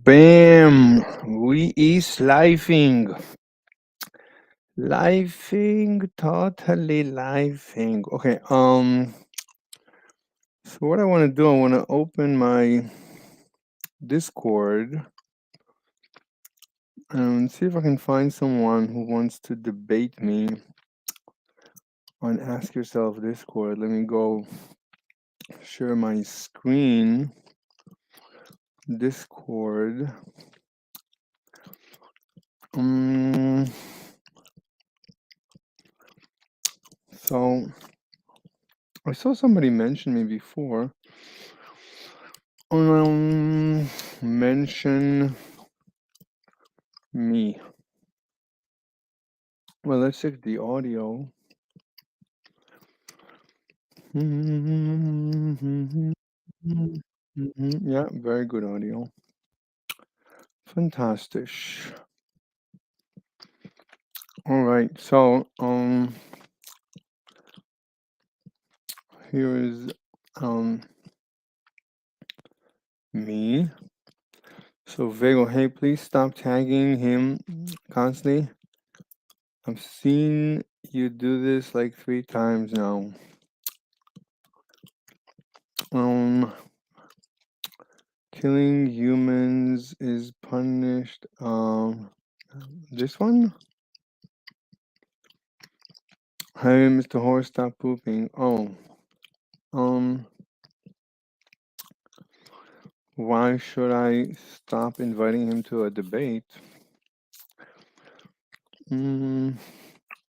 Bam! We is lifing. Lifing, totally lifing. Okay, so what I want to do, I want to open my Discord and see if I can find someone who wants to debate me on Ask Yourself Discord. Let me go share my screen. Discord. So I saw somebody mention me before. Mention me. Well, let's check the audio. Yeah, very good audio. Fantastic. All right, so here is me. So Vego, hey, please stop tagging him constantly. I've seen you do this like 3 times now. Killing humans is punished. This one? Hey, Mr. Horse, stop pooping. Oh, why should I stop inviting him to a debate?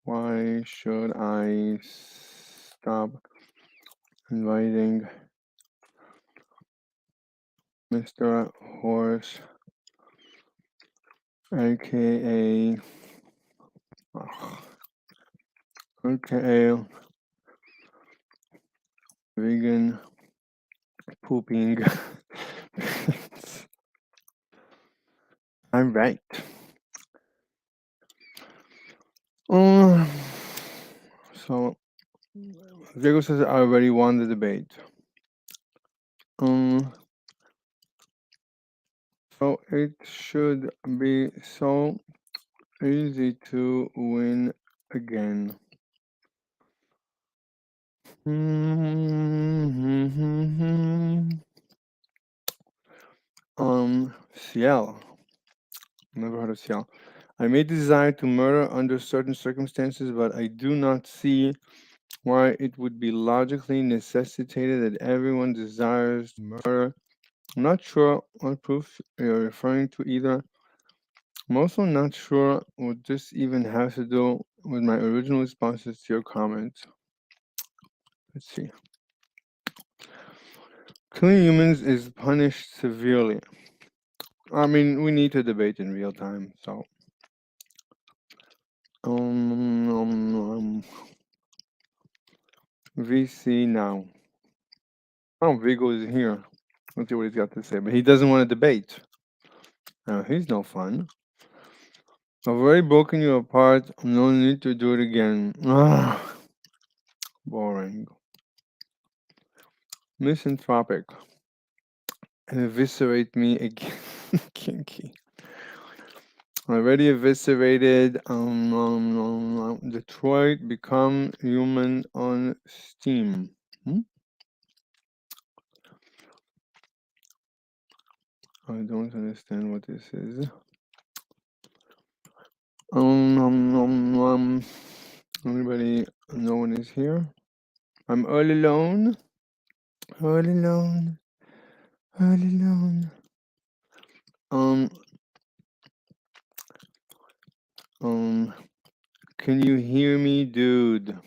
Why should I stop inviting Mr. Horse, aka vegan pooping? I'm right. So Diego says I already won the debate. So it should be so easy to win again. Ciel. Never heard of Ciel. I may desire to murder under certain circumstances, but I do not see why it would be logically necessitated that everyone desires to murder. I'm not sure what proof you're referring to either. I'm also not sure what this even has to do with my original responses to your comments. Let's see. Killing humans is punished severely. I mean, we need to debate in real time, so. VC now. Oh, Vigo is here. Let's see what he's got to say. But he doesn't want to debate. He's no fun. I've already broken you apart. No need to do it again. Boring. Misanthropic. Eviscerate me again. Kinky. Already eviscerated. Detroit become human on Steam. I don't understand what this is. Anybody? No one is here. I'm all alone. All alone. All alone. Can you hear me, dude?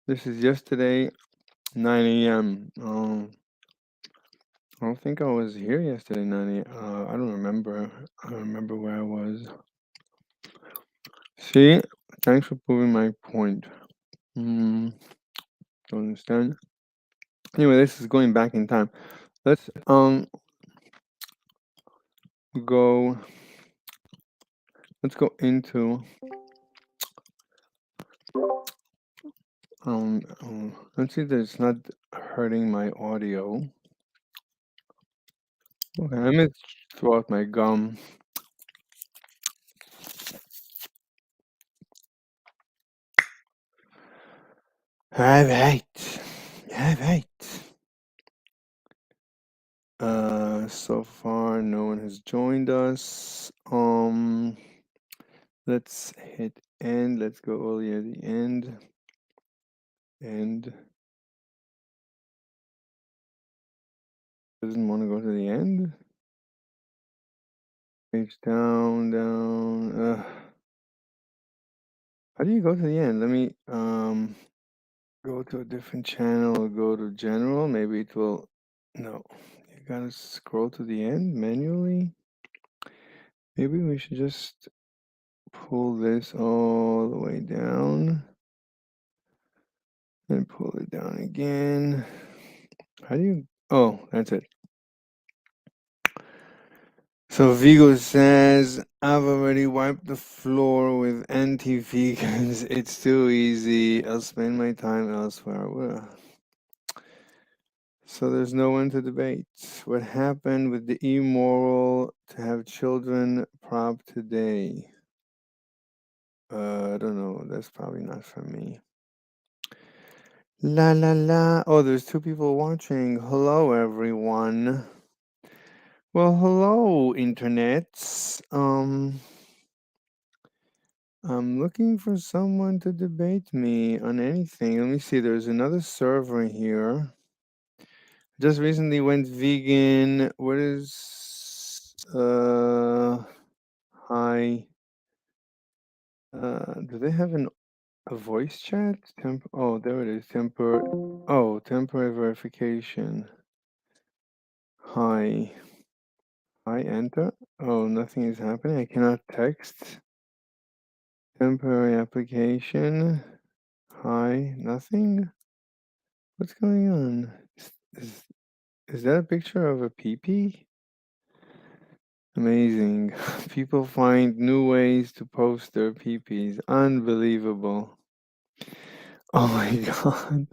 This is yesterday, 9 a.m. I don't think I was here yesterday, 9 a.m. I don't remember. I don't remember where I was. See? Thanks for proving my point. Don't understand. Anyway, this is going back in time. Let's go. Let's go into let's see that it's not hurting my audio. Okay, let me throw out my gum. All right. All right. So far no one has joined us. Let's hit end. Let's go all the way at the end. End. Doesn't want to go to the end. Page down, down. How do you go to the end? Let me go to a different channel or go to general. Maybe it will. No, you gotta scroll to the end manually. Maybe we should just pull this all the way down and pull it down again. How do you? Oh, that's it. So Vigo says, I've already wiped the floor with anti-vegans. It's too easy. I'll spend my time elsewhere. Well, so there's no one to debate. What happened with the immoral to have children prop today? I don't know. That's probably not for me. La la la. Oh, there's two people watching. Hello, everyone. Well, hello, internets. I'm looking for someone to debate me on anything. Let me see. There's another server here. Just recently went vegan. What is hi? Do they have a voice chat? Oh, there it is. Temporary verification. Hi. Hi, enter. Oh, nothing is happening. I cannot text. Temporary application. Hi, nothing. What's going on? Is, is that a picture of a peepee? Amazing. People find new ways to post their peepees. Unbelievable. Oh my god.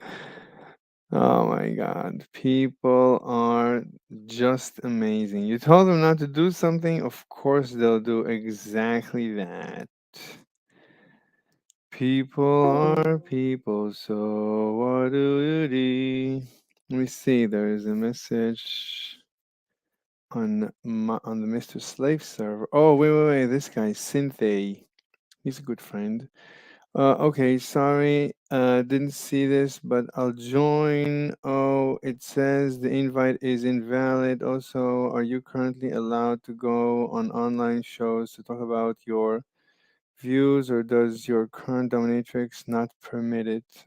Oh my god. People are just amazing. You told them not to do something, of course they'll do exactly that. People are people, so what do you do? Let me see, there is a message on the Mr. Slave server. Oh, wait. This guy, Synthé. He's a good friend. Okay, sorry, didn't see this, but I'll join. Oh, it says the invite is invalid. Also, are you currently allowed to go on online shows to talk about your views, or does your current dominatrix not permit it?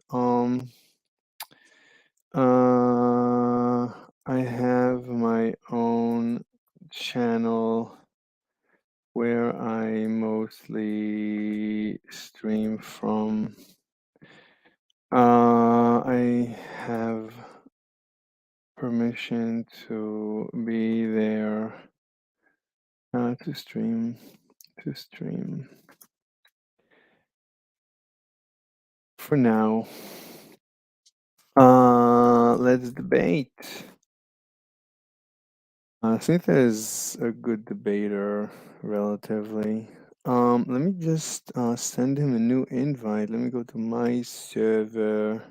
I have my own channel where I mostly stream from. I have permission to be there to stream. For now. Let's debate. Smitha is a good debater, relatively. Let me just send him a new invite. Let me go to my server.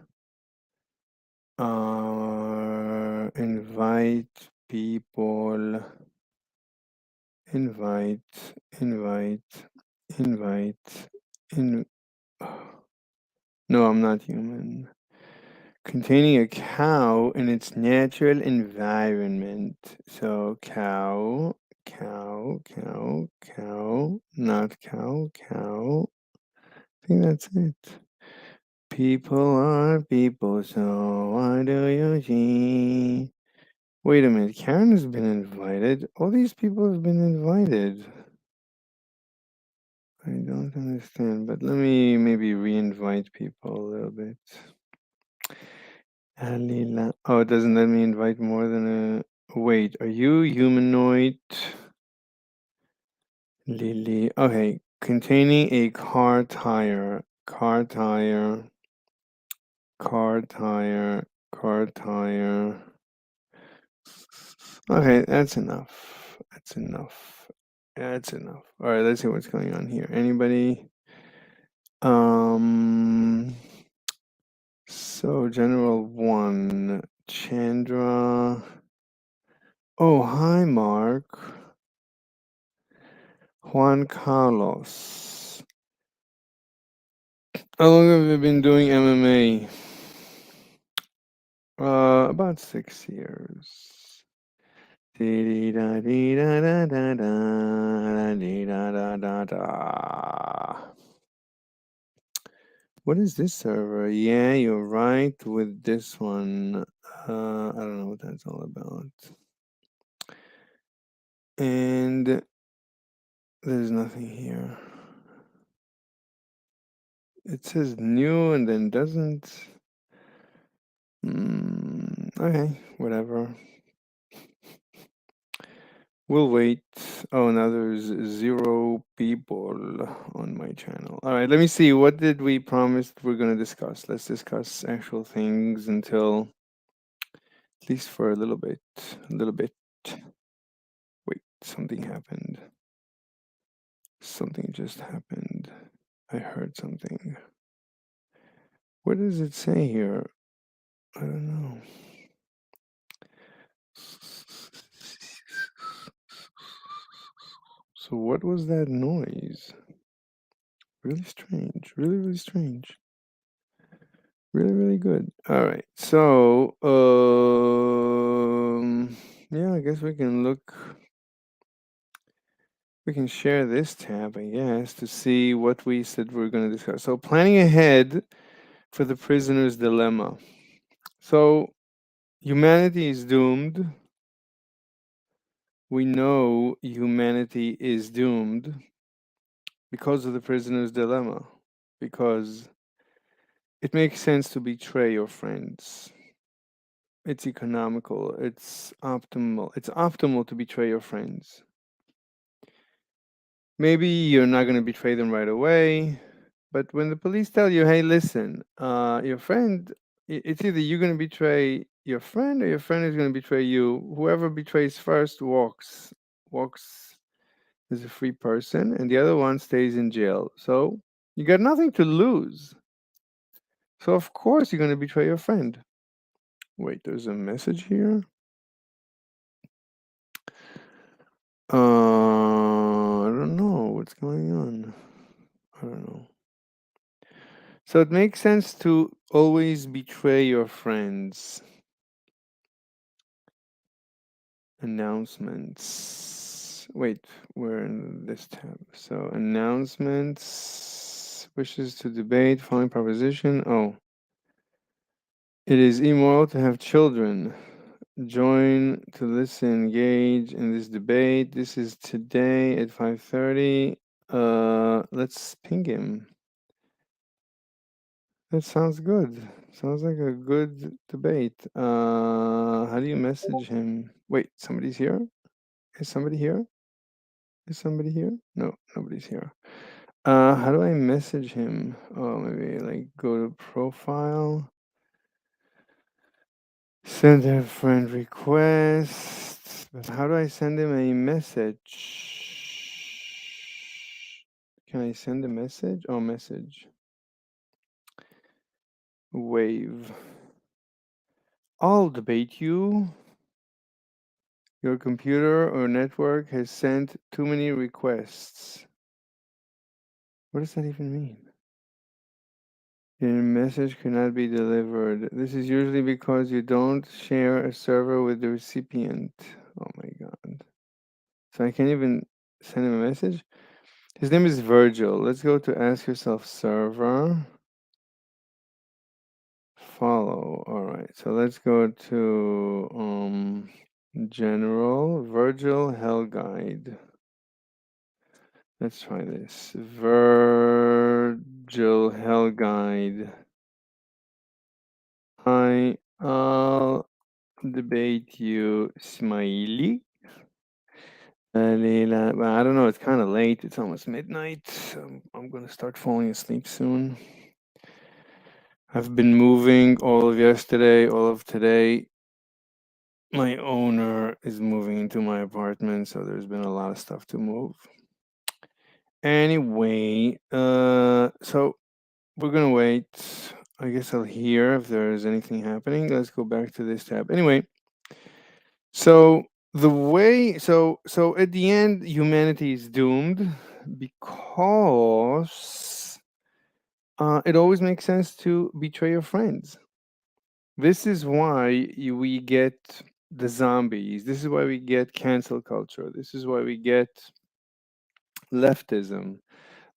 Invite people. Invite. In. No, I'm not human. Containing a cow in its natural environment. So cow, not cow. I think that's it. People are people, so why do you see? Wait a minute, Karen has been invited. All these people have been invited. I don't understand, but let me maybe re-invite people a little bit. Alila. Oh, it doesn't let me invite more than a. Wait, are you humanoid? Lily. Okay, containing a car tire. car tire. Okay, that's enough. That's enough. That's enough. All right, let's see what's going on here. Anybody? So General 1, Chandra. Oh, hi, Mark. Juan Carlos. How long have you been doing MMA? About 6 years. What is this server? Yeah, you're right with this one. I don't know what that's all about. And there's nothing here. It says new and then doesn't. Okay, whatever. We'll wait. Oh, now there's 0 people on my channel. All right, let me see. What did we promise we're going to discuss? Let's discuss actual things until at least for a little bit. A little bit. Wait, something happened. Something just happened. I heard something. What does it say here? I don't know. So what was that noise? Really strange. Really, really strange. Really, really good. All right. So, yeah, I guess we can look. We can share this tab, I guess, to see what we said we're going to discuss. So, planning ahead for the prisoner's dilemma. So, humanity is doomed. We know humanity is doomed because of the prisoner's dilemma, because it makes sense to betray your friends. It's economical, it's optimal. It's optimal to betray your friends. Maybe you're not going to betray them right away, but when the police tell you, hey, listen, your friend, it's either you're going to betray your friend or your friend is going to betray you. Whoever betrays first walks as a free person, and the other one stays in jail. So you got nothing to lose. So of course you're going to betray your friend. Wait, there's a message here. I don't know what's going on. I don't know. So it makes sense to always betray your friends. Announcements. Wait, we're in this tab. So announcements. Wishes to debate. Following proposition. Oh. It is immoral to have children. Join to listen, engage in this debate. This is today at 5:30. Let's ping him. That sounds good. Sounds like a good debate. How do you message him? Wait, somebody's here? Is somebody here? Is somebody here? No, nobody's here. How do I message him? Oh, maybe like go to profile. Send a friend request. But how do I send him a message? Can I send a message? Oh, message. Wave. I'll debate you. Your computer or network has sent too many requests. What does that even mean? Your message cannot be delivered. This is usually because you don't share a server with the recipient. Oh my god. So I can't even send him a message? His name is Virgil. Let's go to ask yourself server. Follow. All right. So let's go to general Virgil Hell Guide. Let's try this. Virgil Hell Guide. I'll debate you, Smiley. Well, I don't know. It's kind of late. It's almost midnight. I'm gonna start falling asleep soon. I've been moving all of yesterday, all of today. My owner is moving into my apartment, so there's been a lot of stuff to move. Anyway, so we're gonna wait. I guess I'll hear if there's anything happening. Let's go back to this tab. Anyway, so so at the end, humanity is doomed because it always makes sense to betray your friends. This is why we get the zombies. This is why we get cancel culture. This is why we get leftism.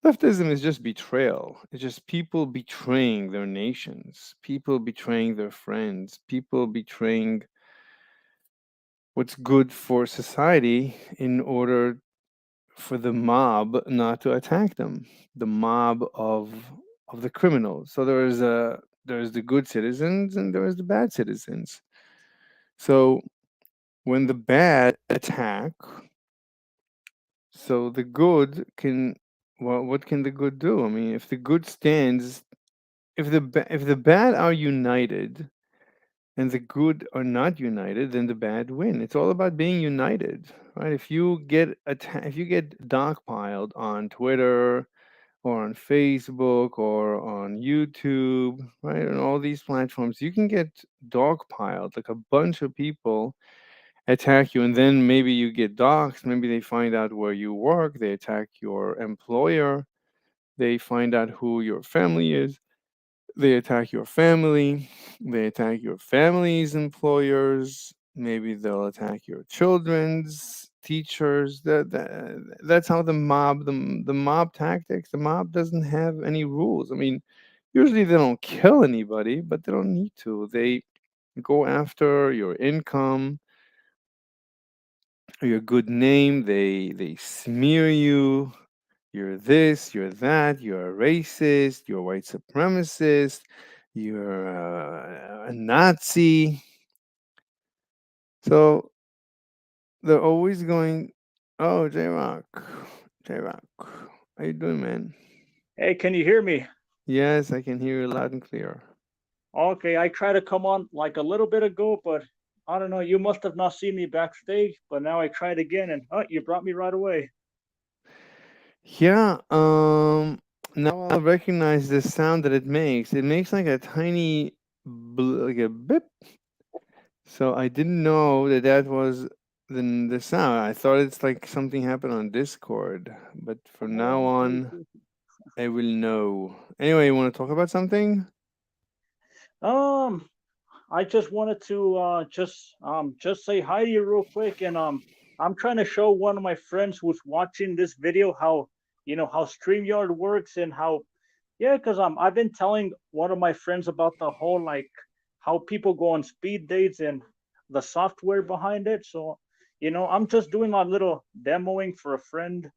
Leftism is just betrayal. It's just people betraying their nations, people betraying their friends, people betraying what's good for society in order for the mob not to attack them. The mob of the criminals. So there's the good citizens and there's the bad citizens. So when the bad attack, so the good can, well, what can the good do? I mean, if the good stands, if the bad are united and the good are not united, then the bad win. It's all about being united, right? If you get dogpiled on Twitter or on Facebook or on YouTube, right, on all these platforms, you can get dogpiled, like a bunch of people attack you, and then maybe you get doxxed. Maybe they find out where you work, they attack your employer, they find out who your family is, they attack your family, they attack your family's employers, maybe they'll attack your children's teachers. That's how the mob tactics. The mob doesn't have any rules. I mean, usually they don't kill anybody, but they don't need to. They go after your income, your good name. They smear you. You're this, you're that, you're a racist, you're a white supremacist, you're a Nazi. So they're always going, oh, J Rock, J Rock, how you doing, man? Hey, can you hear me? Yes, I can hear you loud and clear. Okay, I tried to come on like a little bit ago, but I don't know. You must have not seen me backstage, but now I tried again, and you brought me right away. Yeah, now I'll recognize the sound that it makes. It makes like a tiny, like a bip. So I didn't know that that was the sound. I thought it's like something happened on Discord, but from now Oh, okay, on, cool. I will know. Anyway, you want to talk about something? Um, I just wanted to just say hi to you real quick, and I'm trying to show one of my friends who's watching this video how how StreamYard works and how yeah, because I've been telling one of my friends about the whole like how people go on speed dates and the software behind it. So I'm just doing a little demoing for a friend.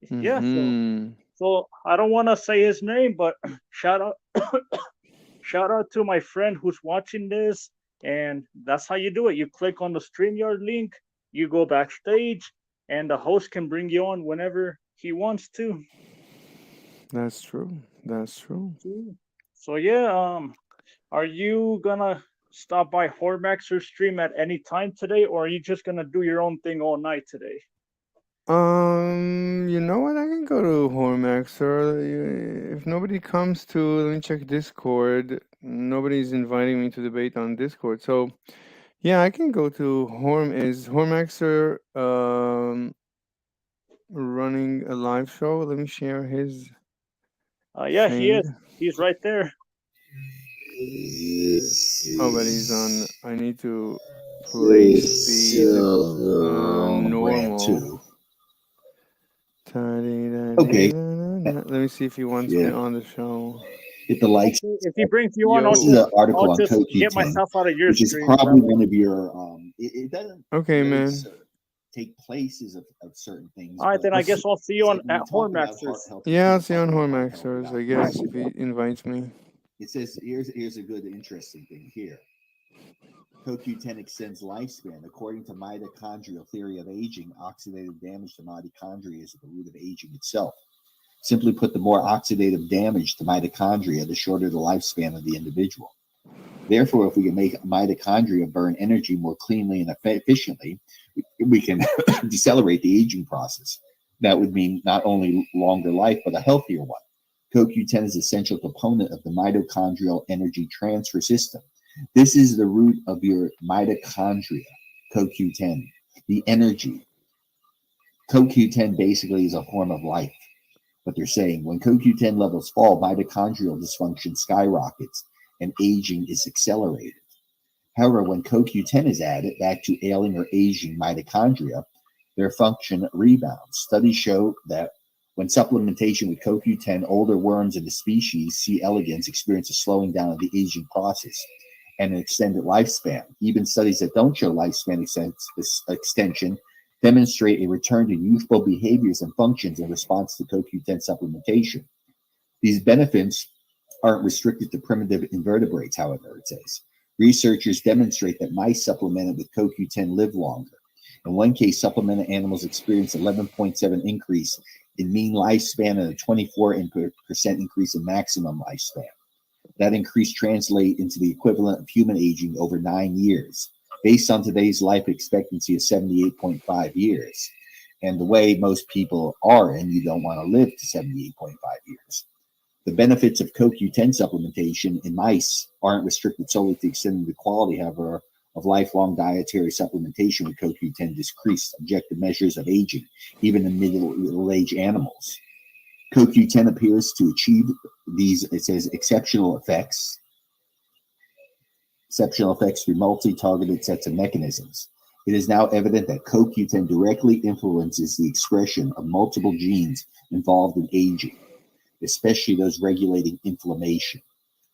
Yeah, Mm-hmm. so I don't want to say his name, but shout out shout out to my friend who's watching this. And that's how you do it. You click on the StreamYard link, you go backstage, and the host can bring you on whenever he wants to. That's true. That's true. So yeah, are you gonna stop by Hormaxer stream at any time today, or are you just gonna do your own thing all night today? You know what? I can go to Hormaxer. If nobody comes to, let me check Discord. Nobody's inviting me to debate on Discord. So, yeah, I can go to Is Hormaxer running a live show? Let me share his Yeah, he thing. is. He's right there. Oh, but he's on. I need to play speed Brand normal. two. Okay. Let me see if he wants me Yeah. on the show. Hit the likes. Okay, if he brings you on, This is an Yo. I'll article on just get CoQ10, myself out of your which is stream. That probably way. one of your. It doesn't Okay, really man. take places of certain things, All right, but then I'll I see. guess I'll see you it's on like when at we talk about heart Hormaxers. healthy Yeah, I'll people see talk on about heart health Hormaxers, without I guess, if pricing. he invites me. It says here's a good interesting thing here. CoQ10 extends lifespan. According to mitochondrial theory of aging, oxidative damage to mitochondria is at the root of aging itself. Simply put, the more oxidative damage to mitochondria, the shorter the lifespan of the individual. Therefore, if we can make mitochondria burn energy more cleanly and efficiently, we can decelerate the aging process. That would mean not only longer life, but a healthier one. CoQ10 is an essential component of the mitochondrial energy transfer system. This is the root of your mitochondria, CoQ10, the energy. CoQ10 basically is a form of life. What they're saying, when CoQ10 levels fall, mitochondrial dysfunction skyrockets and aging is accelerated. However, when CoQ10 is added back to ailing or aging mitochondria, their function rebounds. Studies show that when supplementation with CoQ10, older worms in the species C. elegans experience a slowing down of the aging process and an extended lifespan. Even studies that don't show lifespan extension demonstrate a return to youthful behaviors and functions in response to CoQ10 supplementation. These benefits aren't restricted to primitive invertebrates, however, it says. Researchers demonstrate that mice supplemented with CoQ10 live longer. In one case, supplemented animals experienced 11.7 increase in mean lifespan and a 24% increase in maximum lifespan. That increase translates into the equivalent of human aging over 9 years, based on today's life expectancy of 78.5 years. And the way most people are, and you don't want to live to 78.5 years. The benefits of CoQ10 supplementation in mice aren't restricted solely to extending the quality, however, of lifelong dietary supplementation with CoQ10 decreased objective measures of aging, even in middle-aged animals. CoQ10 appears to achieve these, it says, exceptional effects through multi-targeted sets of mechanisms. It is now evident that CoQ10 directly influences the expression of multiple genes involved in aging, especially those regulating inflammation.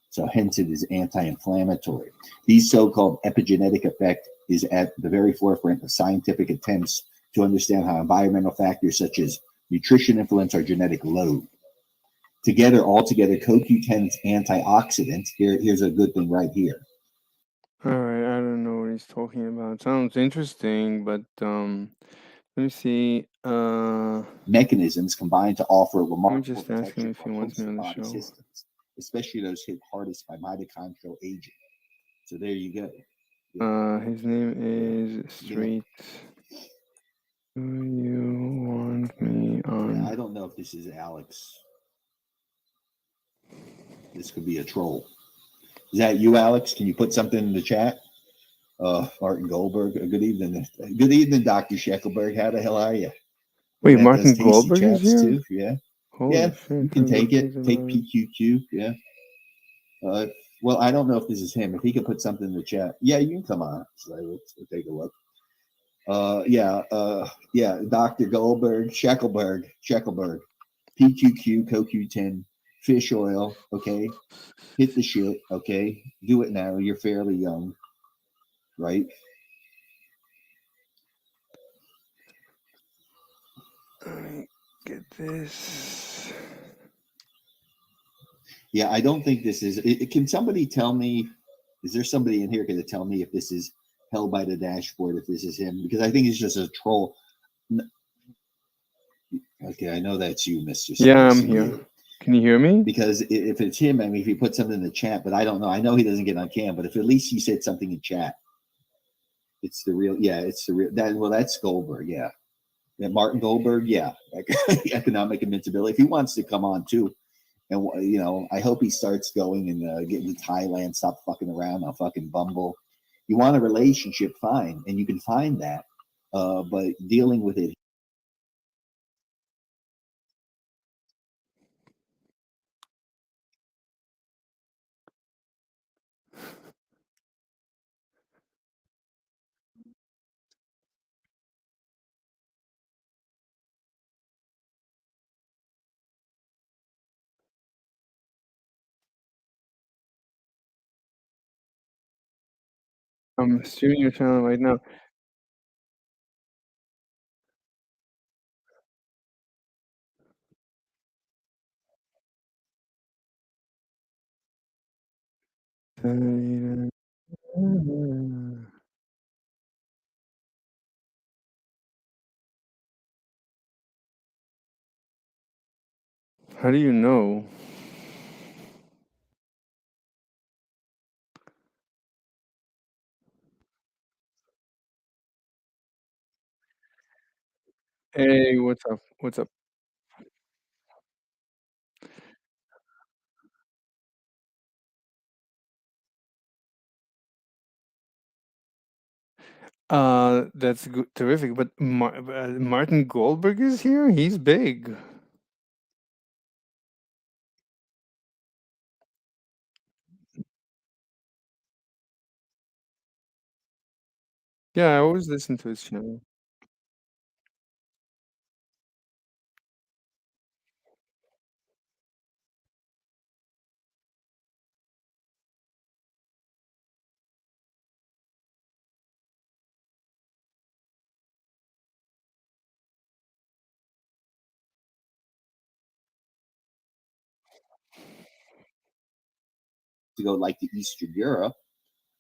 So hence it is anti-inflammatory. These so-called epigenetic effect is at the very forefront of scientific attempts to understand how environmental factors such as nutrition influence our genetic load. Altogether, CoQ10's antioxidants, here's a good thing right here. All right, I don't know what he's talking about. Sounds interesting, but let me see. Mechanisms combine to offer Let me remarkable just ask him protection if for he a wants host me of on the body show. systems, especially those hit hardest by mitochondrial aging. So there you go. His name is Yeah. Street. Do you want me on? Yeah, I don't know if this is Alex. This could be a troll. Is that you, Alex? Can you put something in the chat? Martin Goldberg. Good evening. Good evening, Dr. Sheckelberg. How the hell are you? Wait, Looking at those Martin tasty Goldberg is chats here? too. Yeah. Holy Yeah. shit! You can Tell me take it. please Take about it. PQQ. Yeah. Well, I don't know if this is him. If he could put something in the chat. Yeah, you can come on. So we'll take a look. Yeah, Dr. Goldberg, Sheckelberg, PQQ, CoQ10, fish oil, okay? Hit the shit, okay? Do it now. You're fairly young, right? Let me get this. Yeah, I don't think this is. Can somebody tell me? Is there somebody in here going to tell me if this is held by the dashboard? If this is him, because I think he's just a troll. Okay, I know that's you, Mister. Yeah, I'm here. Can you hear me? Because if it's him, I mean, if he put something in the chat, but I don't know. I know he doesn't get on cam, but if at least he said something in chat, it's the real. Yeah, it's the real. That's Goldberg. Yeah, Martin Goldberg. Yeah, economic invincibility. If he wants to come on too, and I hope he starts going and getting to Thailand. Stop fucking around on fucking Bumble. You want a relationship, fine, and you can find that, but dealing with it. I'm streaming your channel right now. How do you know? Hey, what's up? What's up? That's good, terrific. But Martin Goldberg is here. He's big. Yeah, I always listen to his channel. To go like to Eastern Europe.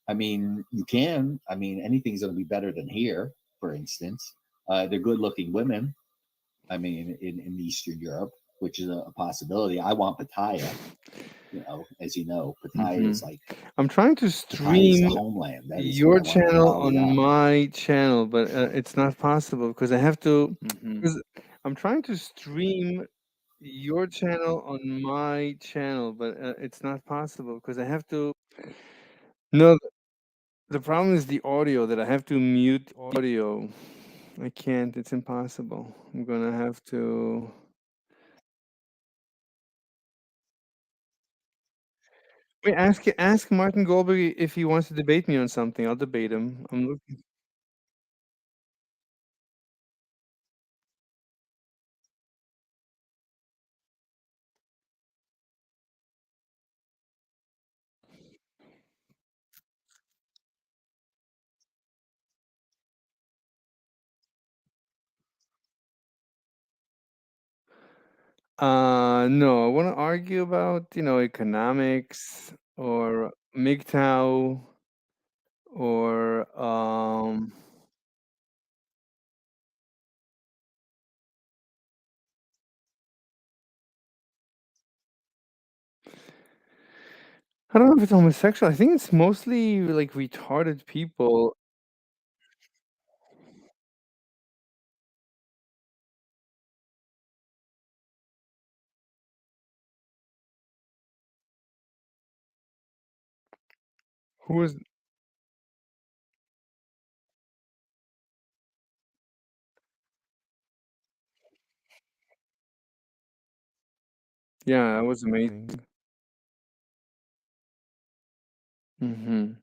I mean, you can. I mean, anything's going to be better than here, for instance. They're good looking women. I mean, in Eastern Europe, which is a possibility. I want Pattaya. As you know, Pattaya Hmm. is like I'm trying to Pattaya is the stream homeland. That is where your I want to channel volley on up. my channel, but it's not possible because I have to. Because I'm trying to stream your channel on my channel, but it's not possible because I have to. No, the problem is the audio that I have to mute audio. I can't. It's impossible. I'm gonna have to. Wait, ask Martin Goldberg if he wants to debate me on something. I'll debate him. I'm looking. No, I want to argue about economics or MGTOW or I don't know if it's homosexual. I think it's mostly like retarded people. Who is? Yeah, that was amazing. Mm-hmm.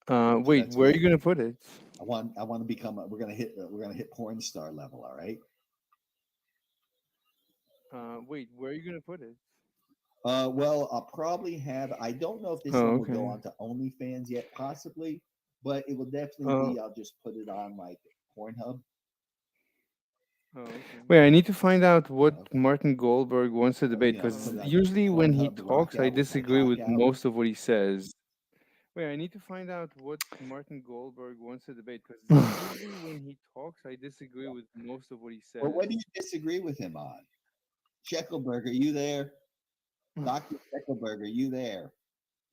So Wait, that's where are you good. gonna put it? I want to become. We're gonna hit porn star level. All right. Wait, where are you gonna put it? Well, I'll probably have. I don't know if this Oh, one will go okay. on to OnlyFans yet, possibly, but it will definitely Uh, be. I'll just put it on like Pornhub. Wait, I need to find out You what know, Martin Goldberg wants to debate because put it on usually when he Pornhub to rock talks, I out with my disagree cock with out. most of what he says. Wait, I need to find out what Martin Goldberg wants to debate because usually when he talks, I disagree with most of what he Well, what says. do you disagree with him on? Scheckelberg, you there? Dr. Scheckelberg, you there?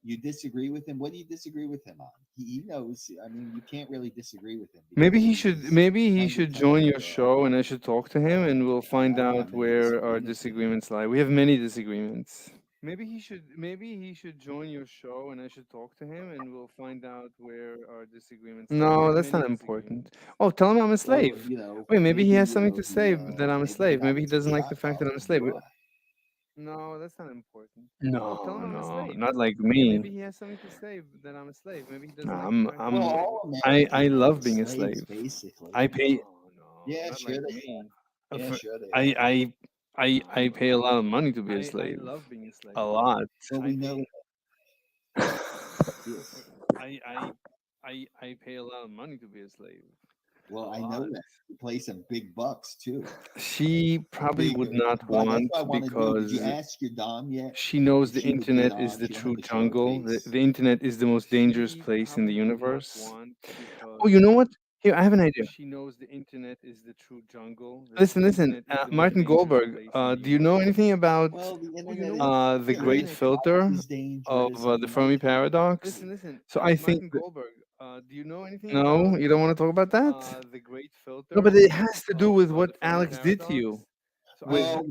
You disagree with him? What do you disagree with him on? He knows. I mean, you can't really disagree with him Maybe because he he should is maybe he kind of should join telling your you, show and I should talk to him and we'll find I don't out have any where our disagreements with him. disagreements lie. We have many disagreements. Maybe he should join your show and I should talk to him and we'll find out where our disagreements lie. We No, have that's not many important. disagreements. Oh, tell him I'm a Well, slave. Wait, maybe he has something to say that I'm a maybe he slave. got Maybe he into a doesn't like shot the fact that talk I'm a with you. slave. Why? No, that's not important. Oh, tell Oh, him I'm a no. slave. Not like me. Maybe he has something to say that I'm a slave. Maybe he doesn't like the fact that I'm Well, a slave. all I American men love are being a slaves, slave. basically. I pay. No, Yeah, not sure like they are. me. Yeah, For, sure they I are. I I pay a lot of money to be a slave. love being a A slave. lot. Well, we know this. I I I pay a lot of money to be a slave. Well, A I know lot. that. You play some big bucks too. She probably Big. would not Well, that's want what I want to do. Did you because ask your Dom yet she knows if the she would get internet is on? the She don't have true to show her jungle. The, face. the internet is the most dangerous She Yeah. place in the Yeah. universe. Oh, you know what? Here, I have an idea. She knows the internet is the true jungle. Listen, The listen. internet is the most Martin dangerous Goldberg. place in the Do you know universe. anything about Well, the internet the yeah, great life filter is of dangerous. the I mean, Fermi paradox? Listen, listen. So I think Martin that, Goldberg. Do you know anything no, about you don't want to talk about that. the great No, but filter it has to do of with the what Fermi Alex did to paradox? you So I with oh have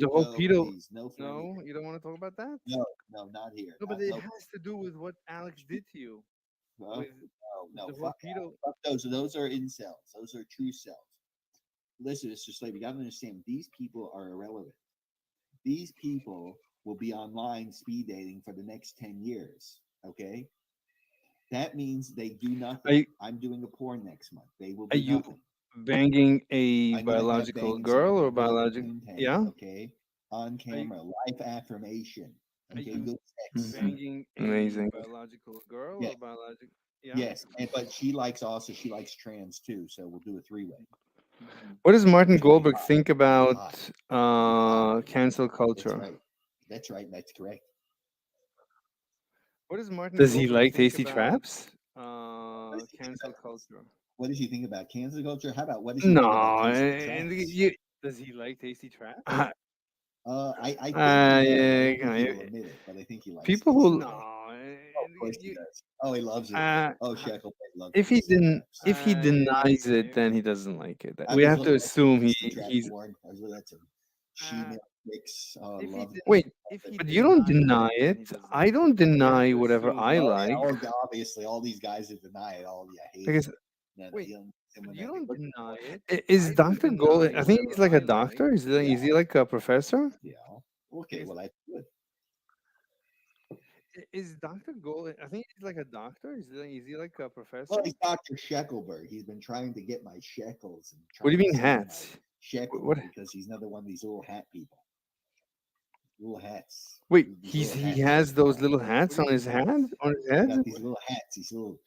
the no, whole no, pedo. please, no Fermi. no. You don't want to talk about that? No, no, not here. No, but Not, it no, has to do with what Alex did to you no, with no, The fuck whole that. pedo. Fuck those. Those are incels. Those are true cells. Listen, Mr. Slave, you gotta understand these people are irrelevant. These people will be online speed dating for the next 10 years. Okay? That means they do are nothing. you, I'm doing a porn next month. They will are do you nothing. banging a I'm gonna end up biological banging some girl or really biological? poontang, Yeah. okay? On Are you camera, life affirmation. are Okay, you good sex. Mhm. banging a Amazing. biological girl Yeah, or biological? Yeah. yes. And but she likes trans too, so we'll do a three-way. What does Martin It's gonna be Goldberg hot. think It's gonna be about hot. It's gonna be hot. cancel That's culture? right. That's right. That's correct. What does Martin Does he Goldberg like think tasty about traps? What does he think cancel about culture? what does he think about cancel culture? How about what does he think about No, tasty traps? you, Does he like tasty traps? uh, I think he does. I yeah, don't think he'll admit it, but I think he likes people tasty who traps. No. Oh, of course he does. Oh, he loves it. uh, Oh, Shackleford loves if he tasty didn't, traps. if he denies it, Yeah. then he doesn't like it. I We was have to looking at some assume tasty trap he's porn. I was looking at some Uh, she-male pics. Oh, I if he love didn't, wait, if he but you don't denies deny it, then it. he doesn't I like it. don't We have deny to whatever assume I he. Oh yeah, like. obviously all these guys that deny it. Oh yeah, I I hate it. guess No, no, Wait, you don't. And but when you that, don't look, deny it. is I don't Doctor Gold? deny I think he's whatever like a I like. doctor. yeah, Is he like a professor? yeah. I Okay, guess well that's good. is Doctor Gold. I think he's like a doctor. Is he like a Well, professor? he's Dr. Sheckelberg. He's been trying to get my shekels and What do trying you to mean sell me my hats? shekels What? because he's another one of these little hat people. Little hats. Wait, These little he hats that has those little What hats do you on mean his head hats? on his they head. got these little hats, these little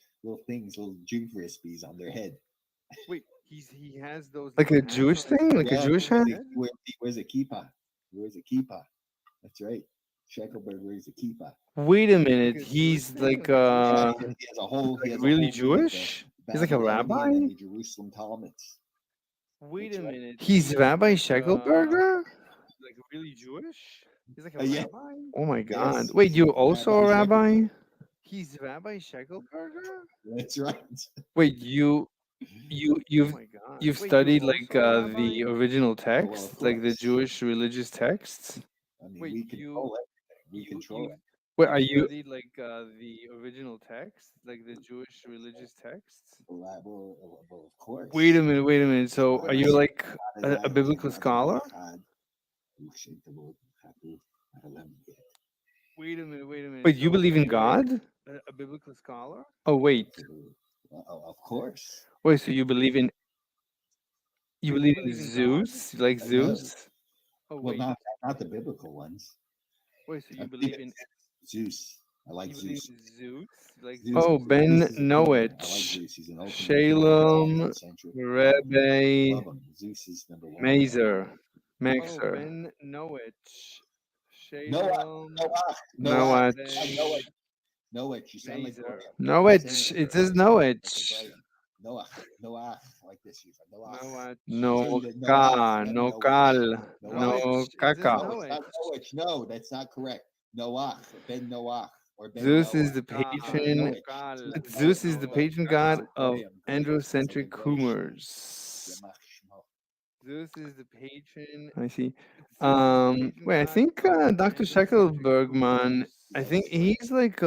things, little Jew frisbees on their head. Wait, he has those Like little a hats Jewish on his thing, like a Yeah, Jewish hat. head. he wears a kippah. He wears a kippah. That's right. Sheckelberg wears a kippah. Wait a Like minute, a Jewish he's thing, like like a Jewish Yeah, hat. he has a really whole thing with the Jewish. He's like a Babylonian rabbi. and the Jerusalem Talmuds. Wait That's a right. minute. He's He's Rabbi like Sheckelberger. like really Jewish. He's like a Yeah, rabbi. Oh my God! yes, Wait, he's you also Rabbi a Sheckelberg. rabbi? He's Rabbi Sheckelberger. That's right. Wait, Oh my God. you've Wait, you studied like also a rabbi? the original Oh well, of texts, like the course. Jewish religious texts. I mean, Wait, we control everything. We control you it. Wait, you are you? studied like the original text, like the Jewish religious texts? Well, of Wait a course. minute, wait a minute. So, are What are you you? like a biblical scholar? Wait a minute. Wait a minute. Wait, you So, believe are in you like God? a biblical scholar? Oh wait, Of course. wait. So you Wait, you believe in believe in God? Zeus? You like No, Zeus? Oh well, wait. not the biblical ones. Wait. So I you believe believe in in Zeus. I like you believe Zeus. in Zeus? Like Zeus, Oh, Zeus? Ben Zeus is a king. I like Noach, Zeus. He's an ultimate king. Shalom, Central. Rebbe, Love him. Zeus is number one. Mazer, Oh, Maxer, Ben Noach, Noah, Shalom, Noah, Noah, Noach, Noah, Rabbi Noah. You sound like Mazer, Goya. You sound Noach. like It a says Goya. Like a Noach. Goya. Noah, Noah. I like this. You Noah. Noach, No Say the Noah, ka, not no Noah. kal, Noah. no Noach. It says kaka. No, it's not Noach. Noah. No, that's not correct. Noah, Ben Noah, or Ben Zeus Noah. is the Ka, patron. no Noach. kal, Zeus is the no patron god kaka. of Goyim. Sounds like androcentric a Goy shmo. humors. Yamach shmo. Zeus is the patron. I see. Zeus is the patron Wait, I god think of Dr. androcentric Scheckelbergman. humors. I think he's like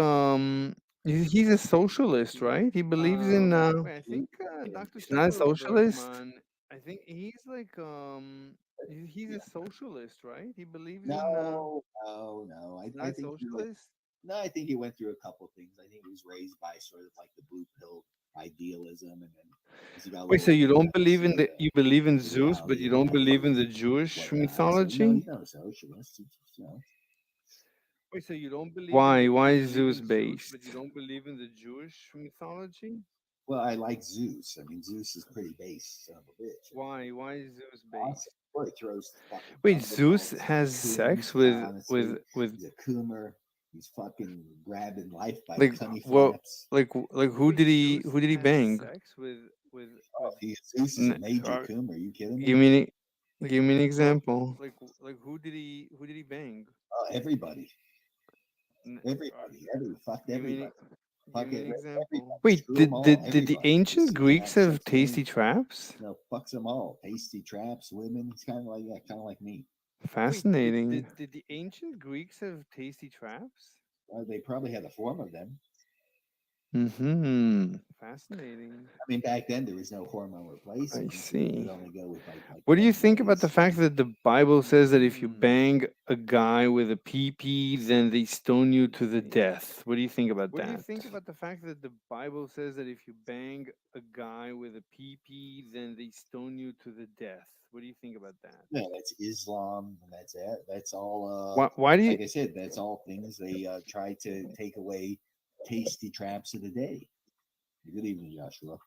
he's a socialist, right? He believes in Wait, I think Dr. he's not a socialist. Scheckelbergman. I think he's like he's a Yeah. socialist, right? He believes in No. he's not I a think he went. socialist. No, I think he went through a couple things. I think he was raised by sort of like the blue pill idealism, and then as he got a Wait, little so you older, he don't got to believe in see you believe in the Zeus, but reality you of don't life believe in the and Jewish whatnot. So no, mythology? he's not a socialist. You know, Wait, so you don't believe in Why? Why you is believe Zeus in Zeus, but you based? don't believe in the Jewish mythology? well, I like Zeus. I mean, Zeus is pretty base, son of a bitch. Why? Why is Zeus Awesome. based? Boy, he throws fucking Wait, Zeus thunderbolts and has coons. sex Honestly, with he's a coomer. He's fucking grabbing life by Like, cunny well, flaps. who did he bang? Oh, Zeus is a N- major uh, coom. Are you kidding me? give me give me an example. Who did he bang? Oh, everybody, N- fucked Give me everybody. give Fuck me an everybody. example. Wait, Screw them all. did the Everybody. Just ancient see the Greeks act, have checks them in. tasty traps? No, fucks them all. Tasty traps, women. It's kind of like that, kind of like me. Fascinating. Did the ancient Greeks have tasty traps? They probably had a form of them. Mm-hmm. Fascinating. I mean, back then there was no hormone I replacement, so you would see. only go with like What do you one think about boys. the fact that the Bible says that if you bang a guy with a pee, then they stone you to the death? What do you think about What do you that? think About the fact that the Bible says that if you bang a guy with a pee, then they stone you to the death? What do you think about that? No, that's Islam, and that's it. That's all. Why do you? Like I said, that's all things they try to take away tasty traps of the day. Good evening, Joshua.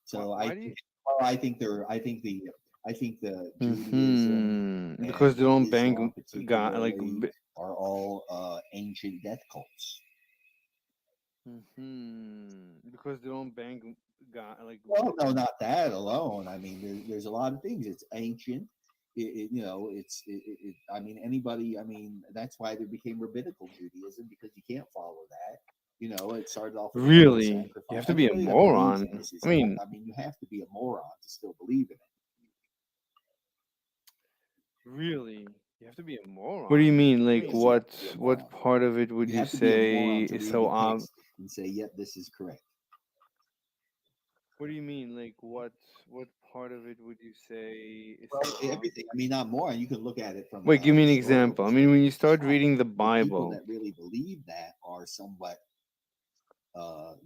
So Why I do you? think, well, I think the Judaism Because and they don't Islam bang guy particularly are all ancient death cults. Because they don't bang guy Well, no, not that alone. I mean, there's a lot of things. It's ancient. You know, I mean, anybody. I mean, that's why there became rabbinical Judaism, because you can't follow that. You know, it started off with animal Really? sacrifice. You have to be a Anybody that believes in moron. this is, I mean, you have to be a moron to still believe in it. really? You have to be a moron. What do you mean? Like, Yes, you have to be a what moron. part of it would You you have to be a say moron to is read so the ob? text and say, "Yep, this is correct." What do you mean? Like, what part of it would you say is Well, so ob? everything. I mean, not moron. You can look at it from Wait, give a me an historical example. I mean, when you perspective. start Fine. reading the The people Bible, that really believe that are somewhat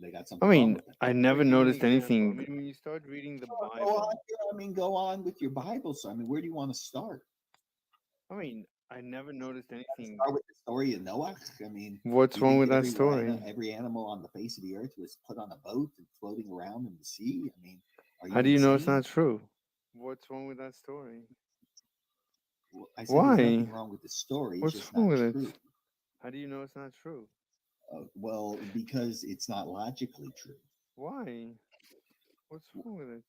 they got I something wrong mean, with them. I never noticed anything. I mean, when you start reading the Go on, Bible, I mean, go on with your Bible. So, I mean, where do you want to start? I mean, I never noticed anything. Start with the story of Noah. I mean, What's you wrong think with that story? every animal on the face of the earth was put on a boat and floating around in the sea? I mean, are How you do you know it's insane? not true? What's wrong with that story? Well, I said there's Why? nothing wrong with the story. It's What's just wrong not with it? true. How do you know it's not true? Well, because it's not logically true. Why? What's wrong with it?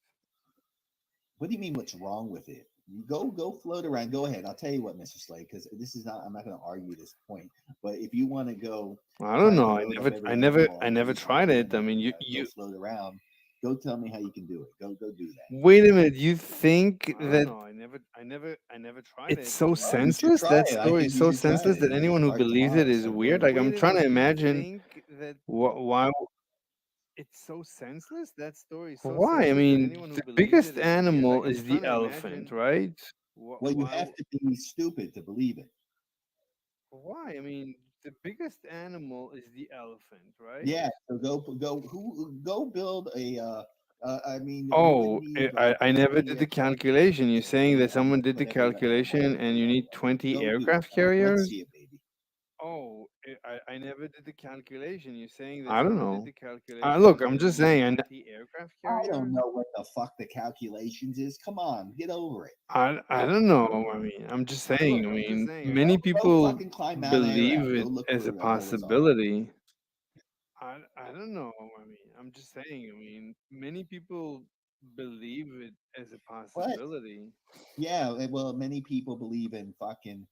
What do you mean? What's wrong with it? You go float around. Go ahead. I'll tell you what, Mr. Slade, because this is not. I'm not going to argue this point. But if you want to go, I don't know. load up every animal on I the never face of the tried it. I planet mean, and go float around. Go tell me how you can do it. Go do that. Wait a minute. You think that No, I never tried it. it's so You should senseless? try That it. I story think is you so should try senseless it. that You can anyone who start believes it tomorrow. is Start weird. tomorrow. Like, I'm trying to imagine why. It's so senseless. That story is so Why? I senseless that mean, anyone who the believes biggest it is weird. Like animal I'm is trying the to elephant, imagine right? Well, you have to be stupid to believe it. Why? I mean, the biggest animal is the elephant, right? Yeah. So go build a. I mean, you Oh, would need like I never 20 did the aircraft calculation. You're carriers to saying go that down someone and did put the every animal calculation in and you there. need 20 Go do it. aircraft Let's carriers? see it, baby. Oh, I never did the calculation. You're saying that I don't someone did know. the calculation Look, and I'm then you just need saying. 20 aircraft I don't carriers? know what the fuck the calculations is. Come on, get over it. I don't know. I mean, I'm just saying. look, I I'm just mean, saying. many Go people fucking climb Mount believe Ararat. Go it look as a for Noah's Ark. possibility. I don't know. I mean, I'm just saying. I mean, many people believe it as a What? possibility. Yeah, well, many people believe in fucking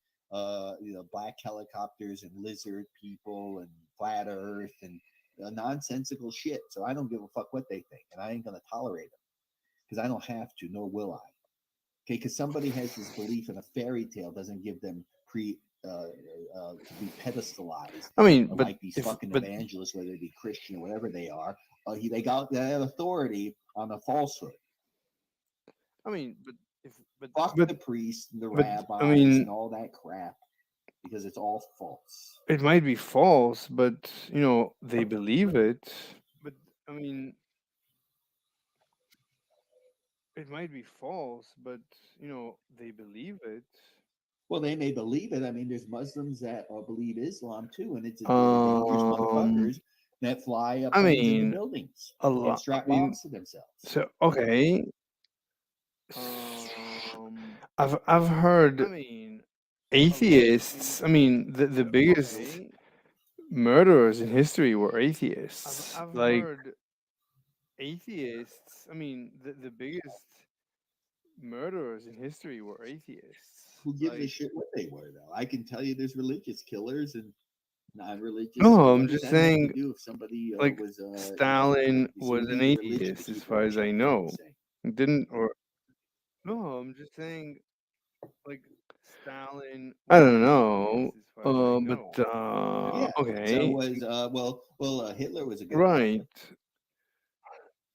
black helicopters and lizard people and flat Earth and nonsensical shit. So I don't give a fuck what they think, and I ain't gonna tolerate them because I don't have to, nor will I. Okay, because somebody has this belief in a fairy tale doesn't give them to be pedestalized I mean, but like these if fucking but evangelists, whether they be Christian or whatever they are. They have authority on a falsehood. I mean, but Fuck but the priests and the but I rabbis and mean, all that crap because it's all false. it might be false, but they believe it. But I mean, it might be false, but they believe it. Well, they may believe it. I mean, there's Muslims that believe Islam too, and they're dangerous Um, motherfuckers that fly I planes into mean, buildings a and lot. I strap mean, bombs to themselves. so okay. Um, I've heard I mean, atheists. I mean, the biggest okay. murderers in history were I've atheists. I've Like, heard atheists. I mean, the biggest murderers in history were atheists. Who gives a Like, shit what they were, though? I can tell you there's religious killers and non-religious. no, What I'm does just that have to saying, do if somebody like, was, Stalin you see, was we an need the religious atheist, as people far to as I check what they know. say. Didn't, or, no, I'm just saying, like, Stalin I was an don't know. atheist, as far as I know. But, Yeah. So okay. was Hitler was a good Right. president.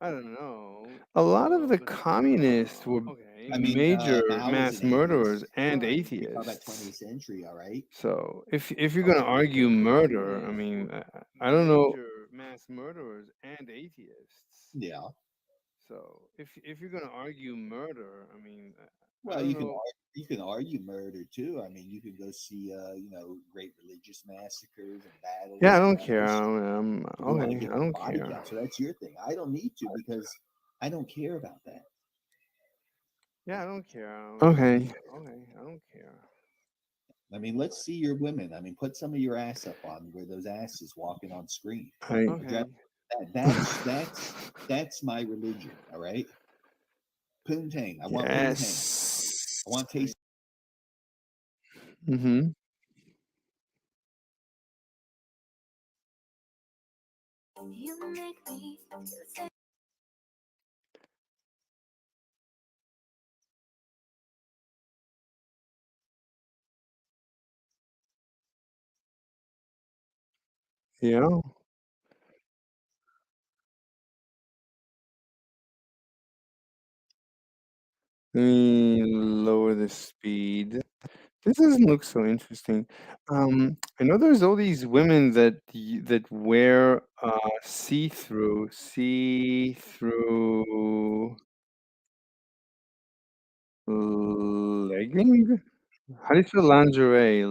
I don't know. A lot of the But communists were okay. I mean, major Mao was mass an atheist. murderers and Right. We talk about 20th atheists. century, all right? So if you're gonna A lot argue of the murder, I communists mean, were I don't know. major mass murderers and atheists. Yeah. So if you're gonna argue murder, I mean, I Well, don't know. you can argue murder too. I mean, you can go see great religious massacres and battles Yeah, I and don't all care. this shit. If you want to Okay, get I into don't body care. count, so that's your thing. I don't need to because I don't care about that. Yeah, I don't care. Okay. Okay, I don't care. I mean, let's see your women. I mean, put some of your ass up on where those asses walking on screen. I Okay. That's my religion. All right, poontang. I want poontang. yes. I want taste. Mm-hmm. Yeah. Let me lower the speed. This doesn't look so interesting. I know there's all these women that wear see-through legging. How do you spell lingerie?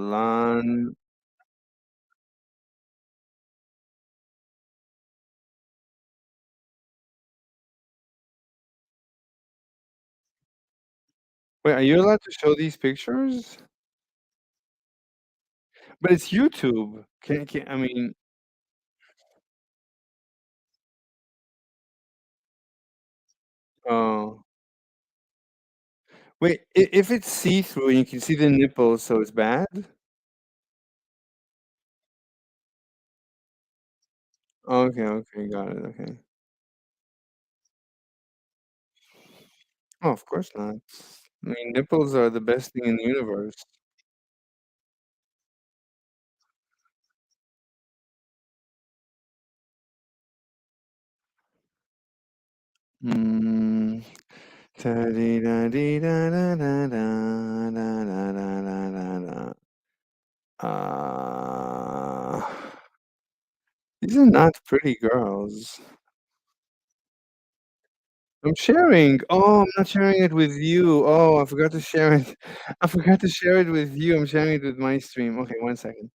Wait, are you allowed to show these pictures? But it's YouTube. Can I mean? Oh, wait. If it's see-through and you can see the nipples, so it's bad. Okay, okay, got it. Okay. Oh, of course not. I mean, nipples are the best thing in the universe. Mm. Ta-dee-da-dee-da-da-da-da-da-da-da-da-da. Uh, these are not pretty girls. I'm sharing. Oh, I'm not sharing it with you. Oh, I forgot to share it. I forgot to share it with you. I'm sharing it with my stream. Okay, 1 second.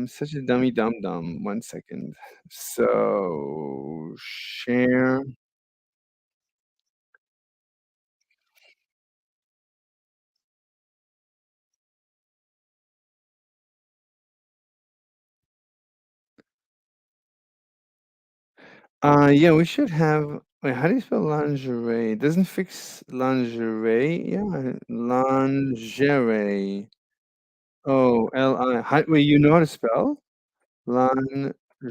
Such a dummy dum dum. 1 second. So share. Yeah, we should have. Wait, how do you spell lingerie? It doesn't fix lingerie. Yeah, lingerie. Oh, L-I. Wait, you know how to spell? Lon. I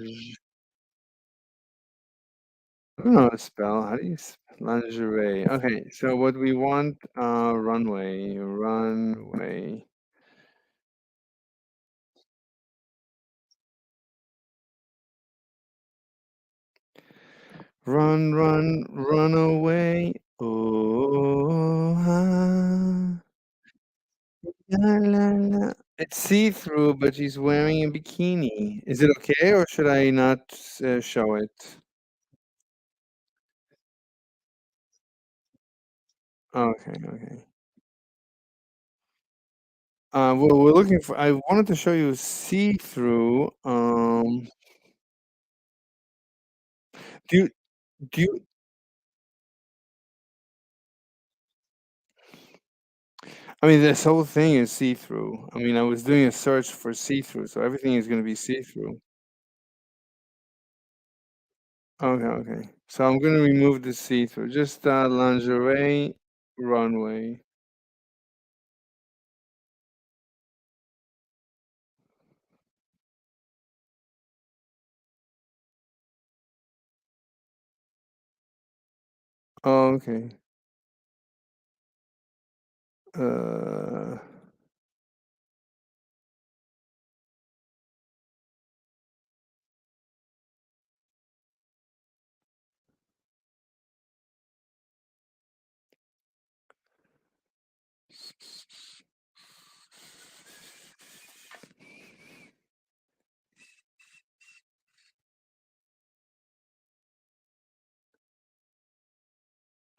don't know how to spell. How do you lingerie? Okay, so what we want, runway. Run away. Oh, la, la, la. It's see-through, but she's wearing a bikini. Is it okay, or should I not show it? Okay, okay. We're looking for. I wanted to show you see-through. Do you do you I mean, this whole thing is see-through. I mean, I was doing a search for see-through, so everything is going to be see-through. Okay, okay. So I'm going to remove the see-through. Just lingerie, runway. Oh, okay. Uh,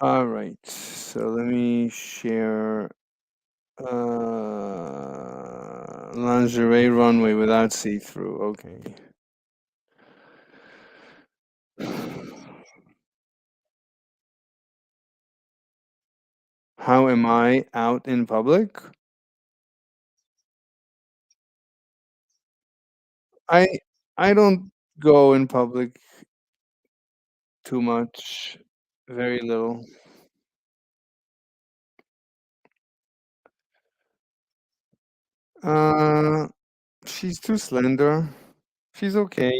all right. So let me share lingerie runway without see-through. Okay. How am I out in public? I I don't go in public too much, very little. Uh, she's too slender. She's okay.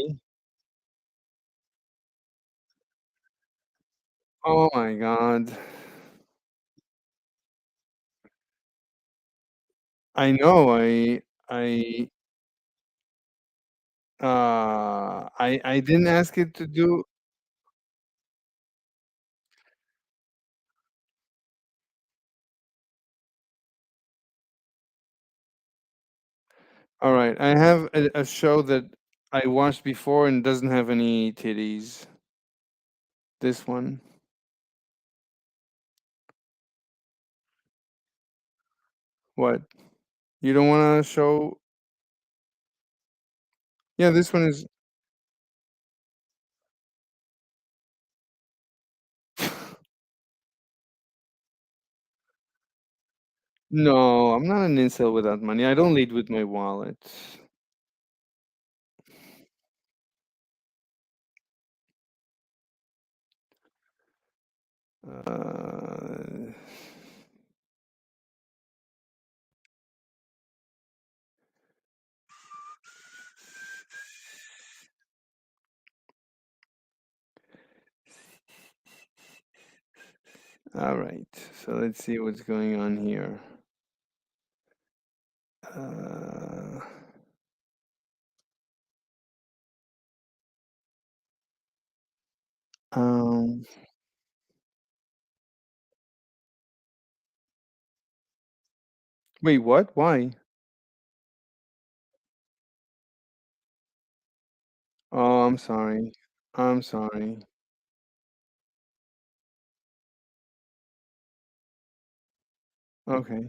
Oh my god. I know. I didn't ask it to do. All right. I have a show that I watched before and doesn't have any titties. This one. What? You don't want to show? Yeah, this one is. No, I'm not an incel without money. I don't lead with my wallet. Uh, all right. So let's see what's going on here. Uh, um, wait, what? Why? Oh, I'm sorry. I'm sorry. Okay.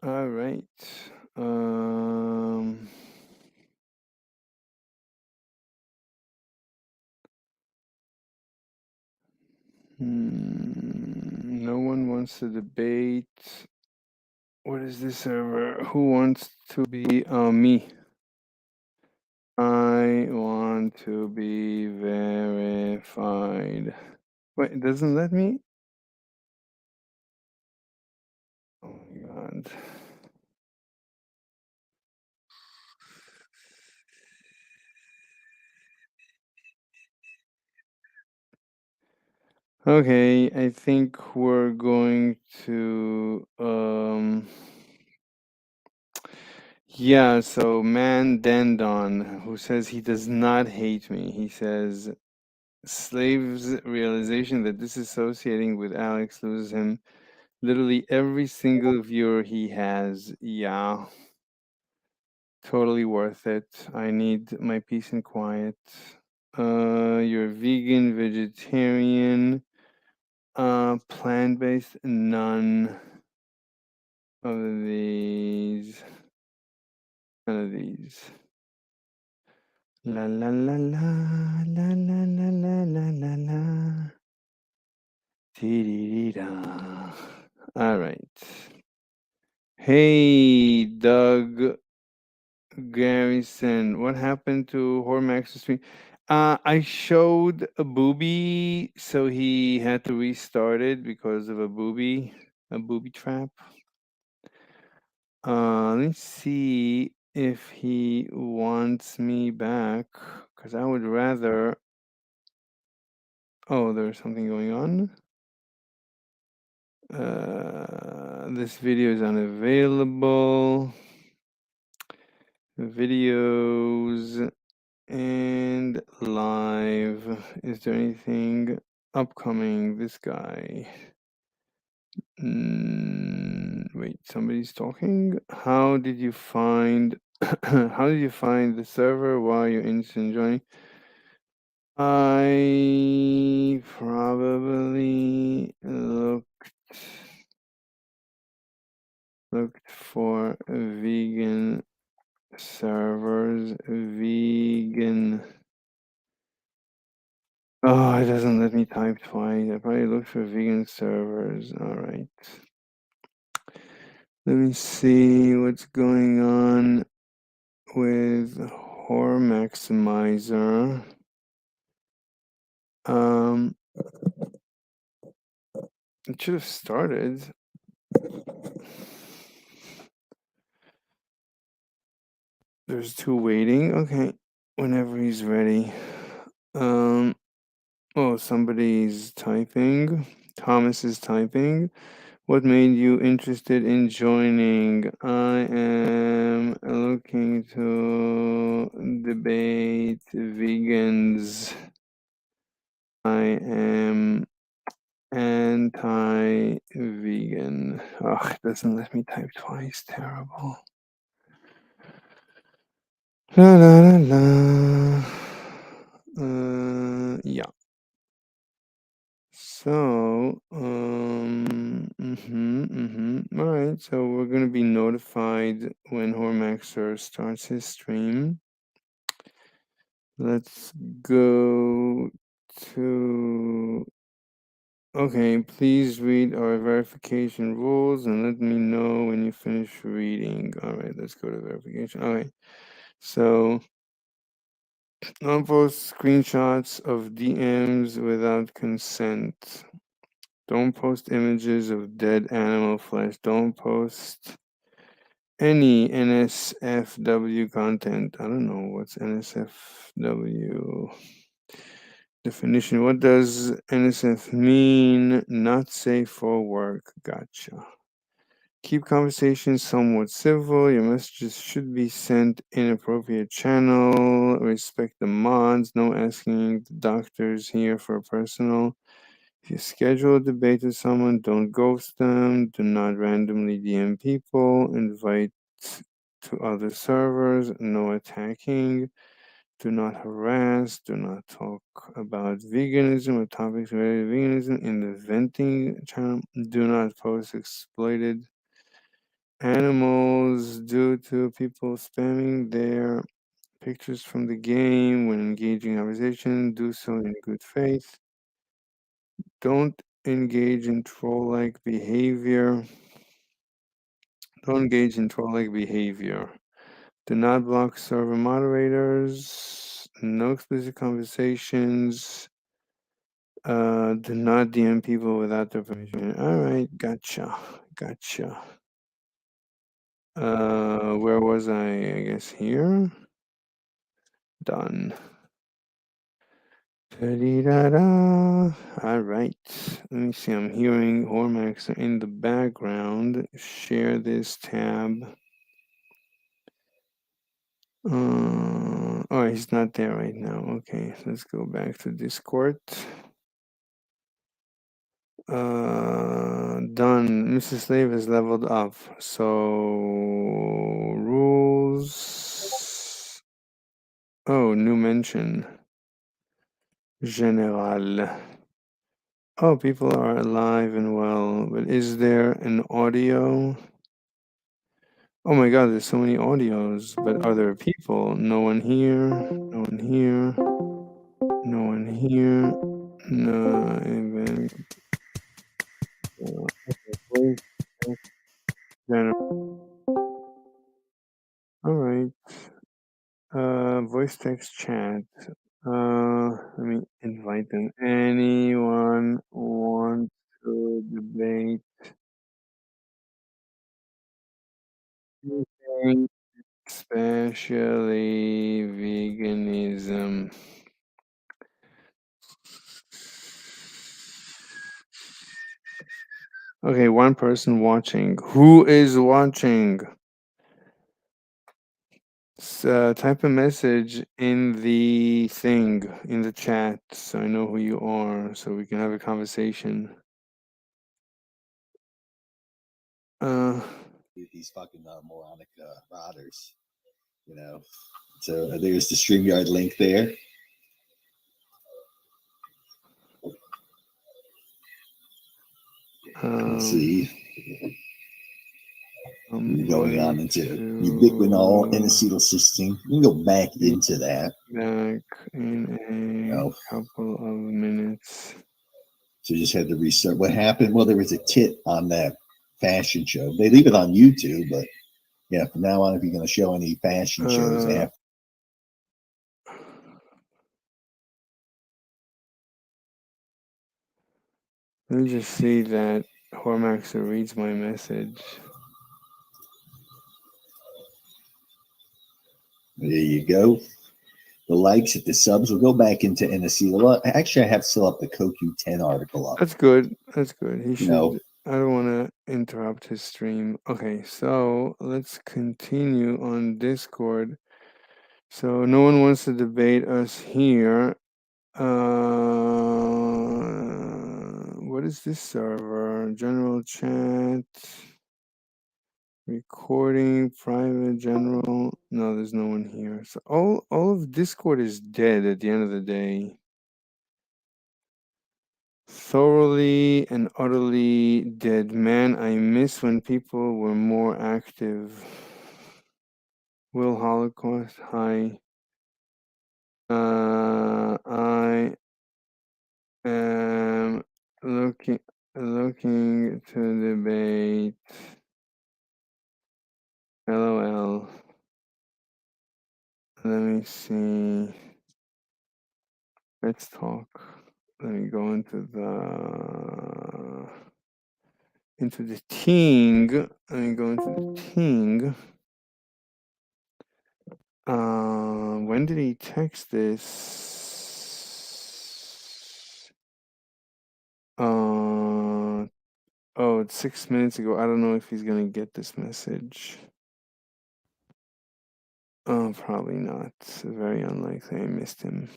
All right. Um, no one wants to debate. What is this server? Who wants to be me? I want to be verified. Wait, it doesn't let me? Oh my god. Okay, I think we're going to yeah, so Man Dandon, who says he does not hate me. He says Slave's realization that disassociating with Alex loses him literally every single viewer he has. Yeah, totally worth it. I need my peace and quiet. You're vegan, vegetarian, plant-based, none. of these. None of these. La la la la la la la la la la la. Dee-dee-dee-da. All right. Hey, Doug Garrison, what happened to Hormax's stream? I showed a booby, so he had to restart it because of a booby trap. Let's see if he wants me back, because I would rather. Oh, there's something going on. This video is unavailable. Videos and live. Is there anything upcoming? This guy. Wait, somebody's talking. How did you find? How did you find the server while you're in joining? I probably looked for vegan servers. Vegan. Oh, it doesn't let me type twice. I probably looked for vegan servers. All right. Let me see what's going on with Horror Maximizer. It should have started. There's two waiting. Okay, whenever he's ready. Oh, somebody's typing. Thomas is typing. What made you interested in joining? I am looking to debate vegans. I am anti-vegan. Ugh, it doesn't let me type twice. Terrible. La la la la. Yeah. So, all right. So we're gonna be notified when Hormaxer starts his stream. Let's go to. Okay, please read our verification rules and let me know when you finish reading. All right, let's go to verification. All right. So, don't post screenshots of DMs without consent. Don't post images of dead animal flesh. Don't post any NSFW content. I don't know what's NSFW. Definition. What does NSF mean? Not safe for work. Gotcha. Keep conversations somewhat civil. Your messages should be sent in appropriate channel. Respect the mods. No asking the doctors here for personal. If you schedule a debate with someone, don't ghost them. Do not randomly DM people. Invite to other servers. No attacking. Do not harass. Do not talk about veganism or topics related to veganism in the venting channel. Do not post exploited animals due to people spamming their pictures from the game when engaging in conversation. Do so in good faith. Don't engage in troll-like behavior. Don't engage in troll-like behavior. Do not block server moderators. No explicit conversations. Do not DM people without their permission. All right, gotcha. Where was I? I guess here. Done. Da-dee-da-da. All right. Let me see. I'm hearing Hormax in the background. Share this tab. Oh, he's not there right now. Okay, let's go back to Discord. Done. Mrs. Slave has leveled up. So rules. Oh, new mention. General. Oh, people are alive and well, but is there an audio? Oh my god, there's so many audios, but are there people? No one here, no one here, no one here, no even. Okay, voice text all right. Voice text chat. Let me invite them. Anyone want to debate anything, especially veganism? Okay, one person watching. Who is watching? Type a message in the thing, in the chat, so I know who you are, so we can have a conversation. These fucking moronic rotters, you know. So there's the StreamYard link there. Let's see. You're going on into ubiquinol N-acetylcysteine. You can go back into that. Back in a couple of minutes. So you just had to restart. What happened? Well, there was a tit on that fashion show. They leave it on YouTube, but yeah, from now on, if you're going to show any fashion shows, they have. Let me just see that Hormaxer reads my message. There you go. The likes at the subs will go back into N-acetyl. Well, actually, I have still up the CoQ10 article up. That's good. That's good. He should. No. I don't want to interrupt his stream. Okay, so let's continue on Discord. So no one wants to debate us here. What is this server? General chat, recording, private, general. No, there's no one here. So all of Discord is dead at the end of the day. Thoroughly and utterly dead. Man, I miss when people were more active. Will Holocaust, hi. I am looking to debate. LOL. Let me see. Let's talk. Let me go into the ting. Let me go into the ting. When did he text this? Oh, it's 6 minutes ago. I don't know if he's gonna get this message. Oh, probably not. Very unlikely. I missed him.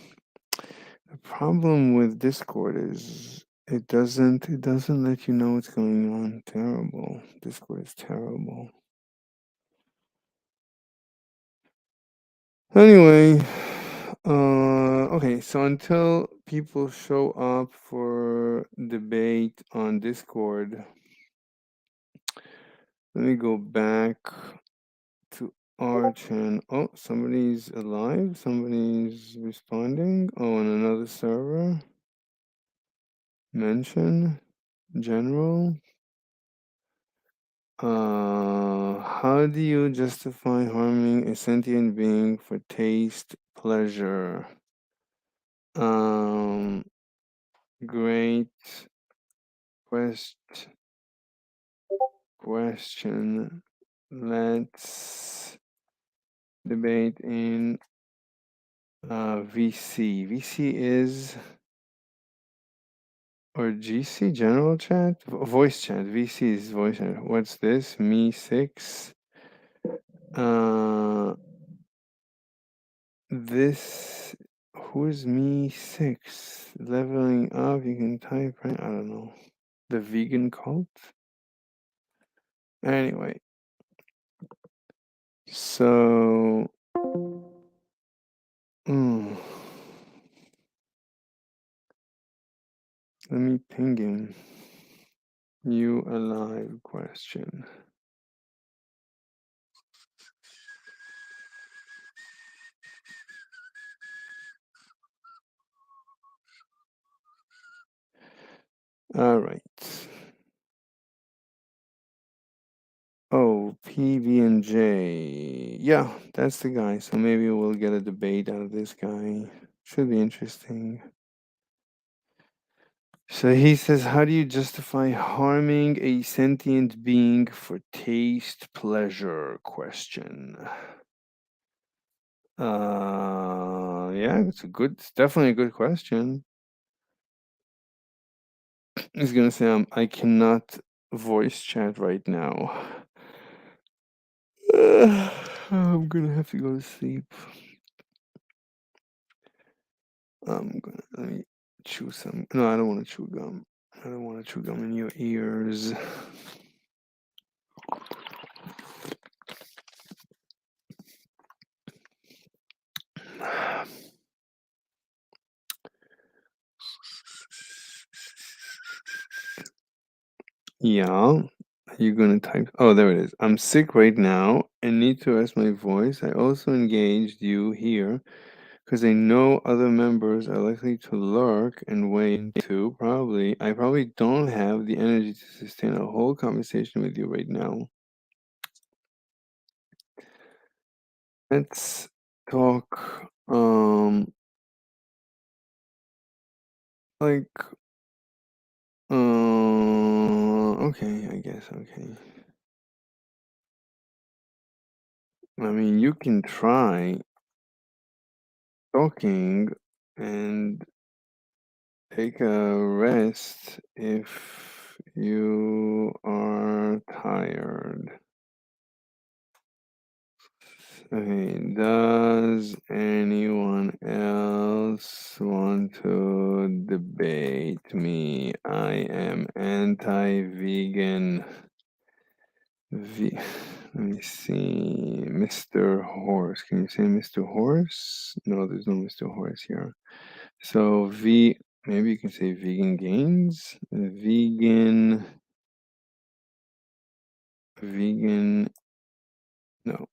The problem with Discord is it doesn't let you know what's going on. Terrible. Discord is terrible. Anyway, okay, so until people show up for debate on Discord, let me go back to our channel. Oh, somebody's alive. Somebody's responding. Oh, on another server. Mention. General. How do you justify harming a sentient being for taste, pleasure? Great question. Let's debate in VC. VC is, or GC, general chat? Voice chat. VC is voice chat. What's this? Me 6. This, who's me 6? Leveling up, you can type, right? I don't know. The vegan cult? Anyway. So, let me ping him. You alive question. All right. Oh, PB&J. Yeah, that's the guy. So maybe we'll get a debate out of this guy. Should be interesting. So he says, how do you justify harming a sentient being for taste pleasure? Question. Yeah, it's definitely a good question. He's gonna say, I cannot voice chat right now. I'm gonna have to go to sleep. Let me chew some. No, I don't want to chew gum. I don't want to chew gum in your ears. Yeah, you're gonna type. Oh, there it is. I'm sick right now and need to rest my voice. I also engaged you here because I know other members are likely to lurk and weigh in too. I probably don't have the energy to sustain a whole conversation with you right now. Let's talk. Like, okay, I guess. Okay. I mean, you can try talking and take a rest if you are tired. Okay, does anyone else want to debate me? I am anti-vegan. Let me see. Mr. Horse. Can you say Mr. Horse? No, there's no Mr. Horse here. So maybe you can say vegan gains. Vegan. No,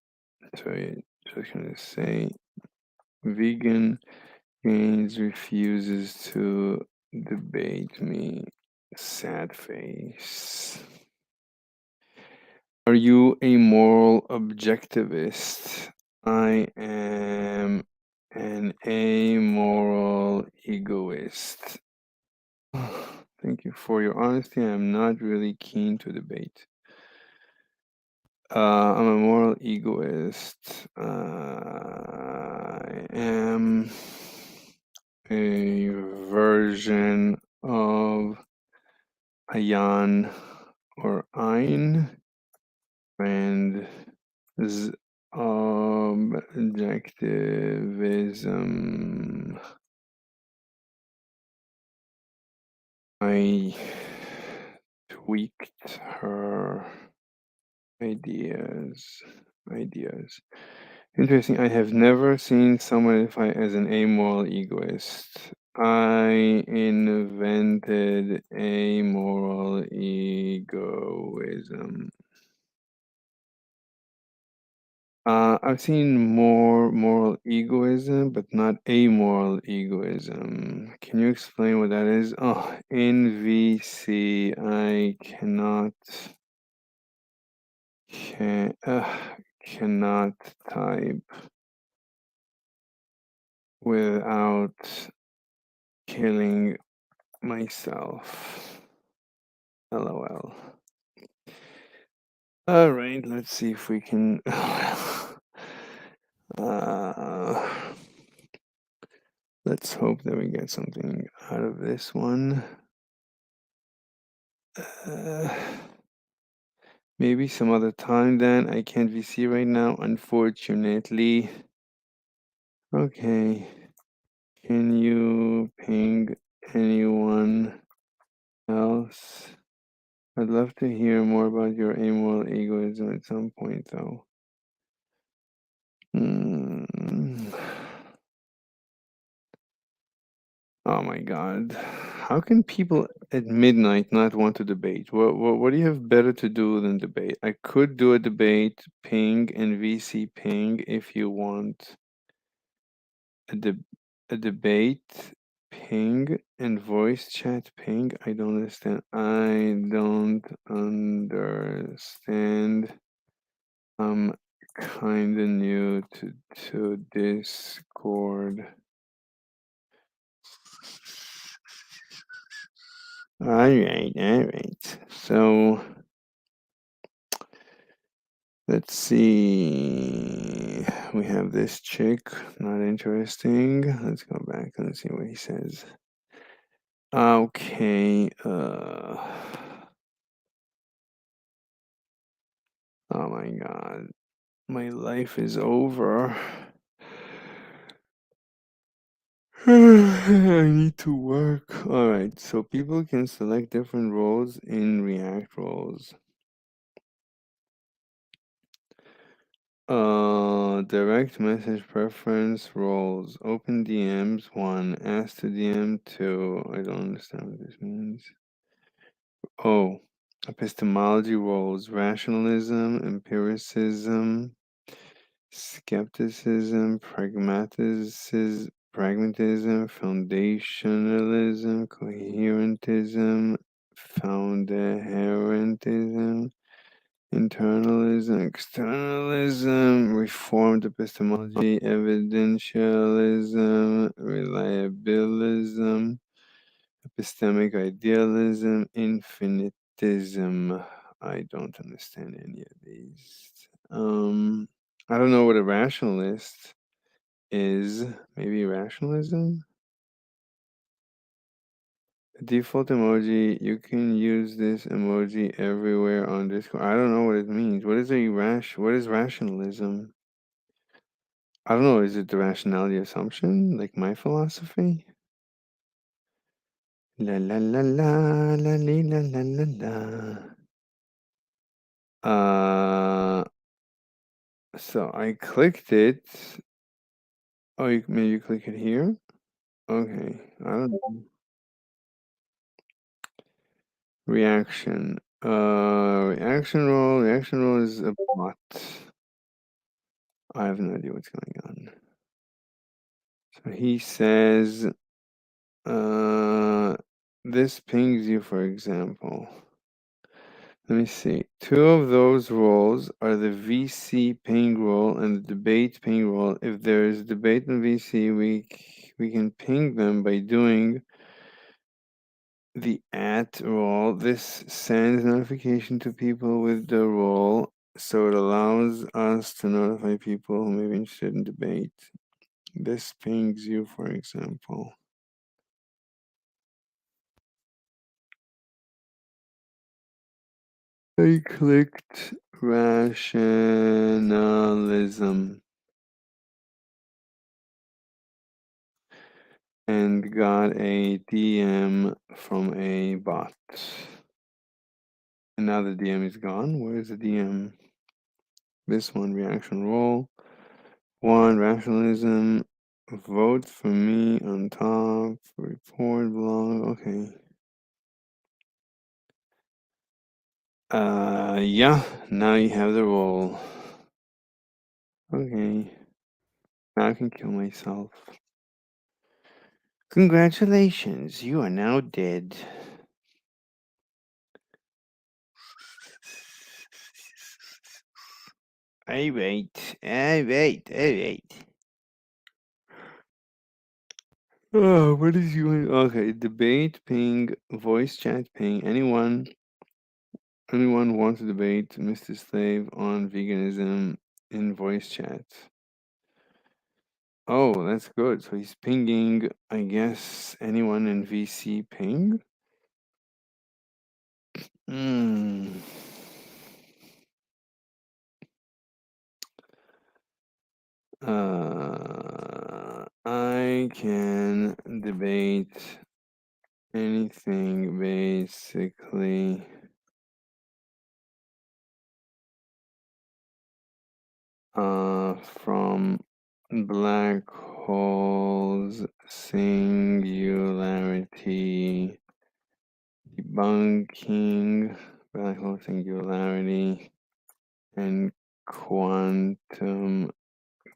sorry. Just gonna say vegan gains refuses to debate me. Sad face. Are you a moral objectivist? I am an amoral egoist. Thank you for your honesty. I'm not really keen to debate. I'm a moral egoist. I am a version of Ayan or Ein and objectivism. I tweaked her ideas. Interesting. I have never seen someone identify as an amoral egoist. I invented amoral egoism. I've seen more moral egoism, but not amoral egoism. Can you explain what that is? Oh, in VC, I cannot type without killing myself. LOL. All right, let's see if we can. Let's hope that we get something out of this one. Maybe some other time then. I can't VC right now, unfortunately. Okay. Can you ping anyone else? I'd love to hear more about your amoral egoism at some point, though. Oh my God. How can people at midnight not want to debate? What do you have better to do than debate? I could do a debate, ping and VC ping if you want a debate. ping and voice chat ping. I don't understand. I don't understand. I'm kinda new to Discord. Alright. So let's see. We have this chick, not interesting. Let's go back and see what he says. Okay, oh my god. My life is over. I need to work. Alright, so people can select different roles in React roles. Direct message preference roles. Open DMs 1. Ask to DM 2. I don't understand what this means. Oh, epistemology roles. Rationalism, empiricism, skepticism, pragmatism, foundationalism, coherentism, foundaherentism, internalism, externalism, reformed epistemology, evidentialism, reliabilism, epistemic idealism, infinitism. I don't understand any of these. I don't know what a rationalist is. Maybe rationalism? Default emoji, you can use this emoji everywhere on Discord. I don't know what it means. What is what is rationalism? I don't know, is it the rationality assumption? Like my philosophy? La la la la la li, la la la la. So I clicked it. Oh, maybe you click it here? Okay, I don't know. Reaction. Reaction role is a bot. I have no idea what's going on. So he says, this pings you, for example. Let me see. Two of those roles are the VC ping role and the debate ping role. If there is debate in VC, we can ping them by doing the at role. This sends notification to people with the role, so it allows us to notify people who may be interested in debate. This pings you, for example. I clicked rationalism and got a DM from a bot. And now the DM is gone. Where's the DM? This one, reaction role. 1, rationalism. Vote for me on top. Report blog. Okay. Yeah. Now you have the role. Okay. Now I can kill myself. Congratulations, you are now dead. Alright. Oh, what is you? Okay, debate, ping, voice chat, ping. Anyone wants to debate Mr. Slave on veganism in voice chat? Oh, that's good. So he's pinging, I guess, anyone in VC ping? Hmm. I can debate anything basically. From black holes, singularity, debunking, black hole singularity, and quantum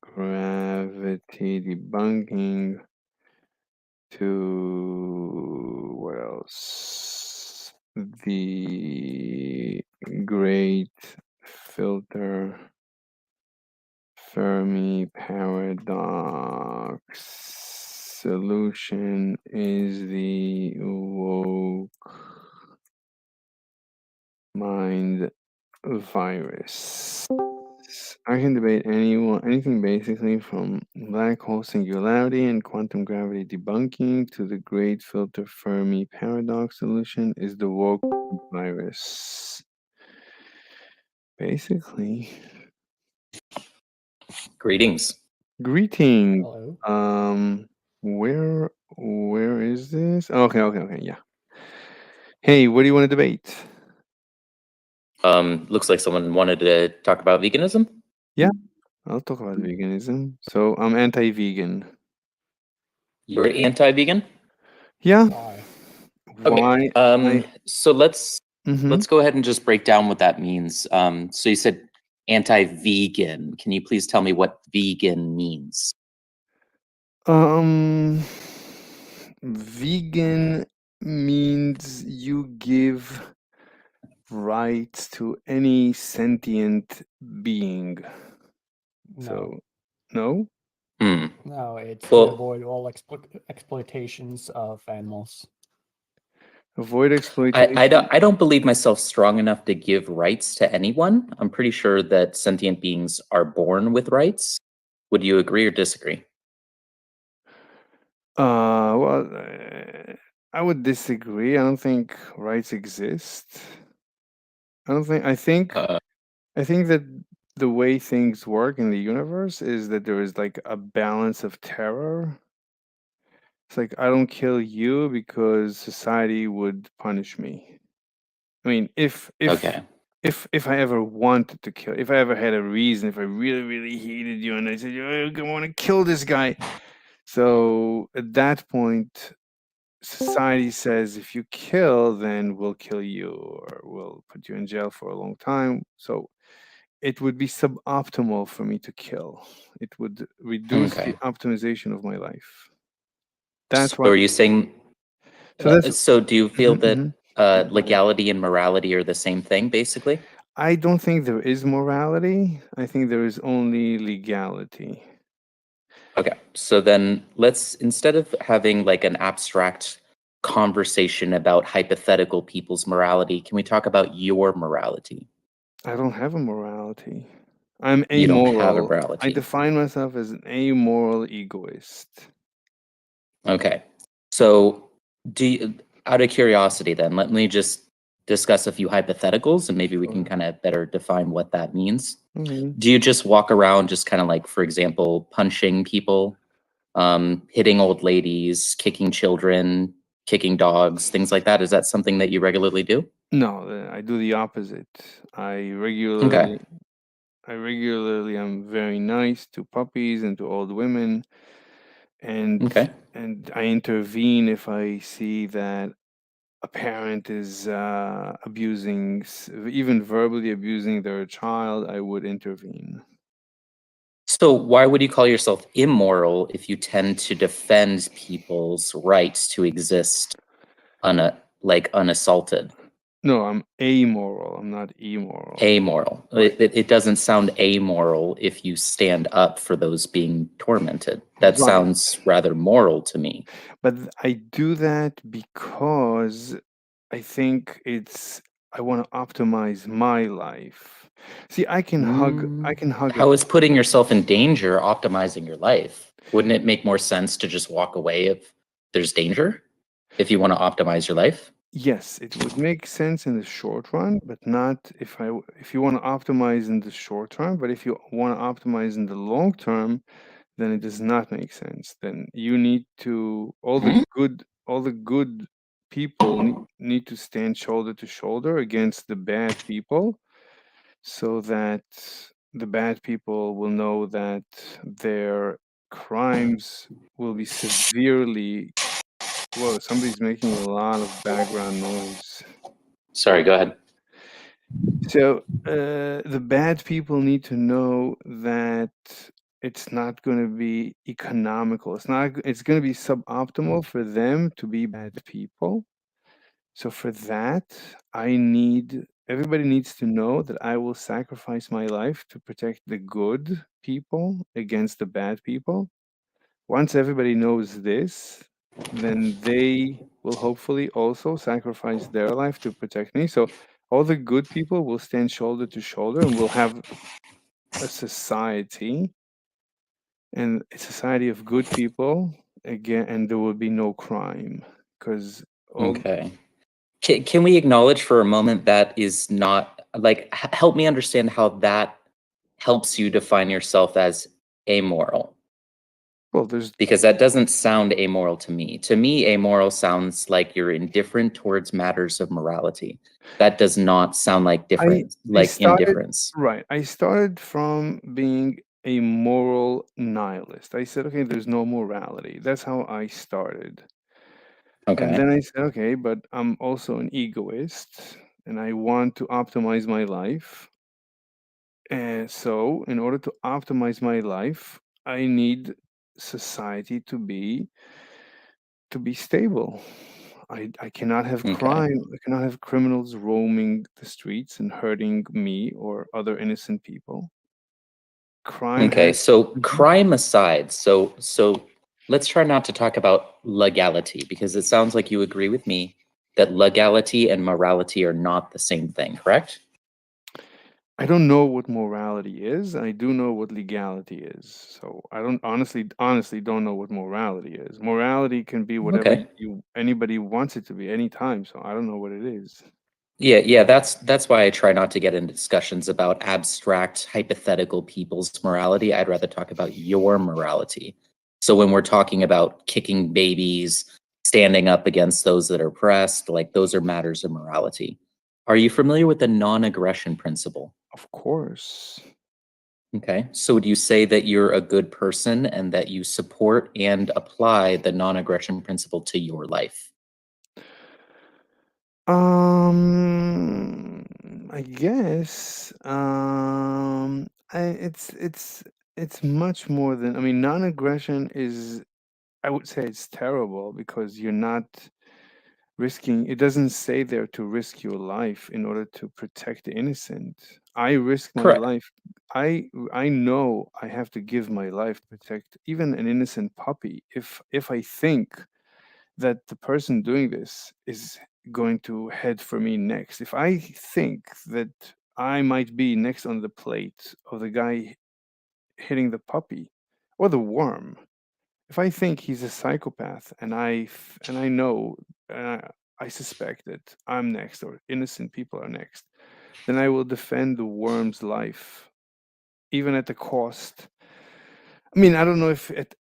gravity debunking, to what else? The great filter Fermi paradox solution is the woke mind virus. I can debate anything basically from black hole singularity and quantum gravity debunking to the great filter Fermi paradox solution is the woke virus. Basically. Greetings. Greeting. Hello. Where is this? Okay, yeah. Hey, what do you want to debate? Looks like someone wanted to talk about veganism. Yeah, I'll talk about veganism. So I'm anti-vegan. You're anti-vegan? Yeah. Why? Okay. Why? So let's Mhm. go ahead and just break down what that means. So you said anti-vegan. Can you please tell me what vegan means? Vegan means you give rights to any sentient being. No. So, no? Hmm. No, it's to Well, avoid all exploitations of animals. Avoid I exploitation. don't believe myself strong enough to give rights to anyone. I'm pretty sure that sentient beings are born with rights. Would you agree or disagree? Well, I would disagree. I don't think rights exist. I don't think. Uh, I think that the way things work in the universe is that there is like a balance of terror. It's like I don't kill you because society would punish me. I mean, okay. if I ever wanted to kill, if I ever had a reason, if I really hated you and I said, "Oh, I want to kill this guy," so at that point, society says, if you kill, then we'll kill you or we'll put you in jail for a long time. So it would be suboptimal for me to kill. It would reduce the Okay. optimization of my life. So That's why. are you saying? So that's. So do you feel Mhm, that mhm. Yeah, go ahead. legality and morality are the same thing, basically? I don't think there is morality. I think there is only legality. Okay. So then let's, instead of having like an abstract conversation about hypothetical people's morality, can we talk about your morality? I don't have a morality. I'm You don't have a amoral. I morality. define myself as an amoral egoist. Okay. So do you, out of curiosity then, let me just discuss a few hypotheticals and maybe we can Sure. kind of better define what that means. Okay. Do you just walk around just kind of like, for example, punching people, hitting old ladies, kicking children, kicking dogs, things like that? Is that something that you regularly do? No, I do the opposite. I Okay. regularly I regularly am very nice to puppies and to old women, and Okay. I intervene if I see that a parent is abusing, even verbally abusing their child. I would intervene. So why would you call yourself immoral if you tend to defend people's rights to exist unassaulted? No, I'm amoral. I'm not immoral. Amoral. Right. It doesn't sound amoral if you stand up for those being tormented. That Right. sounds rather moral to me. But I do that because I think I want to optimize my life. See, I can hug a How is putting yourself in danger optimizing your life? Wouldn't it make more sense to just walk away if there's danger? If you want to optimize your life? yes, it would make sense in the short run, but not if you want to optimize in the short term, but if you want to optimize in the long term, then it does not make sense. Then you need to all the good people need to stand shoulder to shoulder against the bad people so that the bad people will know that their crimes will be severely. Whoa, somebody's making a lot of background noise. Sorry, go ahead. So the bad people need to know that it's not going to be economical. It's going to be suboptimal for them to be bad people. So for that, everybody needs to know that I will sacrifice my life to protect the good people against the bad people. Once everybody knows this, then they will hopefully also sacrifice their life to protect me. So all the good people will stand shoulder to shoulder and we'll have a society, and a society of good people again, and there will be no crime because all Okay. Can we acknowledge for a moment that is not like help me understand how that helps you define yourself as amoral? well, there's Because that doesn't sound amoral to me. To me, amoral sounds like you're indifferent towards matters of morality. That does not sound like I difference, I like started indifference. right. I started from being a moral nihilist. I said, okay, there's no morality. That's how I started. And Okay. then I said, okay, but I'm also an egoist and I want to optimize my life. And so, in order to optimize my life, I need society to be stable. I cannot have Okay. crime. I cannot have criminals roaming the streets and hurting me or other innocent people. Crime Okay. has. So Mhm. crime aside, so let's try not to talk about legality because it sounds like you agree with me that legality and morality are not the same thing, correct? I don't know what morality is. I do know what legality is. So I don't honestly don't know what morality is. Morality can be whatever Okay. you anybody wants it to be anytime. So I don't know what it is. Yeah, that's why I try not to get into discussions about abstract, hypothetical people's morality. I'd rather talk about your morality. So when we're talking about kicking babies, standing up against those that are oppressed, like those are matters of morality. Are you familiar with the non-aggression principle? Of course. Okay. So would you say that you're a good person and that you support and apply the non-aggression principle to your life? I guess it's much more than, I mean, non-aggression is, I would say it's terrible because you're not risking, it doesn't say there to risk your life in order to protect the innocent. I risk my Correct. life. I know I have to give my life to protect even an innocent puppy if I think that the person doing this is going to head for me next. If I think that I might be next on the plate of the guy hitting the puppy or the worm, if I think he's a psychopath and I know and I suspect that I'm next or innocent people are next, then I will defend the worm's life, even at the cost. I mean, I don't know if it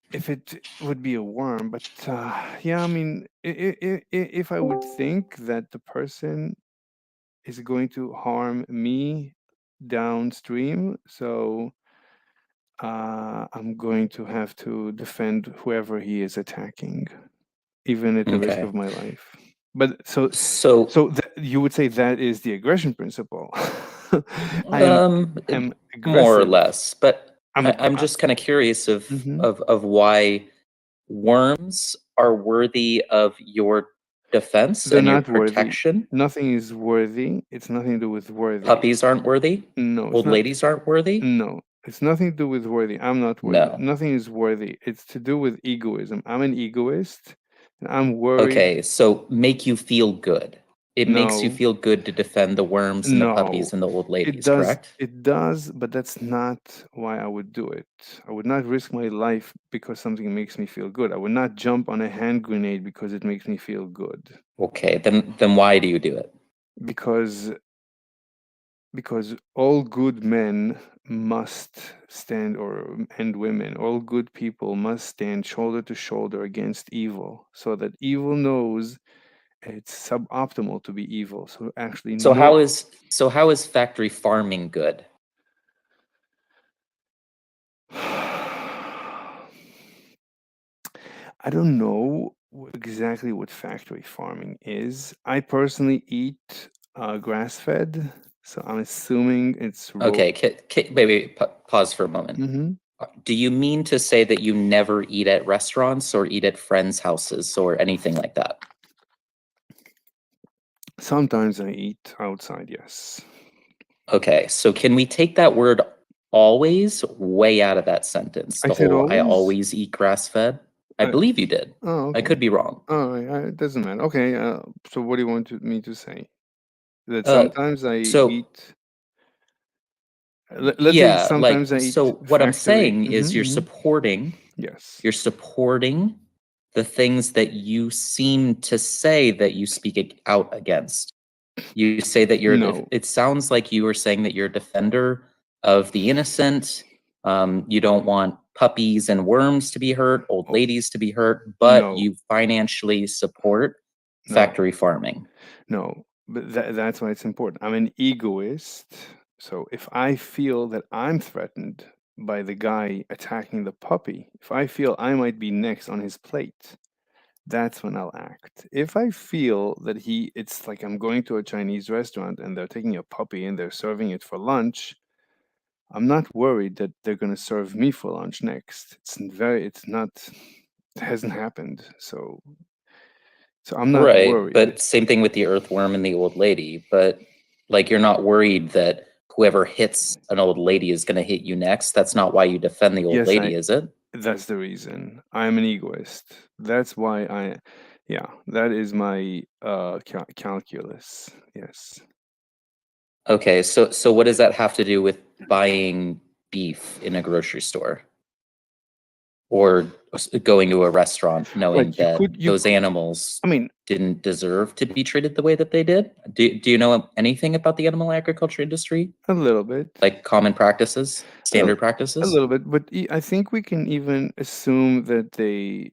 would be a worm, but yeah, I mean, if I would think that the person is going to harm me downstream, so I'm going to have to defend whoever he is attacking, even at the risk Okay. of my life. But so So so you would say that is the aggression principle. I Um, am more or aggressive. less, but I'm a, I'm just kind of curious mhm. of why worms are worthy of your defense They're and your not worthy. protection. Nothing is worthy. It's nothing to do with worthy. Puppies aren't worthy. No, it's Old not. ladies aren't worthy. No, it's nothing to do with worthy. I'm not worthy. No. Nothing is worthy. It's to do with egoism. I'm an egoist, and I'm worried. Okay, so make you feel good. It makes you No, feel good to defend the worms and the no, puppies and the old it ladies, does. correct? It does, but that's not why I would do it. I would not risk my life because something makes me feel good. I would not jump on a hand grenade because it makes me feel good. Okay, then why do you do it? Because all good men must stand, or and women, all good people must stand shoulder to shoulder against evil, so that evil knows it's suboptimal to be evil. So actually, no, So how is factory farming good? I don't know exactly what factory farming is. I personally eat grass fed, so I'm assuming it's Okay, wait, pause for a moment. Mhm. Do you mean to say that you never eat at restaurants or eat at friends' houses or anything like that? Sometimes I eat outside, yes. Okay, so can we take that word always way out of that sentence? I The said whole I always? always eat grass fed? I I- believe you did. Oh, I okay. could be wrong. Oh, it doesn't matter. Okay, so what do you want me to say? That Uh, sometimes I so eat. Let's say yeah, sometimes like I so eat what I'm factory. saying is Yes. you're supporting the things that you seem to say that you speak out against. You say that No. it sounds like you are saying that you're a defender of the innocent. You don't want puppies and worms to be hurt, old Oh, ladies to be hurt, but no. you financially support No. factory farming. No. But that's why it's important. I'm an egoist. So if I feel that I'm threatened by the guy attacking the puppy, if I feel I might be next on his plate, that's when I'll act. If I feel that it's like I'm going to a Chinese restaurant and they're taking a puppy and they're serving it for lunch, I'm not worried that they're going to serve me for lunch next. It hasn't happened. So I'm not Right, worried. but same thing with the earthworm and the old lady. But like, you're not worried that whoever hits an old lady is going to hit you next. That's not why you defend the old Yes, lady, is it? that's the reason. I'm an egoist. That's why yeah, that is my calculus. Yes. Okay, so what does that have to do with buying beef in a grocery store or going to a restaurant knowing Right, that you those could, animals I mean, didn't deserve to be treated the way that they did? Do you know anything about the animal agriculture industry? a little bit. Like common practices, A, standard a practices? little bit, but I think we can even assume that they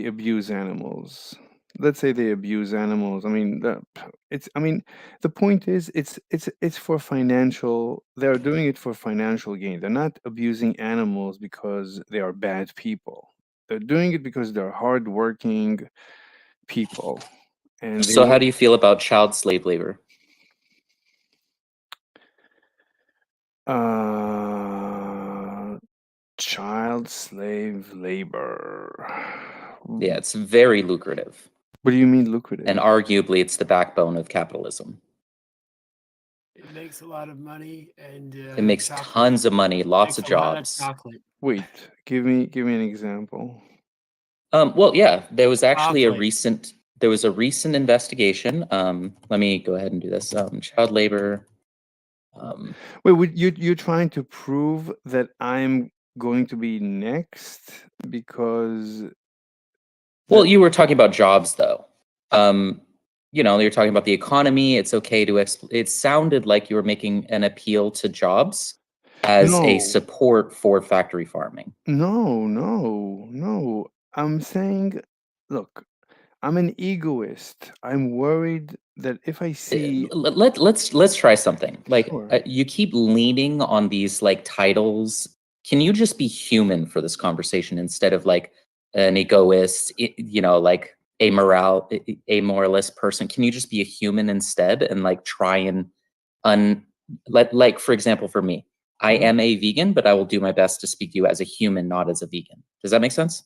abuse animals. Let's say they abuse animals. I mean, the point is, it's for financial. They're doing it for financial gain. They're not abusing animals because they are bad people. They're doing it because they're hardworking people, and they So how want. do you feel about child slave labor? Uh, child slave labor. Yeah, it's very lucrative. What do you mean And lucrative? arguably, it's the backbone of capitalism. It makes a lot of money and It makes chocolate. tons of money, lots of Makes a lot of jobs. chocolate. Wait, give me an example. Well, yeah, there was actually a Chocolate. recent investigation. Let me go ahead and do this. Child labor. Wait, you're trying to prove that I'm going to be next because Well, you were talking about jobs, though. You're talking about the economy. It's okay to. It sounded like you were making an appeal to jobs as a no, support for factory farming. no. I'm saying, look, I'm an egoist. I'm worried that if I see, Let's try something. Like, sure, you keep leaning on these like titles. Can you just be human for this conversation instead of like an egoist, like a moralist person? Can you just be a human instead and like try and un like, for example, for me, I uh-huh. am a vegan, but I will do my best to speak to you as a human, not as a vegan. Does that make sense?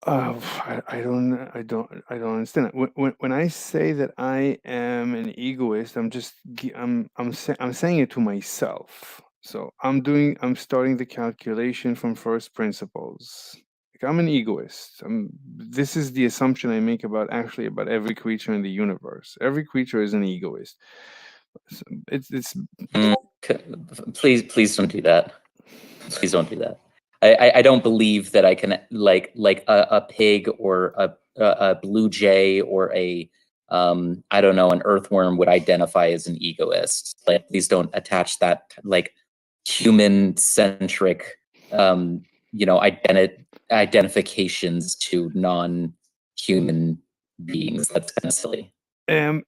I don't understand it. When I say that I am an egoist, I'm saying it to myself. So I'm starting the calculation from first principles. Like I'm an egoist. This is the assumption I make about every creature in the universe. Every creature is an egoist. So it's Mm, please don't do that. Please don't do that. I don't believe that I can like a pig or a blue jay or a I don't know, an earthworm would identify as an egoist. Like, please don't attach that like human centric identifications to non-human beings. That's kind of silly.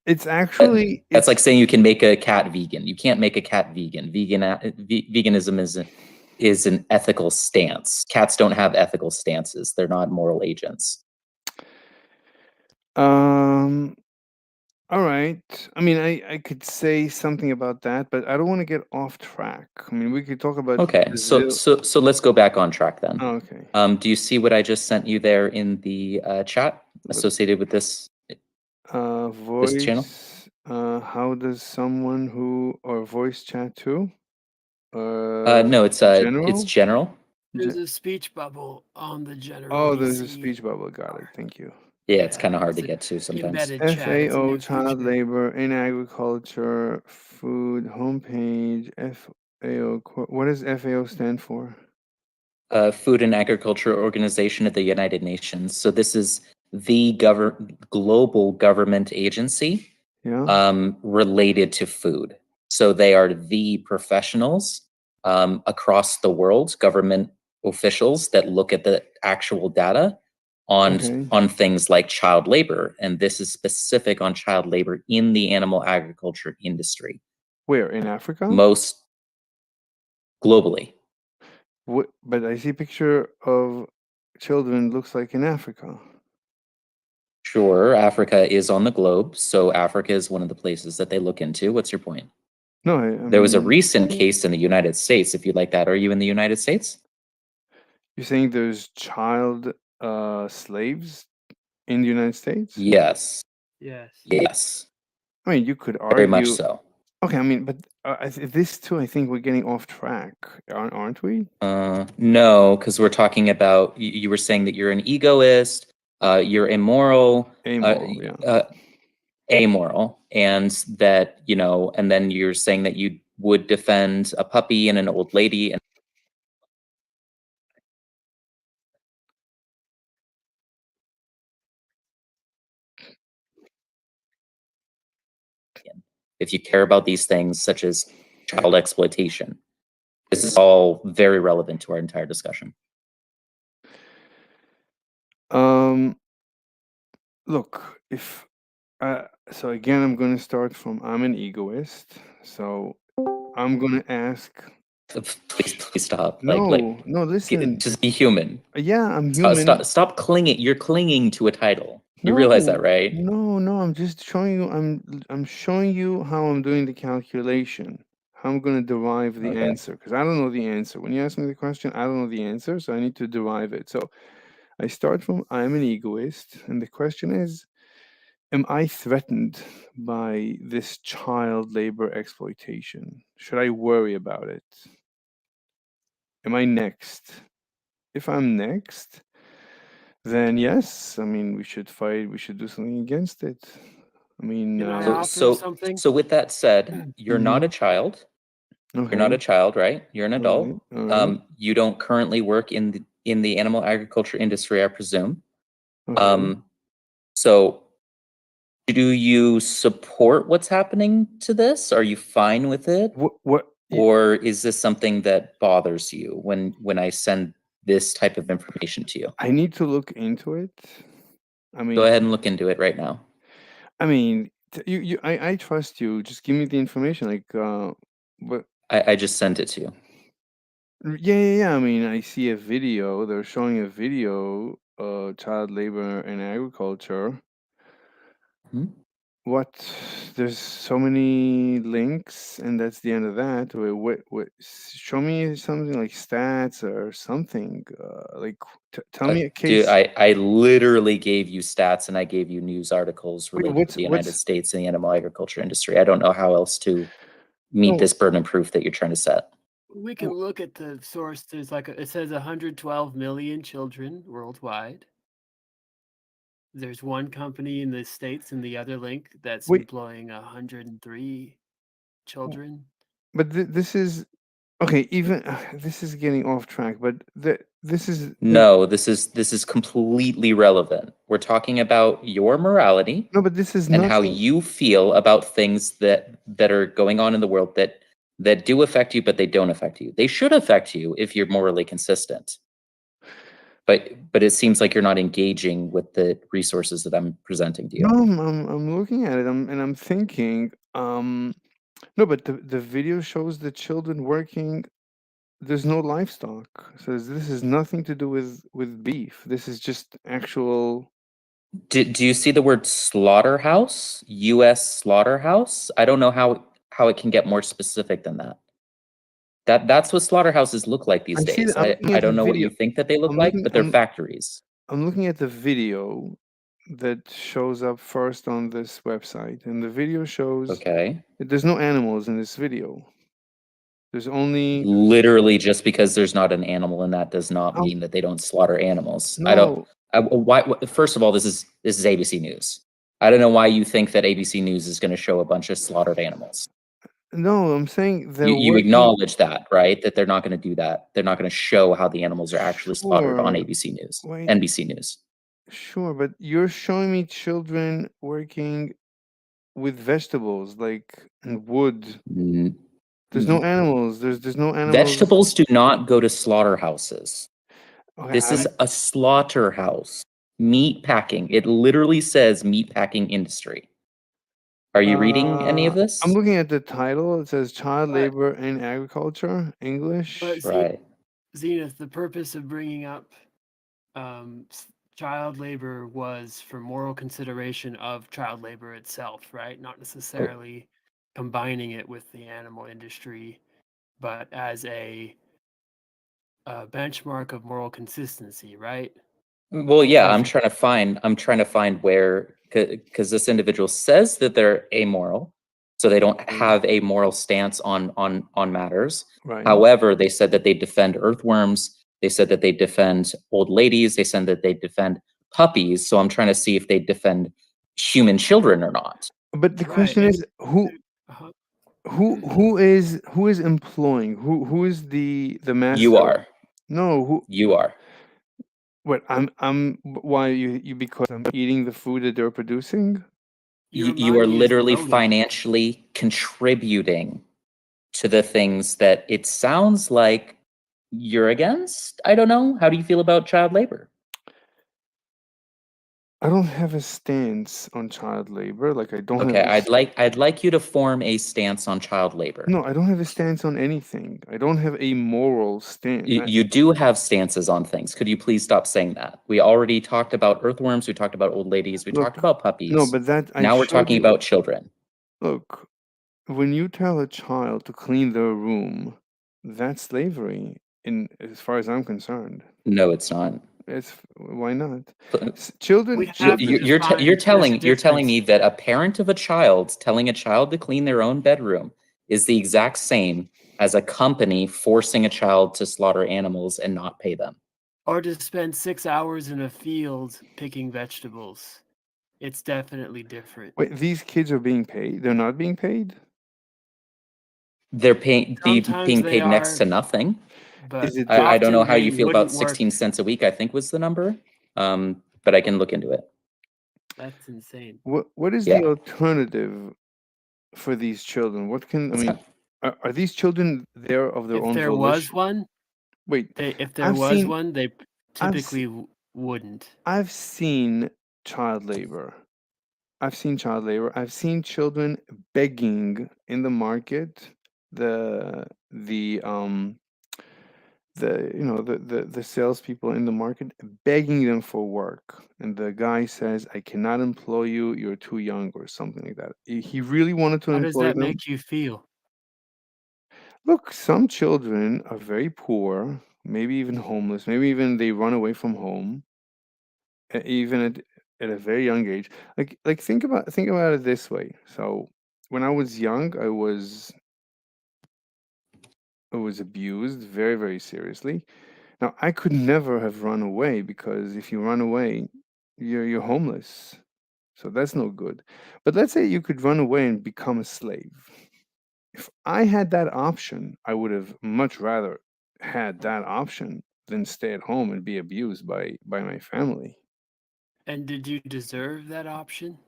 it's actually That's it's like saying you can make a cat vegan. You can't make a cat vegan. Veganism is an ethical stance. Cats don't have ethical stances. They're not moral agents. um All right. I mean, I could say something about that, but I don't want to get off track. I mean, we could talk about Okay, so Brazil. so let's go back on track then. Oh, okay. Do you see what I just sent you there in the chat associated with this channel? Voice. How does someone who or voice chat too? No, it's General. general. There's a speech bubble on the general. Oh, you there's a see. speech bubble. Got it. Thank you. Yeah, it's Yeah, kind of hard to it's a get to sometimes. Embedded chat. It's a FAO, new child feature. labor in agriculture, food, homepage, FAO. What does FAO stand for? Food and Agriculture Organization of the United Nations. So this is the global government agency Yeah. related to food. So they are the professionals across the world, government officials that look at the actual data on Okay. on things like child labor, and this is specific on child labor in the animal agriculture industry. Where in Africa? Most globally. But I see a picture of children. Looks like in Africa. Sure, Africa is on the globe, so Africa is one of the places that they look into. What's your point? No, There was a mean, recent case in the United States, if you like that. Are you in the United States? You're saying there's child slaves in the United States? Yes. Yes. Yes. I mean, you could argue. Very much so. Okay, I mean, but this too, I think we're getting off track, aren't we? No, because we're talking about you were saying that you're an egoist, you're immoral, Amoral, yeah. Amoral, and that and then you're saying that you would defend a puppy and an old lady and if you care about these things such as child exploitation. This is all very relevant to our entire discussion. Look, if so again, I'm going to start from I'm an egoist, so I'm going to ask. Please stop. No, no, listen. Just be human. Yeah, I'm human. Stop clinging. You're clinging to a title. You No, realize that, right? No, I'm just showing you. I'm showing you how I'm doing the calculation. How I'm going to derive the Okay. answer because I don't know the answer. When you ask me the question, I don't know the answer, so I need to derive it. So I start from I'm an egoist, and the question is, am I threatened by this child labor exploitation? Should I worry about it? Am I next? If I'm next, then yes, I mean we should fight. We should do something against it. I mean, Can I offer something? So with that said, you're not a child. Okay. You're not a child, right? You're an adult. All right. You don't currently work in the animal agriculture industry, I presume. Okay. So do you support what's happening to this? Are you fine with it? What? Or is this something that bothers you when I send this type of information to you? I need to look into it. I mean, Go ahead and look into it right now. I mean, I trust you. Just give me the information. Like, what? I just sent it to you. Yeah. I mean, I see a video. They're showing a video, child labor in agriculture. Hmm? What? There's so many links, and that's the end of that. What? Show me something like stats or something. Like, tell me a case. Dude, I literally gave you stats and I gave you news articles related what's- to the United what's- States and the animal agriculture industry. I don't know how else to meet No. this burden of proof that you're trying to set. We can look at the source. There's it says 112 million children worldwide. There's one company in the States in the other link that's employing 103 children. But this is okay. Even this is getting off track. But this is No, this is completely relevant. We're talking about your morality. No, but this is and how nothing- you feel about things that are going on in the world that do affect you, but they don't affect you. They should affect you if you're morally consistent. But it seems like you're not engaging with the resources that I'm presenting to you. No, I'm looking at it. I'm thinking. No, but the video shows the children working. There's no livestock, so this has nothing to do with beef. This is just actual Do you see the word slaughterhouse? U.S. slaughterhouse? I don't know how it can get more specific than that. That's what slaughterhouses look like these I see days. that. I'm looking I at the don't know what video. you think that they look I'm like, looking. but they're factories. I'm looking at the video that shows up first on this website, and the video shows Okay. that there's no animals in this video. There's only Literally, just because there's not an animal in that does not um, mean that they don't slaughter animals. I don't. no, Why? First of all, this is ABC News. I don't know why you think that ABC News is going to show a bunch of slaughtered animals. no. I'm saying they're You working. acknowledge that, right? That they're not going to do that. They're not going to show how the animals are actually slaughtered on Sure. ABC News, Wait, NBC News. sure, but you're showing me children working with vegetables, like and wood. Mm, There's no animals. There's no animals. Vegetables do not go to slaughterhouses. Okay, This is a slaughterhouse. Meat packing. It literally says meat packing industry. Are you reading any of I'm this? looking at the title. It says child But- labor in agriculture, English. But Right. Zenith, the purpose of bringing up child labor was for moral consideration of child labor itself, right? Not necessarily combining it with the animal industry, but as a benchmark of moral consistency, right? Well, yeah, I'm Because trying to find where, because this individual says that they're amoral, so they don't have a moral stance on matters. Right. However, they said that they defend earthworms. They said that they defend old ladies. They said that they defend puppies. So I'm trying to see if they defend human children or not. But the Right, question and- is who uh-huh. who is employing? Who is the master? You are. No, who You are. what I'm why you because I'm eating the food that they're producing? Your You are money is literally loaded. financially contributing to the things that it sounds like you're against. I don't know. How do you feel about child labor? I don't have a stance on child labor. Like I don't Okay, have I'd like you to form a stance on child labor. No, I don't have a stance on anything. I don't have a moral stance. You do have stances on things. Could you please stop saying that? We already talked about earthworms. We talked about old ladies. We talked Look, about puppies. No, but that I Now we're showed talking you. about children. Look, when you tell a child to clean their room, that's slavery. In as far as I'm concerned, No, it's not. it's why not? P- Children, We You- have to You're define you're there's a telling me difference. that a parent of a child telling a child to clean their own bedroom is the exact same as a company forcing a child to slaughter animals and not pay them. Or to spend 6 hours in a field picking vegetables. It's definitely different. wait, these kids are being paid. They're not being paid. They're being Sometimes they paid next are, to nothing. but Is it I don't know often how you they feel about wouldn't work. 16 cents a week, I think was the number. But I can look into it. That's insane. What is Yeah. the alternative for these children? What can I What's mean? that? Are these children there of their If own there volition? was one, Wait, if there I've was seen one, they I've typically wouldn't. I've seen child labor. I've seen child labor. I've seen children begging in the market. The salespeople in the market begging them for work, and the guy says, "I cannot employ you. You're too young," or something like that. He really wanted to How does employ that them. make you feel? Look, some children are very poor, maybe even homeless, maybe even they run away from home, even at a very young age. Like think about it this way. So when I was young, I was abused very, very seriously. Now I could never have run away because if you run away, you're homeless. So that's no good. But let's say you could run away and become a slave. If I had that option, I would have much rather had that option than stay at home and be abused by my family. And did you deserve that option?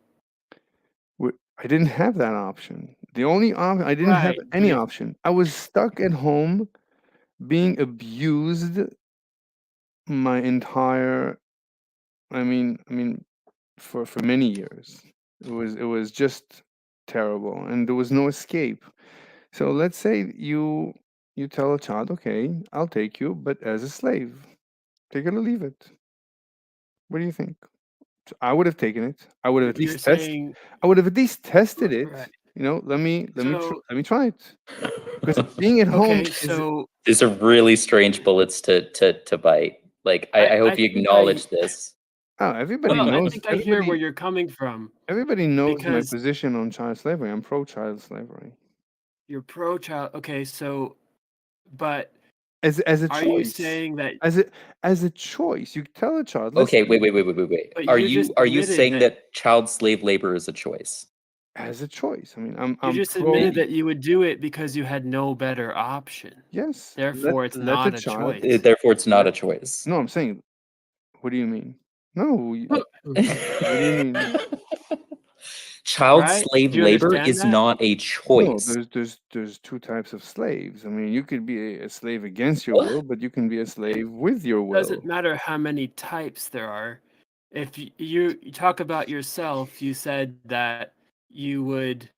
I didn't have that option. The only option I didn't have Right, but any if option. I was stuck at home being abused my entire I mean for many years. It was just terrible and there was no escape. So let's say you tell a child, okay, I'll take you, but as a slave. Take it or leave it. What do you think? I would have taken it. I would have at You're least tested. saying I would have at least tested it. right. You know, So let me try it. Because being at home okay, is so These are really strange bullets to bite. Like I I hope you think I acknowledge this. everybody well, I knows. think I hear where you're coming from Everybody knows my because position on child slavery. I'm pro child slavery you're pro child. Okay, so but as a are you choice. saying that? As a choice, you tell a child, Okay, listen, wait. But you just Are you admitted saying that that child slave labor is a choice? as a choice. I mean, you I'm just pro. admitted that you would do it because you had no better option. Yes, Therefore, it's let the not a child. choice. Therefore, it's not Let a choice. no, I'm saying. What do you mean? No, what do you mean? Child Right? slave Do you labor understand is that? not a No, choice. there's two types of slaves. I mean, you could be a slave against your will, but you can be a slave with your Doesn't will. matter how many types there are. If you talk about yourself, you said that you would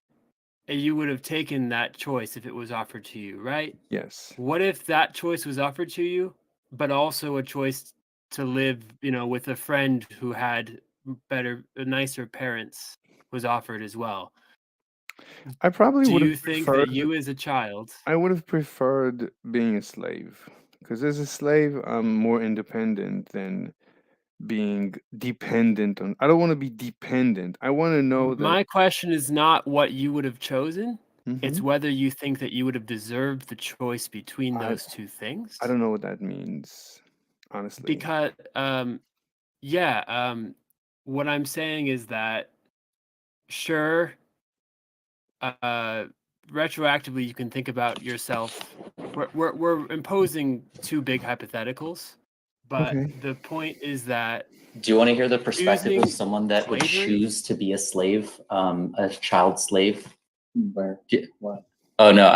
you would have taken that choice if it was offered to you, right? Yes. What if that choice was offered to you, but also a choice to live, with a friend who had nicer parents was offered as well? I probably Do would have you think that preferred. you as a child I would have preferred being a slave because as a slave, I'm more independent than being dependent on. I don't want to be dependent. I want to know that. My question is not what you would have chosen, it's Mhm. whether you think that you would have deserved the choice between I those two things. I don't know what that means, honestly. Because yeah, what I'm saying is that sure, uh retroactively you can think about yourself. We're imposing two big hypotheticals, but Okay. the point is that Do you want to hear the perspective of choosing someone that would slavery. choose to be a slave, a child slave? Where? What? Oh no,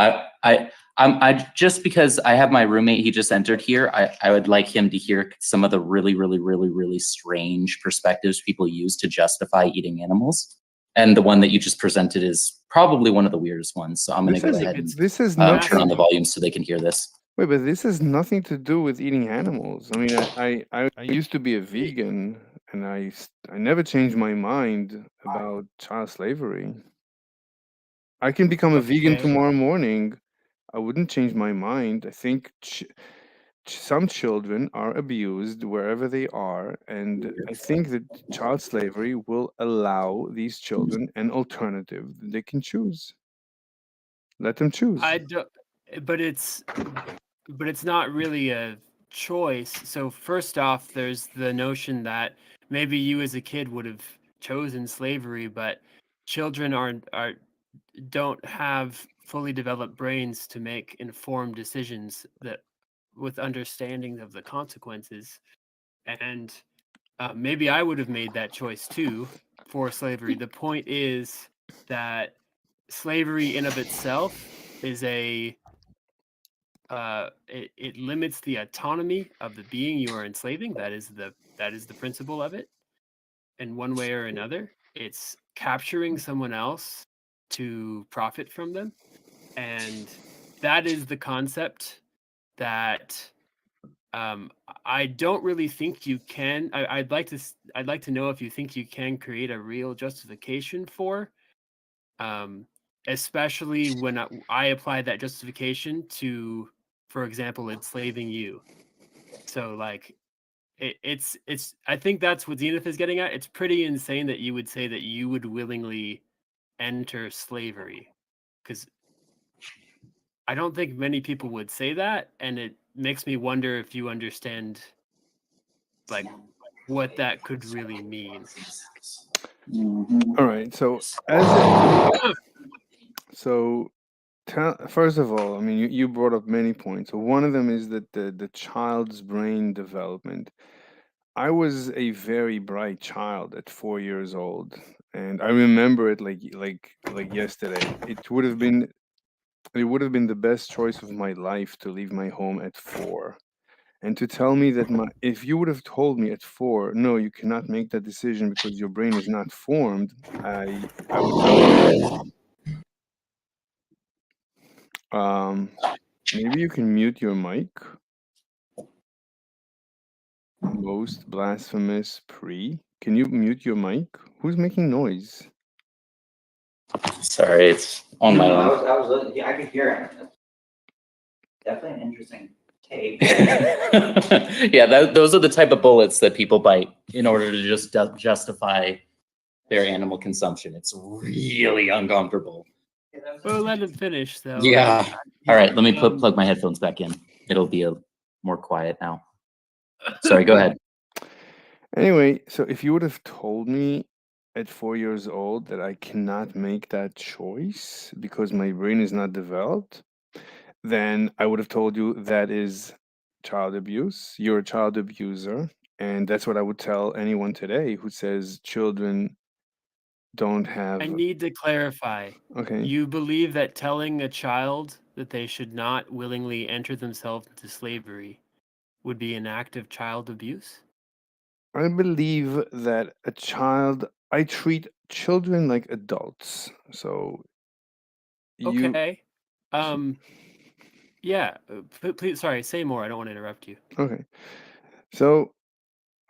I just because I have my roommate, he just entered here. I would like him to hear some of the really strange perspectives people use to justify eating animals. And the one that you just presented is probably one of the weirdest ones. So I'm going to This go is ahead and this has turn on nothing. the volume so they can hear this. Wait, but this has nothing to do with eating animals. I mean, I used to be a vegan, and I never changed my mind about child slavery. I can become a vegan Okay. tomorrow morning. I wouldn't change my mind. I think some children are abused wherever they are, and I think that child slavery will allow these children an alternative that they can choose. Let them choose. I don't, but it's not really a choice. So first off, there's the notion that maybe you as a kid would have chosen slavery, but children are don't have fully developed brains to make informed decisions that with understanding of the consequences. And maybe I would have made that choice too for slavery. The point is that slavery in of itself is it limits the autonomy of the being you are enslaving. That is the principle of it. In one way or another, it's capturing someone else to profit from them, and that is the concept that I don't really think you can. I'd like to know if you think you can create a real justification for, um, especially when I apply that justification to, for example, enslaving you. So like it's I think that's what Zenith is getting at. It's pretty insane that you would say that you would willingly enter slavery, because I don't think many people would say that, and it makes me wonder if you understand like what that could really mean. All right. So as a, so first of all, I mean, you brought up many points. So one of them is that the child's brain development. I was a very bright child at 4 years old, and I remember it like yesterday. It would have been the best choice of my life to leave my home at 4. And to tell me that if you would have told me at 4, no, you cannot make that decision because your brain is not formed, I would tell you, maybe you can mute your mic. Most blasphemous pre. Can you mute your mic? Who's making noise? Sorry, it's on my own. I was looking. Yeah, I could hear it. Definitely an interesting take. Yeah, those are the type of bullets that people bite in order to just justify their animal consumption. It's really uncomfortable. Well, let him finish though. Yeah. All right, let me plug my headphones back in. It'll be more quiet now. Sorry, go ahead. Anyway, so if you would have told me at 4 years old that I cannot make that choice because my brain is not developed, then I would have told you that is child abuse. You're a child abuser. And that's what I would tell anyone today who says children don't have. I need to clarify. Okay. You believe that telling a child that they should not willingly enter themselves into slavery would be an act of child abuse? I believe that I treat children like adults. So you. Okay. Yeah. Please, sorry. Say more. I don't want to interrupt you. Okay. So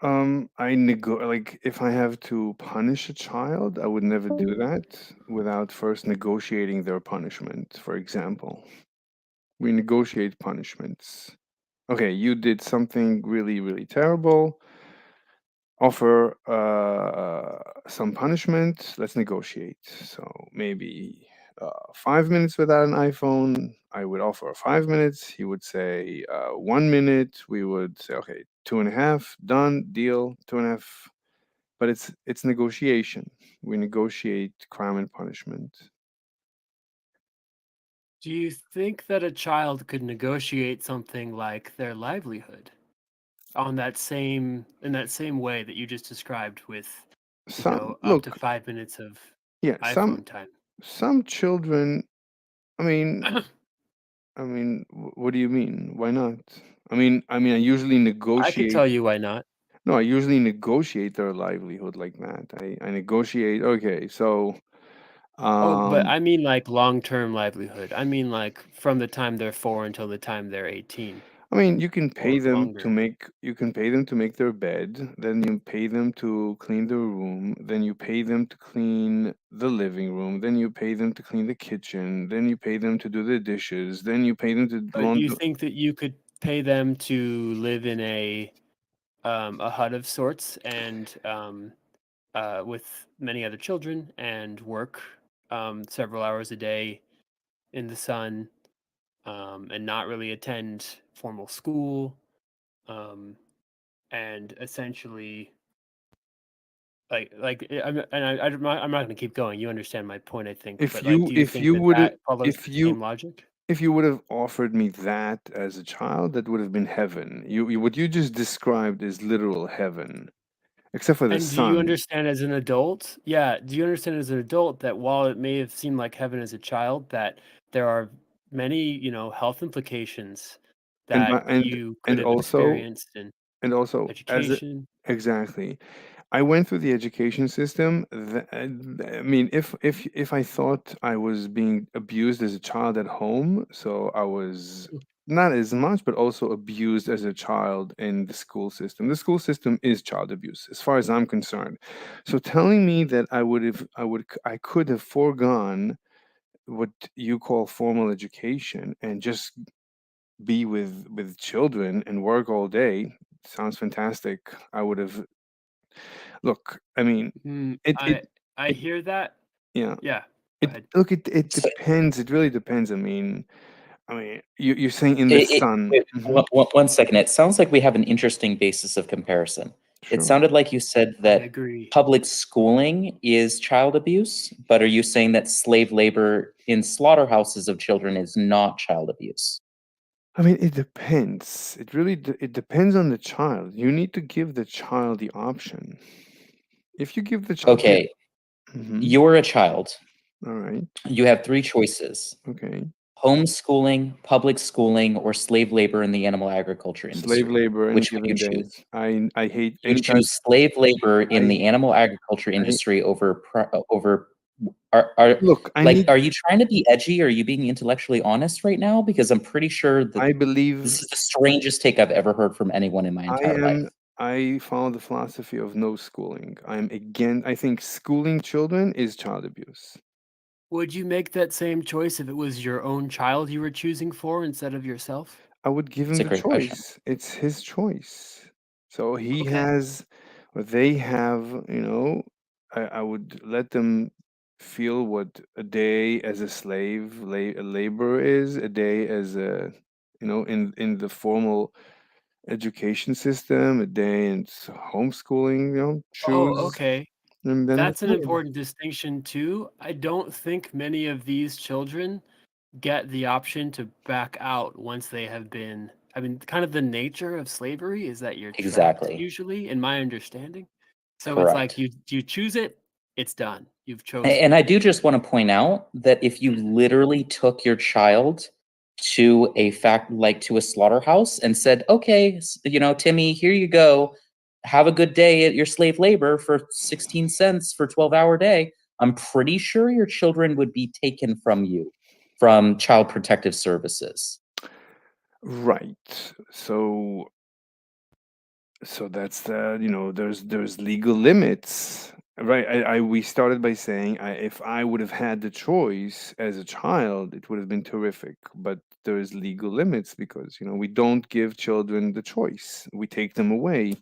like if I have to punish a child, I would never do that without first negotiating their punishment. For example, we negotiate punishments. Okay, you did something really, really terrible. Offer some punishment. Let's negotiate. So maybe 5 minutes without an iPhone. I would offer 5 minutes. He would say 1 minute. We would say okay, 2.5. Done. Deal. 2.5. But it's negotiation. We negotiate crime and punishment. Do you think that a child could negotiate something like their livelihood in that same way that you just described with up to 5 minutes of iPhone time? Some children. I mean, what do you mean? Why not? I usually I can negotiate. tell you why not. No, I usually negotiate their livelihood like that. I negotiate. Okay, so. Oh, but I mean like long-term livelihood. I mean like from the time they're 4 until the time they're 18. You can pay Or them to longer. make their bed, then you pay them to clean their room, then you pay them to clean the living room, then you pay them to clean the kitchen, then you pay them to do the dishes, then you pay them to But do you think that you could pay them to live in a hut of sorts and with many other children and work several hours a day in the sun and not really attend formal school and essentially I'm not going to keep going. You understand my point, I think. if But you do you if think you that would that follows if the you same logic? if you would have offered me that as a child, that would have been heaven. What you just described is literal heaven, except for the And do you sun. understand as an adult? Yeah, do you understand as an adult that while it may have seemed like heaven as a child, that there are many, health implications and that you could and have also experienced in and also education? exactly. I went through the education system. If I thought I was being abused as a child at home, so I was not as much, but also abused as a child in the school system. The school system is child abuse, as far as I'm concerned. So telling me that I could have foregone what you call formal education and just be with children and work all day sounds fantastic. I would have. Look, it I it hear that. yeah. Yeah, go ahead. It So, depends. It really depends. You're saying in the sun. wait, one second. It sounds like we have an interesting basis of comparison. It Sure. sounded like you said I that agree. public schooling is child abuse, but are you saying that slave labor in slaughterhouses of children is not child abuse? It depends. It depends on the child. You need to give the child the option. If you give the child Okay, you're a child. all right. You have three choices: Okay. homeschooling, public schooling, or slave labor in the animal agriculture Slave industry. labor any Which would you given day. choose? I hate You any type. choose slave labor in I the animal agriculture I industry over are look. I like, need. are you trying to be edgy? Are you being intellectually honest right now? Because I'm pretty sure that I this believe is the strangest take I've ever heard from anyone in my I entire am. life. I follow the philosophy of no schooling. I think schooling children is child abuse. Would you make that same choice if it was your own child you were choosing for instead of yourself? I would give him It's a the great question. choice. It's his choice. So he Okay. has, or they have, I would let them feel what a day as a slave, a laborer is, a day as a, in the formal education system, a day in homeschooling, Oh, choose, okay. and then That's an decide. important distinction too. I don't think many of these children get the option to back out once they have been. I mean, kind of the nature of slavery is that you're trapped Exactly. usually, in my understanding. So it's like Correct. you choose it, it's done. You've chosen. And I do just want to point out that if you literally took your child to to a slaughterhouse and said, okay, Timmy, here you go. Have a good day at your slave labor for 16 cents for 12-hour day. I'm pretty sure your children would be taken from you from Child Protective Services. Right. So that's there's legal limits, right? We started by saying if I would have had the choice as a child, it would have been terrific. But there's legal limits because we don't give children the choice. We take them away.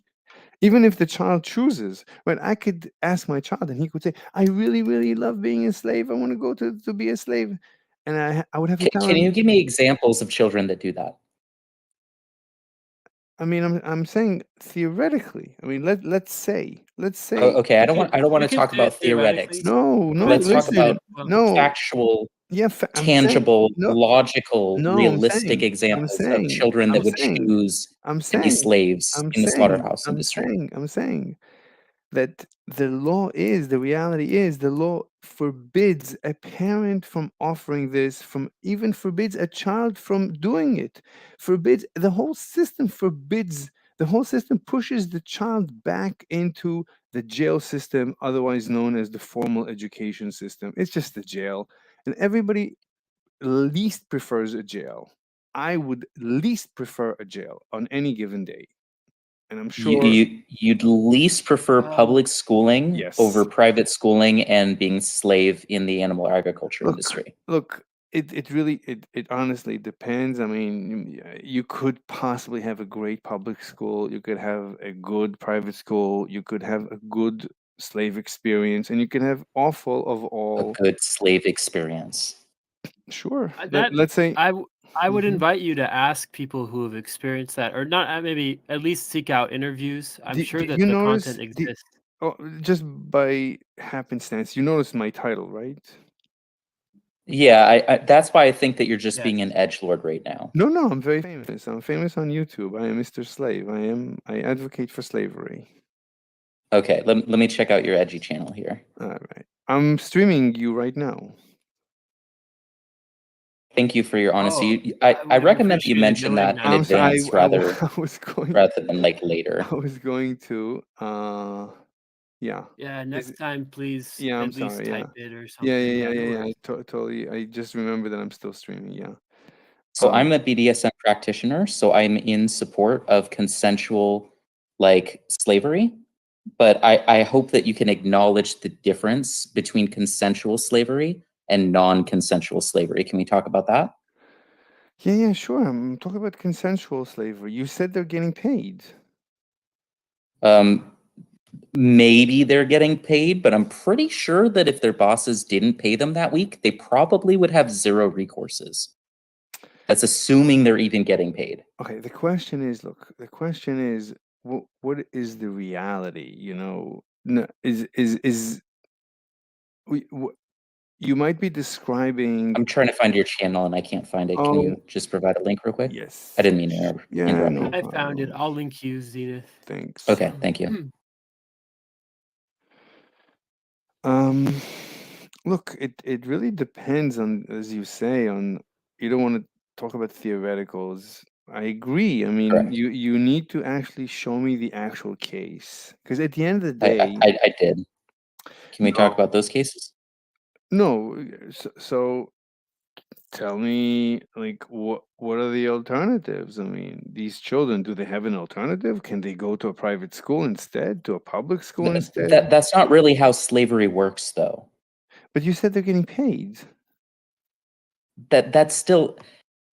Even if the child chooses, right? I could ask my child, and he could say, "I really, really love being a slave. I want to go to be a slave," and I would have to tell Can him. you give me examples of children that do that? I mean, I'm saying theoretically. I mean, let's Oh, say okay, I don't want We to can talk say it about theoretics. theoretically. no, no. But Let's talk Listen, about well, no, factual, yeah. I'm saying tangible, no, logical, no. realistic I'm examples of saying, children I'm that would saying, choose I'm to be saying, slaves I'm in the saying, slaughterhouse industry. I'm saying that the reality is the law forbids a parent from offering this, from even forbids a child from doing it, forbids the whole system pushes the child back into the jail system, otherwise known as the formal education system. It's just the jail, and everybody least prefers a jail. I would least prefer a jail on any given day, and I'm sure. You'd least prefer well, public schooling over Yes. private schooling and being slave in the animal agriculture Look, industry. look. It really it honestly depends. I mean, you could possibly have a great public school. You could have a good private school. You could have a good slave experience, and you can have awful of A all. good slave experience. Sure. that Let's say. I would Mhm. invite you to ask people who have experienced that, or not. Maybe at least seek out interviews. I'm sure Did that you the notice content the exists. oh, just by happenstance, you noticed my title, right? Yeah, that's why I think that you're just Yes. being an edgelord right now. No, no, I'm very famous. I'm famous on YouTube. I am Mr. Slave. I advocate for slavery. Okay, let me check out your edgy channel here. All right. I'm streaming you right now. Thank you for your honesty. Oh, I I would have recommend that you appreciated mention knowing that in that. I'm sorry. advance rather I was going than like later. I was going to yeah. Yeah, Is next it, time, please yeah, I'm at least sorry. Yeah. type it or Yeah, something. yeah, yeah, Yeah, no yeah, yeah. worries. Totally. I just remember that I'm still streaming. Yeah. So Um I'm a BDSM practitioner, so I'm in support of consensual like slavery, but I hope that you can acknowledge the difference between consensual slavery and non-consensual slavery. Can we talk about that? yeah, yeah, sure. I'm talking about consensual slavery. You said they're getting paid. Um, maybe they're getting paid, but I'm pretty sure that if their bosses didn't pay them that week, they probably would have zero recourses. That's assuming they're even getting paid. Okay, the question is, look, the question is, what is the reality? No, is we, you might be describing. I'm trying to find your channel and I can't find it. Can Oh, you just provide a link real quick? I yes, didn't mean to yeah, interrupt no you. I found it. problem. I'll link you, Zenith. Thanks. Okay, thank you. Um, Look, it really depends on, as you say, on you don't want to talk about theoreticals. I agree. I mean, Correct. you need to actually show me the actual case because at the end of the day, I did. Can we talk no, about those cases? no. So tell me, like, what are the alternatives? I mean, these children, do they have an alternative? Can they go to a private school instead, to a public school instead? That's not really how slavery works, though. But you said they're getting paid. That's still,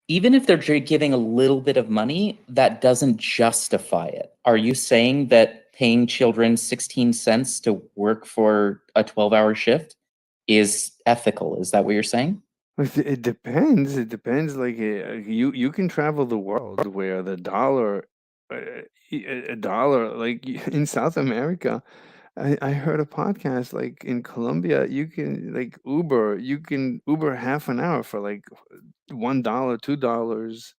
even if they're giving a little bit of money, that doesn't justify it. Are you saying that paying children 16 cents to work for a 12-hour shift is ethical? Is that what you're saying? It depends. It depends. Like, you can travel the world where the dollar, a dollar, like in South America. I heard a podcast, like in Colombia, you can, like, you can Uber half an hour for like $1, $2.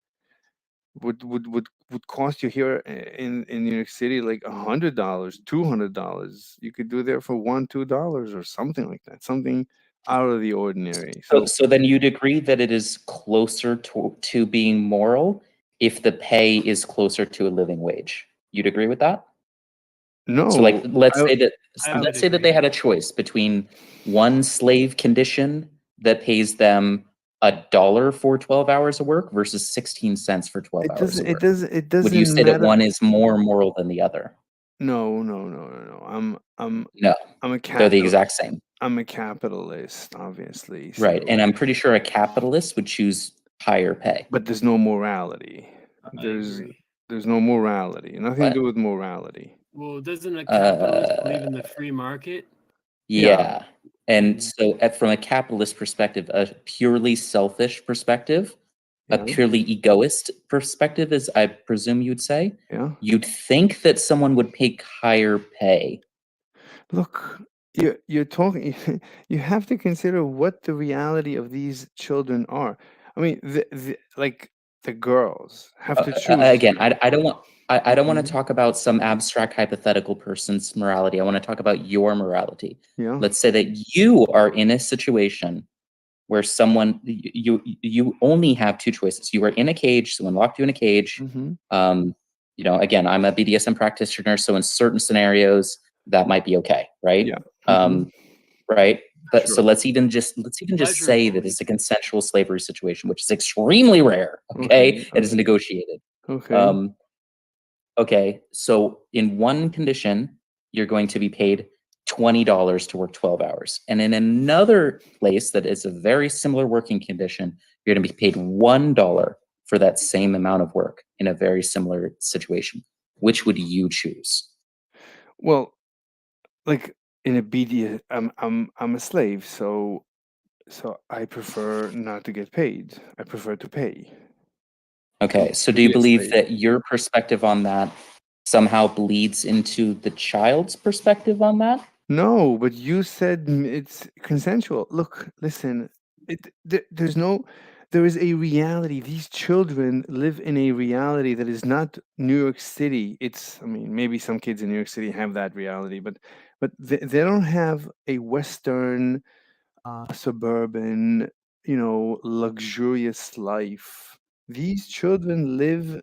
Would cost you here in New York City like $100, $200. You could do there for $1, $2 or something like that. Something out of the ordinary. So So then you'd agree that it is closer to being moral if the pay is closer to a living wage. You'd agree with that? So like no, let's I, say that I would let's say that agree. they had a choice between one slave condition that pays them $1 for 12 hours of work versus 16 cents for 12 it hours doesn't of it work. doesn't it Would you doesn't say that matter. one is more moral than the other? No, no, no, no, no. No, I'm a they're the capital. exact same. I'm a capitalist, obviously. Right. So, And I'm pretty sure a capitalist would choose higher pay. but there's no morality. I There's agree. there's no morality. Nothing to do What? with morality. Well, doesn't a capitalist believe in the Uh, free market? yeah. And Mm. so from a capitalist perspective, a purely selfish perspective, a Yeah, purely egoist perspective, as I presume you'd say, yeah. you'd think that someone would pick higher pay. Look, you're talking. You have to consider what the reality of these children are. I mean, like the girls have to choose. Again, I don't want I don't want to Mhm. talk about some abstract hypothetical person's morality. I want to talk about your morality. Yeah. Let's say that you are in a situation where someone you only have two choices. You are in a cage, someone locked you in a cage. Mm-hmm. Again, I'm a BDSM practitioner, so in certain scenarios that might be okay, right? Yeah. Mm-hmm. Right? But so Sure. let's even just say that Pleasurably. it's a consensual slavery situation, which is extremely rare. Okay. Okay, it is Okay. negotiated. Okay. Okay, so in one condition, you're going to be paid $20 to work 12 hours. And in another place that is a very similar working condition, you're going to be paid $1 for that same amount of work in a very similar situation. Which would you choose? Well, like in a BD, I'm a slave, so I prefer not to get paid. I prefer to pay Okay, so to do you be a believe slave. that your perspective on that somehow bleeds into the child's perspective on that? No, but you said it's consensual. Look, listen, there is a reality. These children live in a reality that is not New York City. I mean, maybe some kids in New York City have that reality, but they don't have a Western, suburban, luxurious life. These children live,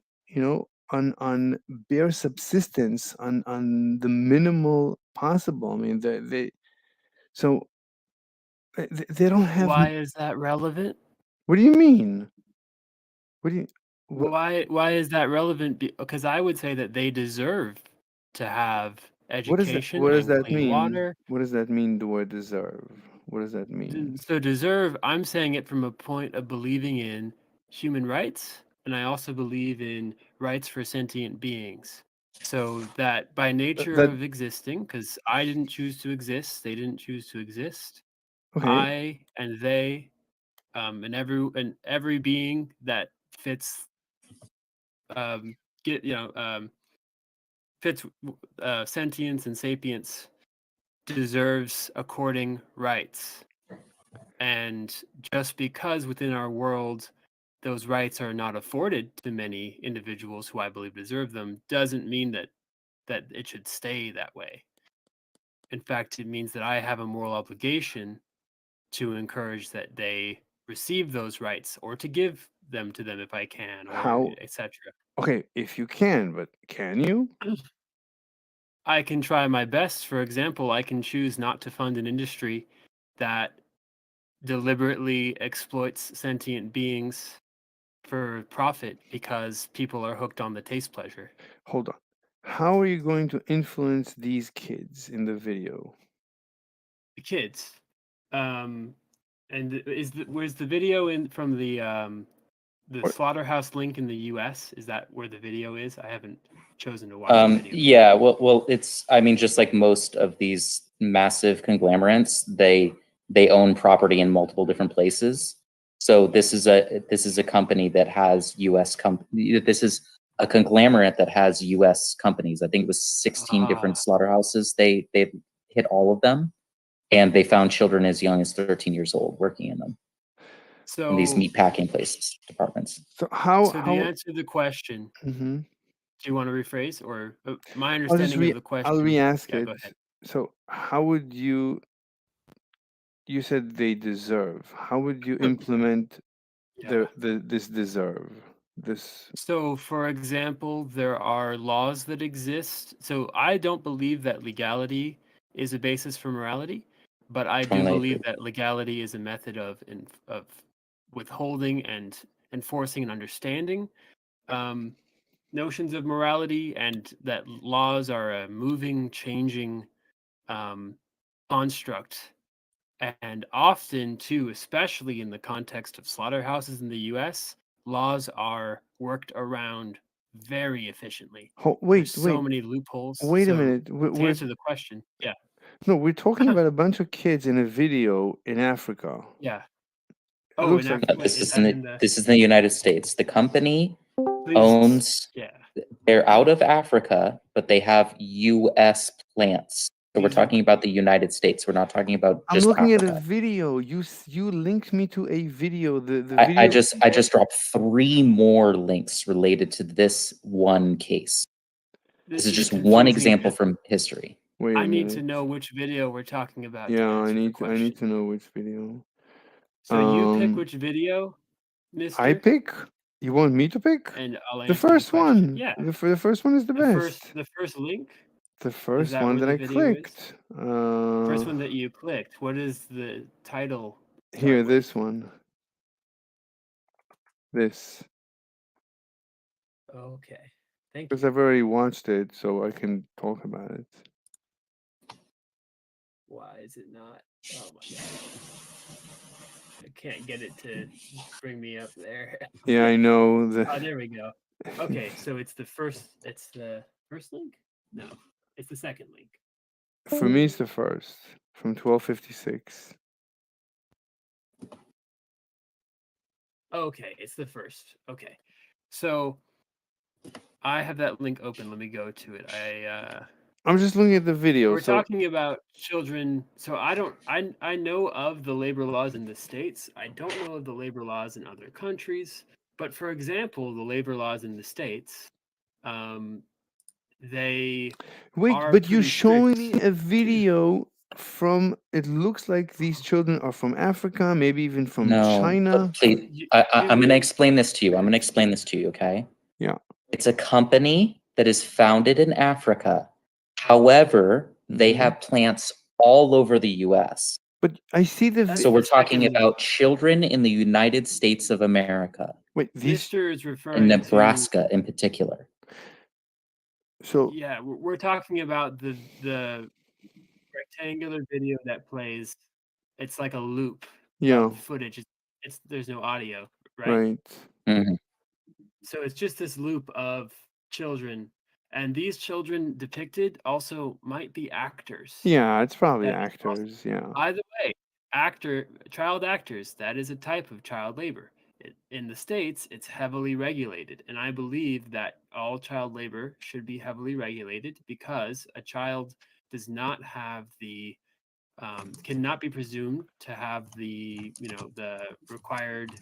on bare subsistence, on the minimal possible. I mean, so they don't have. Why is that relevant? What do you mean? What do you? What, Why is that relevant? Because I would say that they deserve to have what does that? education What does and that clean mean? water. What does that mean? The word deserve. What does that mean? So deserve, I'm saying it from a point of believing in human rights, and I also believe in rights for sentient beings. So that by nature That of existing, because I didn't choose to exist, they didn't choose to exist. okay? I and they, and every being that fits, um, get fits sentience and sapience deserves according rights. And just because within our world those rights are not afforded to many individuals who I believe deserve them, doesn't mean that it should stay that way. In fact, it means that I have a moral obligation to encourage that they receive those rights or to give them to them if I can, or How? etc. Okay, if you can, but can you? I can try my best. For example, I can choose not to fund an industry that deliberately exploits sentient beings for profit because people are hooked on the taste pleasure. Hold on. How are you going to influence these kids in the video? The kids. And where's the video in from the What- slaughterhouse link in the US? Is that where the video is? I haven't chosen to watch the video. Yeah, well, it's, I mean, just like most of these massive conglomerates, they own property in multiple different places. So this is a company that has this is a conglomerate that has US companies. I think it was 16 different slaughterhouses. They hit all of them, and they found children as young as 13 years old working in them. So In these meat packing places, departments. So how to answer the question, Mm-hmm. do you want to rephrase, or my I'll just understanding of the question? I'll re-ask Yeah, it. go ahead. So how would you said they deserve. How would you implement Yeah. this deserve? This So, for example, there are laws that exist. So, I don't believe that legality is a basis for morality, but I do Strongly believe agree. that legality is a method of withholding and enforcing and understanding notions of morality, and that laws are a moving, changing construct. And often, too, especially in the context of slaughterhouses in the US, laws are worked around very efficiently. There's so many loopholes. Wait a So, minute. to answer the question, yeah, No, we're talking about a bunch of kids in a video in Africa. yeah. It Oh, looks and like wait, This is is that in the United States. The company please? owns. Yeah, They're out of Africa, but they have U.S. plants. So we're These are- talking about the United States. We're not talking about I'm just looking at a Africa. video. You linked me to a video. The video. I just dropped 3 more links related to this one case. This is just one example from history. Wait a I need minute. to know which video we're talking about. Yeah, to I answer the need question. to know which video. So you pick which video, Mister. I pick. You want me to pick? And I'll The answer first the question. one. Yeah, The first one is the best. the first link. The Is first that one where that the I video is? clicked. First one that you clicked. What is the title? Here, start with? this one. This. Okay. Thank Because you. I've already watched it, so I can talk about it. Why is it not? Oh my god. I can't get it to bring me up there. Yeah, I know. Oh, there we go. Okay, so it's the first link? No. It's the second link. For me, it's the first from 1256. Okay, it's the first. Okay. So I have that link open. Let me go to it. I'm just looking at the video. We're So talking about children. So I know of the labor laws in the States. I don't know of the labor laws in other countries. But for example, the labor laws in the States, they wait, are but you're pretty showing strict. me a video from. It looks like these children are from Africa, maybe even from No, China. please. I'm going to explain this to you. I'm going to explain this to you. Okay. Yeah. It's a company that is founded in Africa. However, they have plants all over the U.S. But I see the. So we're talking about children in the United States of America. Wait, these. Mister is In referring Nebraska, in particular. So yeah, we're talking about the rectangular video that plays. It's like a loop yeah, of footage. It's there's no audio, right? right. Mhm. So it's just this loop of children, and these children depicted also might be actors. Yeah, it's probably That is also- actors. Yeah. By the way, child actors, that is a type of child labor. In the States, it's heavily regulated. And I believe that all child labor should be heavily regulated because a child does not have the, cannot be presumed to have the, the required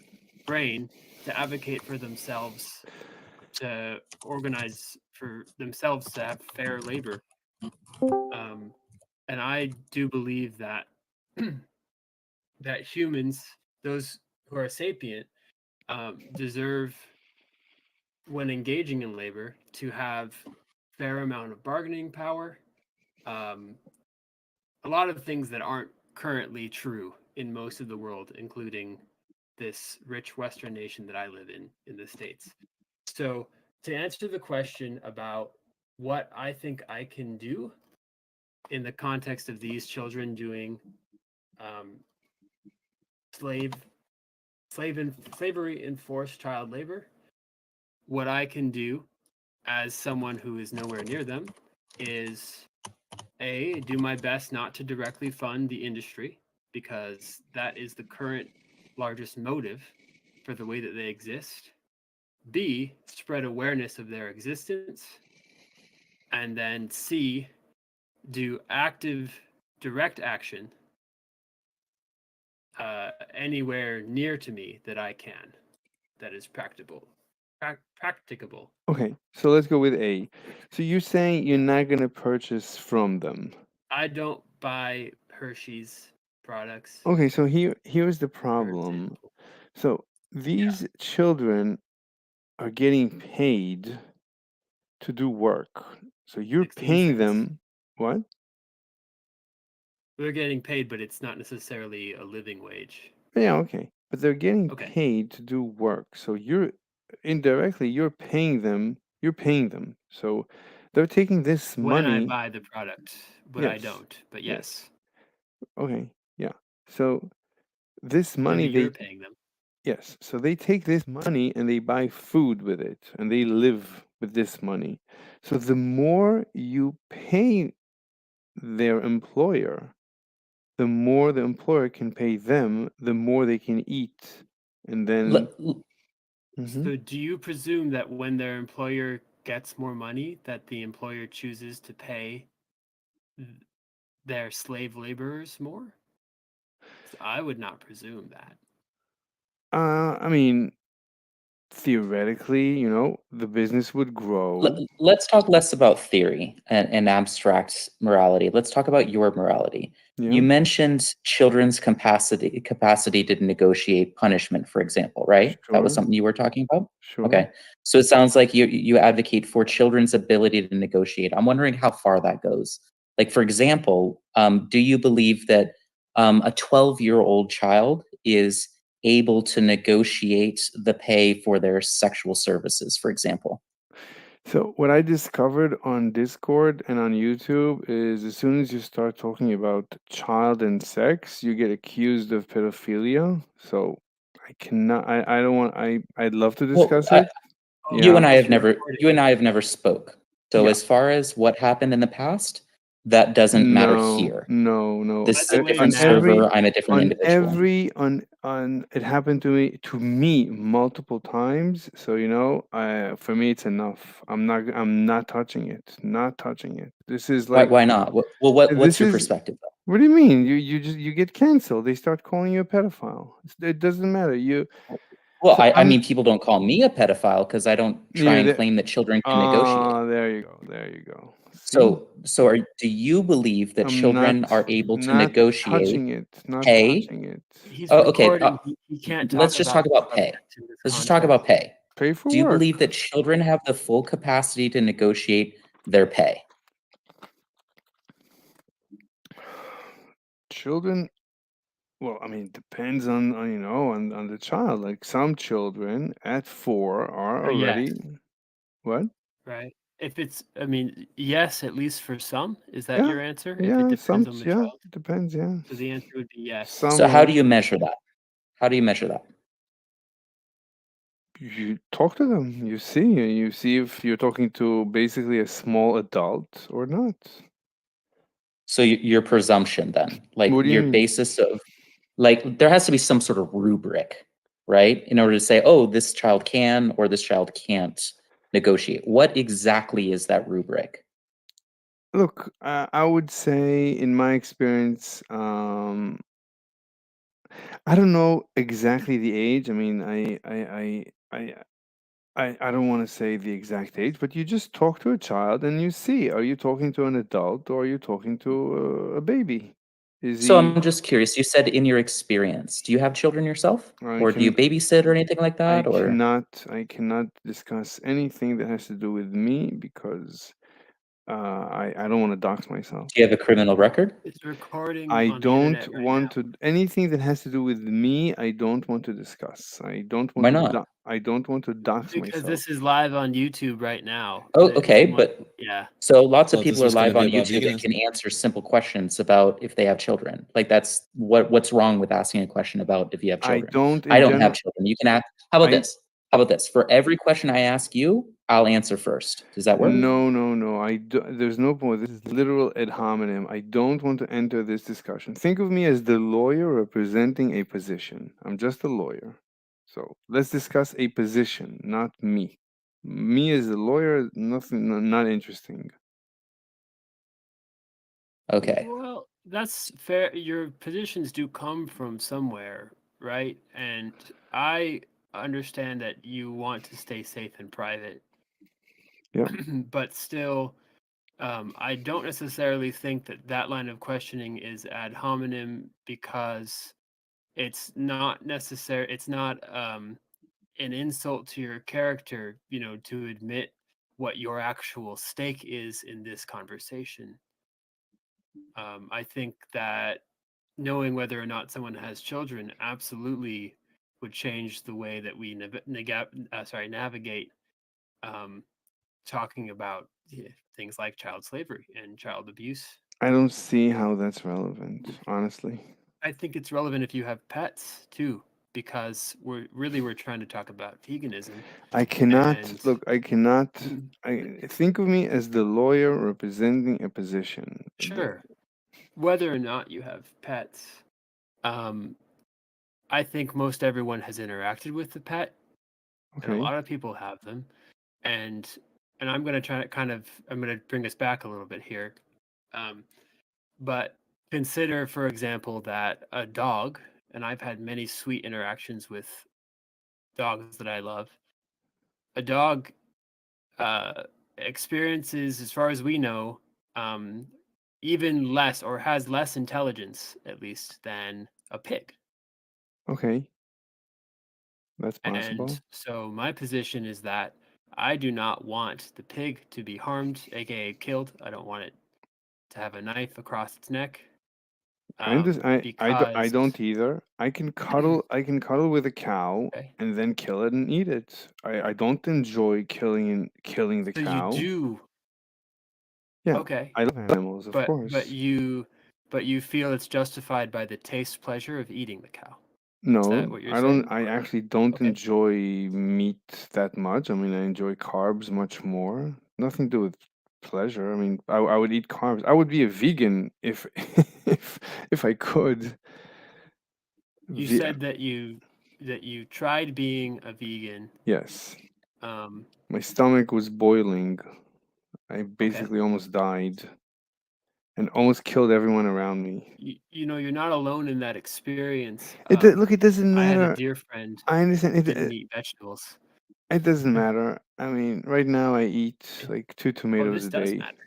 brain to advocate for themselves, to organize for themselves to have fair labor. And I do believe that that humans, those who are sapient, deserve, when engaging in labor, to have fair amount of bargaining power. A lot of things that aren't currently true in most of the world, including this rich Western nation that I live in the States. So, to answer the question about what I think I can do in the context of these children doing slavery enforced child labor, what I can do as someone who is nowhere near them is do my best not to directly fund the industry, because that is the current largest motive for the way that they exist. B, spread awareness of their existence. And then C, do active direct action anywhere near to me that I can, that is practicable. Okay, so let's go with A. So you're saying you're not going to purchase from them. I don't buy Hershey's products, Okay, so here's the for problem. example. So these children are getting paid to do work. So you're 16 paying cents. them what? They're getting paid, but it's not necessarily a living wage. Yeah, okay. But they're getting Okay. paid to do work. So you're indirectly you're paying them. You're paying them. So they're taking this When I money. buy the product, but I Yes. don't. But Yes. yes. Okay. Yeah. So this Maybe money you're they paying them. yes. So they take this money and they buy food with it and they live with this money. So the more you pay their employer, the more the employer can pay them, the more they can eat. And then Mhm. So do you presume that when their employer gets more money, that the employer chooses to pay their slave laborers more? 'Cause I would not presume that. I mean, theoretically, the business would grow. Let's talk less about theory and abstract morality. Let's talk about your morality. Yeah. You mentioned children's capacity to negotiate punishment, for example, right? That was Sure. something you were talking about? Sure. Okay. So it sounds like you advocate for children's ability to negotiate. I'm wondering how far that goes. Like, for example, do you believe that a 12-year-old child is able to negotiate the pay for their sexual services, for example? So what I discovered on Discord and on YouTube is as soon as you start talking about child and sex, you get accused of pedophilia. So I cannot I don't want I'd love to Well, discuss it. you Yeah. and I have You're never recording. spoke. So Yeah. as far as what happened in the past, that doesn't matter here. No. This is By a the way, different now- server. I'm a different individual. on it happened to me multiple times. So for me it's enough. I'm not touching it. Not touching it. This is Why like why not? Well, what's this your is perspective though? what do you mean? You get canceled. They start calling you a pedophile. It doesn't matter. Well, So I mean, people don't call me a pedophile because I don't try and claim that children can negotiate. There you go. There you go. See? So do you believe that I'm children not are able to not negotiate touching it. Not pay? touching it. He's Oh, okay. recording. He can't Let's talk just talk about the pay. subject in this Let's just talk about context. pay. Pay for Do you work. believe that children have the full capacity to negotiate their pay? Children, well, I mean, depends on the child. Like some children at 4 are So yes, already what? right? If it's, I mean, yes, at least for some. Is that Yeah, your answer? If yeah, it depends on the child? it depends, yeah. So the answer would be yes. Some So how are, do you measure that? How do you measure that? you talk to them, you see if you're talking to basically a small adult or not. So your presumption then, like What do you your mean? basis of, like there has to be some sort of rubric, right? In order to say, oh, this child can or this child can't negotiate. What exactly is that rubric? Look, I would say in my experience, I don't know exactly the age. I mean, I don't want to say the exact age, but you just talk to a child and you see, are you talking to an adult or are you talking to a baby? Is So he? I'm just curious, you said in your experience, do you have children yourself? I Or do you can. babysit or anything like that? Or I cannot discuss anything that has to do with me because I don't want to dox myself. Do you have a criminal record? It's recording I on the don't internet right want now. to anything that has to do with me. I don't want to discuss. I don't want Why to. not? I don't want to dox Because myself. this is live on YouTube right now. Oh, If okay, someone- but yeah, so lots of Well, this people are was gonna live be on about YouTube and veganism. can answer simple questions about if they have children. Like that's what's wrong with asking a question about if you have I children? don't. I In don't general, have children. You can ask. How about I this? How about this? For every question I ask you, I'll answer first. Does that work? no. I do, there's no point. This is literal ad hominem. I don't want to enter this discussion. Think of me as the lawyer representing a position. I'm just a lawyer. So let's discuss a position, not me. Me as a lawyer, nothing, not interesting. Okay. well, that's fair. Your positions do come from somewhere, right? And I understand that you want to stay safe and private. Yeah. But still, I don't necessarily think that that line of questioning is ad hominem because it's not necessary. It's not an insult to your character, to admit what your actual stake is in this conversation. I think that knowing whether or not someone has children absolutely would change the way that we navigate um, talking about things like child slavery and child abuse. I don't see how that's relevant, honestly. I think it's relevant if you have pets too, because we're trying to talk about veganism. I cannot And look. I cannot. I think of me as the lawyer representing a position. sure, whether or not you have pets, um, I think most everyone has interacted with the pet, and a Okay. lot of people have them. And I'm going to try to I'm going to bring us back a little bit here. But consider, for example, that a dog, and I've had many sweet interactions with dogs that I love. A dog experiences, as far as we know, um, even less or has less intelligence, at least, than a pig. Okay. That's And possible. so my position is that I do not want the pig to be harmed, aka killed. I don't want it to have a knife across its neck. I Because don't either. I can cuddle. I can cuddle with a cow okay, and then kill it and eat it. I don't enjoy killing the so you cow. do Yeah, okay, I love animals, of but course. you feel it's justified by the taste pleasure of eating the cow. Is that No, what you're I don't. saying? I Or actually don't okay, enjoy meat that much. I mean, I enjoy carbs much more. Nothing to do with pleasure. I mean, I would eat carbs. I would be a vegan if if I could. you Ve- said that you tried being a vegan. yes, Um, my stomach was boiling. I okay. basically almost died and almost killed everyone around me. You're not alone in that experience. Look, it doesn't I had a matter. dear friend I understand. who didn't eat vegetables. It doesn't matter. I mean, right now I eat Eh, like 2 Oh, tomatoes this a does day. matter.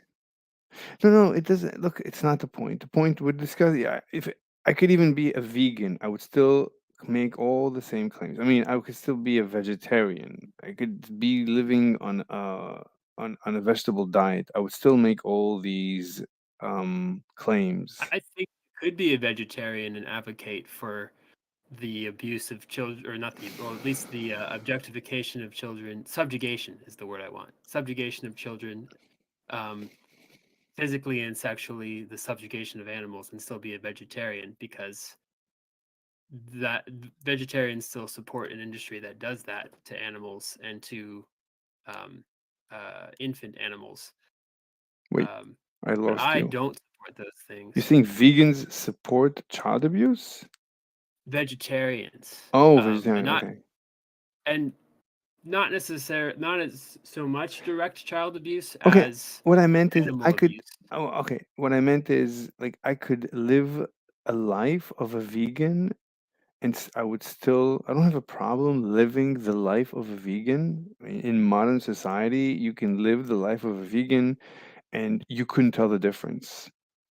No, it doesn't. Look, it's not the point. The point we're discussing. Yeah, if I could even be a vegan, I would still make all the same claims. I mean, I could still be a vegetarian. I could be living on a vegetable diet. I would still make all these claims. I think you could be a vegetarian and advocate for the abuse of children, or not the, or at least the objectification of children. Subjugation is the word I want. Subjugation of children, um, physically and sexually, the subjugation of animals, and still be a vegetarian because that vegetarians still support an industry that does that to animals and to um, infant animals. Wait, Um, I but lost I you. don't support those You things. think vegans support child abuse? Vegetarians, Oh, and vegetarian. not Okay. and not necessarily not as so much direct child abuse Okay. as What I meant is animal I could. abuse. Oh, okay. What I meant is like I could live a life of a vegan and I would still. I don't have a problem living the life of a vegan. In modern society, you can live the life of a vegan and you couldn't tell the difference.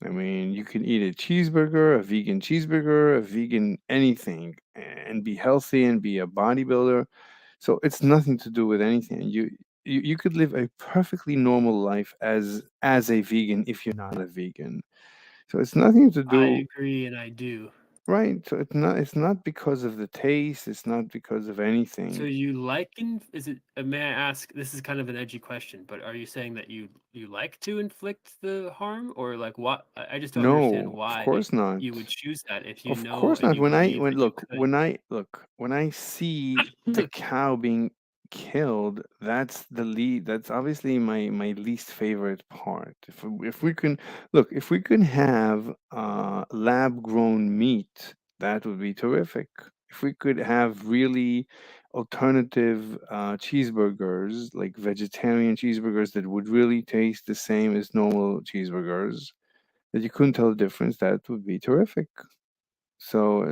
I mean, you can eat a cheeseburger, a vegan anything, and be healthy and be a bodybuilder. So it's nothing to do with anything. you could live a perfectly normal life as a vegan if you're not a vegan. So it's nothing to I do. agree, and I do. Right. So it's not because of the taste, it's not because of So anything. you like is it may I ask, this is kind of an edgy question, but are you saying that you like to inflict the harm, or like what I just don't understand No, of why course not. you would choose that if you Of know course and not. you believe When that you look, could. when I see the cow being killed, that's the lead. That's obviously my least favorite part. If we can look, if we can have lab grown meat, that would be terrific. If we could have really alternative cheeseburgers, like vegetarian cheeseburgers that would really taste the same as normal cheeseburgers, that you couldn't tell the difference, that would be terrific. So,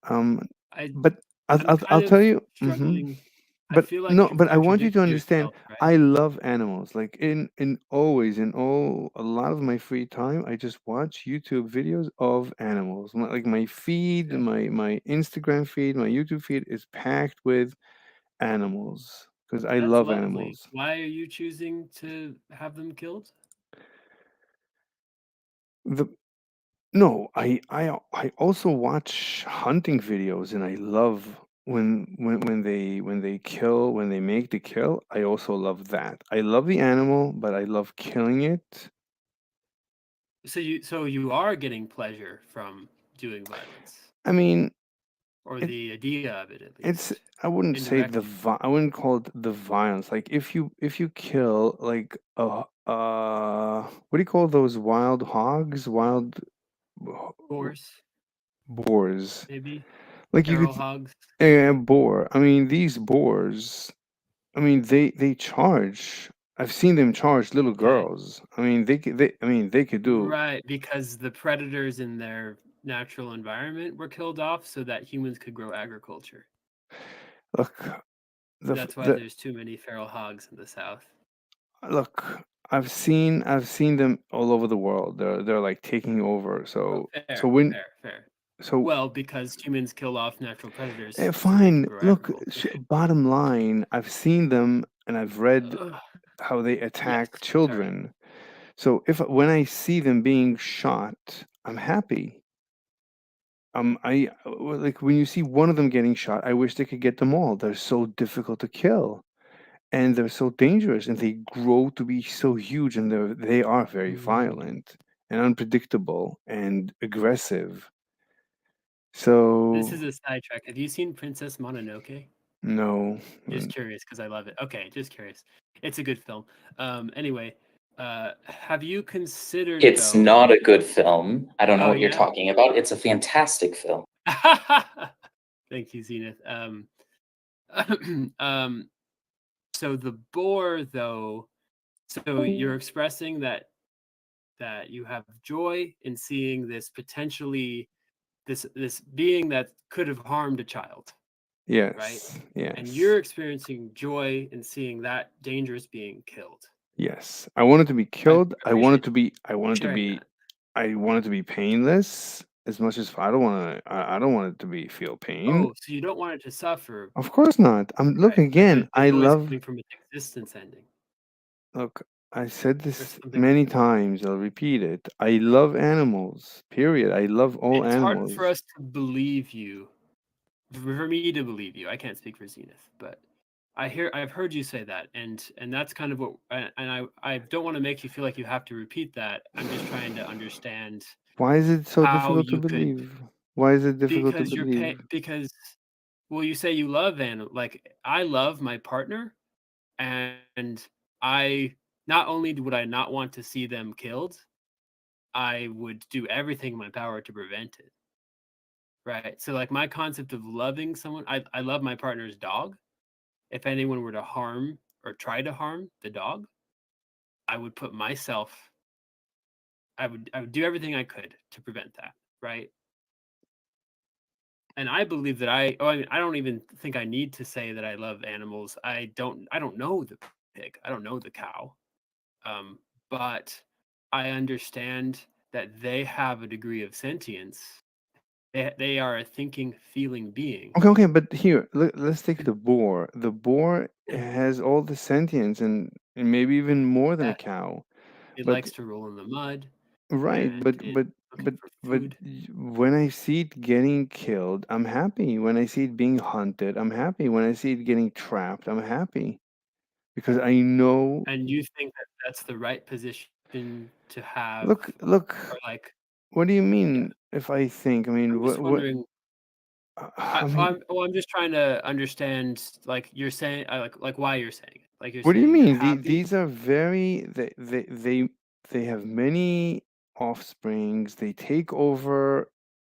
um, I but I'm I'll kind tell of you. struggling. I But feel no, like you've but I want you to contradicted understand. yourself, right? I love animals. Like in always in all a lot of my free time, I just watch YouTube videos of animals. Like my feed, Yeah. my Instagram feed, my YouTube feed is packed with animals because I That's love lovely. animals. Why are you choosing to have them killed? The No, I also watch hunting videos and I love when they kill, when they make the kill. I also love that. I love the animal, but I love killing it. So you are getting pleasure from doing violence, I mean, or it the idea of it at it's least, I wouldn't say indirectly. I wouldn't call it the violence. Like if you kill like what do you call those wild hogs? Wild Boars, boars. maybe Like you feral could hogs. boar. I mean, these boars. I mean, they charge. I've seen them charge little Okay. girls. I mean, they could do. Right, because the predators in their natural environment were killed off so that humans could grow agriculture. Look, That's why the there's too many feral hogs in the South. look. I've seen them all over the world. They're like taking over. Oh, So fair, when fair, fair. so Well, because humans kill off natural predators so they can fine. grow Look, agriculture. bottom line, I've seen them and I've read Ugh, how they yes, attack sorry. children. So if when I see them being shot, I'm happy. Like when you see one of them getting shot, I wish they could get them all. They're so difficult to kill, and they're so dangerous, and they grow to be so huge, and they are very Mm. violent and unpredictable and aggressive. This So is a sidetrack. Have you seen Princess Mononoke? no, Just curious because I love it. Okay, just curious. It's a good film. Anyway, have you considered It's though? not a good film. I don't know Oh what you're yeah. talking about. It's a fantastic film. Thank you, Zenith. Um, so the boar though. So you're expressing that you have joy in seeing this potentially this being that could have harmed a child, right? yes, And yes, you're experiencing joy in seeing that dangerous being killed. yes. I want it to be I killed. appreciate sharing that. I want it to be painless as much as I don't want to. I don't want it to be feel pain. Oh, so you don't want it to suffer, Of course not. Look right? But again. the I joy is love. coming from its existence ending Look, I said or this something like many that. times. I'll repeat it. I love animals. Period. I love all It's hard for animals. us to believe you, for me to believe you. I can't speak for Zenith, but I've heard you say that, and that's kind of what, and I don't want to make you feel like you have to repeat that. I'm just trying to understand Why is it so how difficult to you could, believe? Why is it difficult to because believe? because well, you say you love animal, like I love my partner, and I not only would I not want to see them killed, I would do everything in my power to prevent it. Right. So like my concept of loving someone, I love my partner's dog. If anyone were to harm or try to harm the dog, I would put myself, I would do everything I could to prevent that. Right. And I believe that I mean, I don't even think I need to say that I love animals. I don't know the pig. I don't know the cow. Um, but I understand that they have a degree of sentience. They are a thinking, feeling being. Okay, okay, but here let's take the boar. The boar it has all the sentience and maybe even more than a Yeah, cow. it But likes to roll in the mud, right, and it's looking for but food. when I see it getting killed, I'm happy. When I see it being hunted, I'm happy. When I see it getting trapped, I'm happy because I know. And you think that that's the right position to have, Look. or like, What do you yeah? mean? If I think, I mean, I'm just what? wondering. I mean, I'm just trying to understand, like you're saying, like why you're saying it. Like you're what do you saying you're mean? happy These are very they have many offsprings. They take over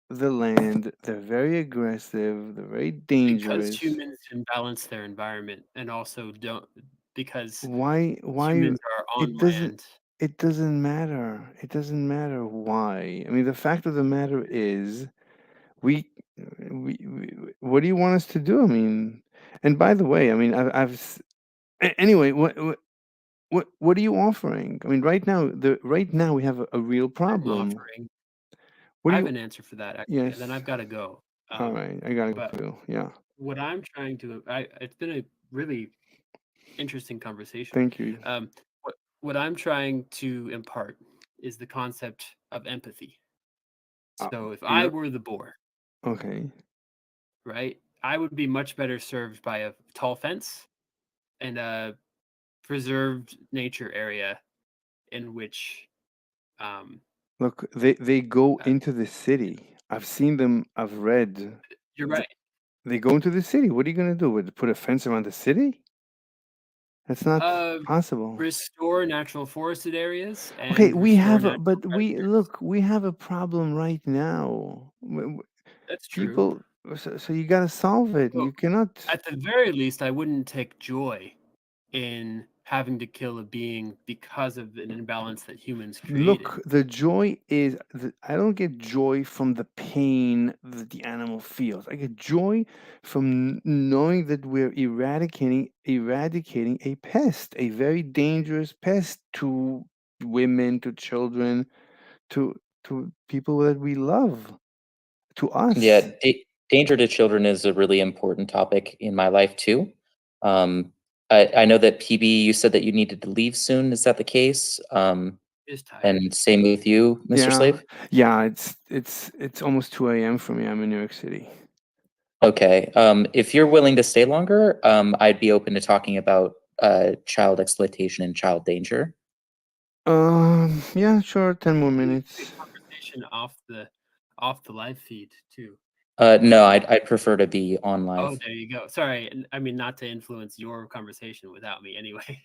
the land. They're very aggressive. They're very because dangerous. humans imbalance their environment, and also don't because Why? Why? humans are on It doesn't. land. It doesn't matter. It doesn't matter why. I mean, the fact of the matter is, we, what do you want us to do? I mean, and by the way, I mean, anyway, what are you offering? I mean, right now we have a real I'm problem. offering. What I do have you? an answer for that actually, and Yes. then I've got to go. All right, I gotta go But too. Yeah. what I'm trying to, it's been a really interesting conversation. Thank you. What I'm trying to impart is the concept of empathy. So if I Yeah. were the boar, Okay. right, I would be much better served by a tall fence and a preserved nature area in which um Look, they go uh, into the city. I've seen them. I've read. you're th- right. They go into the city. What are you gonna do? Put a fence around the city? That's not Uh, possible. restore natural forested areas Okay, and restore natural predators. we have a problem right now. That's true. People, so you got to solve it. Well, You cannot. at the very least, I wouldn't take joy in having to kill a being because of an imbalance that humans created. Look, the joy is I don't get joy from the pain that the animal feels. I get joy from knowing that we're eradicating a pest, a very dangerous pest to women, to children, to people that we love, to Yeah, us. danger to children is a really important topic in my life too. I know that PB, you said that you needed to leave soon. Is that the case? Is tired. And same with you, Mr. Yeah, Slave? yeah. It's almost 2 a.m. for me. I'm in New York City. Okay. If you're willing to stay longer, I'd be open to talking about child exploitation and child danger. Yeah, sure. 10 more Good minutes. conversation off the live feed too. No, I'd prefer to be on Oh, live. there you go. Sorry, I mean not to influence your conversation without me anyway,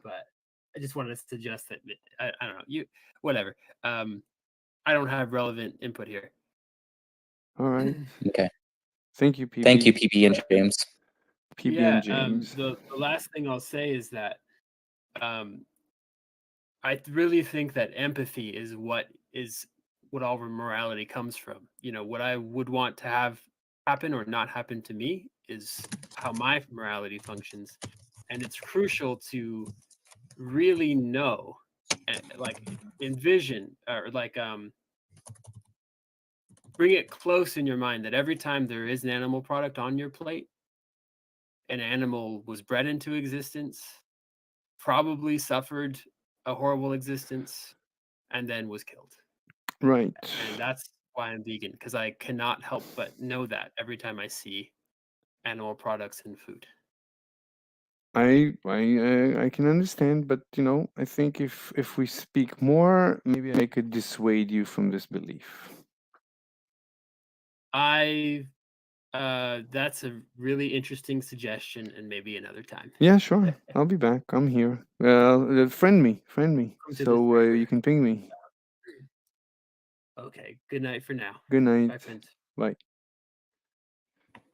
but I just wanted to suggest that I don't know you whatever. I don't have relevant input here. All right. Okay. Thank you, Thank you, PB. PB and James. PB Yeah. and James. The last thing I'll say is that um, I really think that empathy is what all morality comes from. You know, what I would want to have happen or not happen to me is how my morality functions, and it's crucial to really know, like envision or like bring it close in your mind that every time there is an animal product on your plate, an animal was bred into existence, probably suffered a horrible existence, and then was killed. Right. And that's why I'm vegan, because I cannot help but know that every time I see animal products in food. I can understand, but I think if we speak more, maybe I could dissuade you from this belief. I that's a really interesting suggestion, and maybe another time. Yeah, sure. I'll be back. I'm here. Friend me, Welcome to the so you server. can ping me. Okay. Good night for now. Good night. Bye, friends. Bye.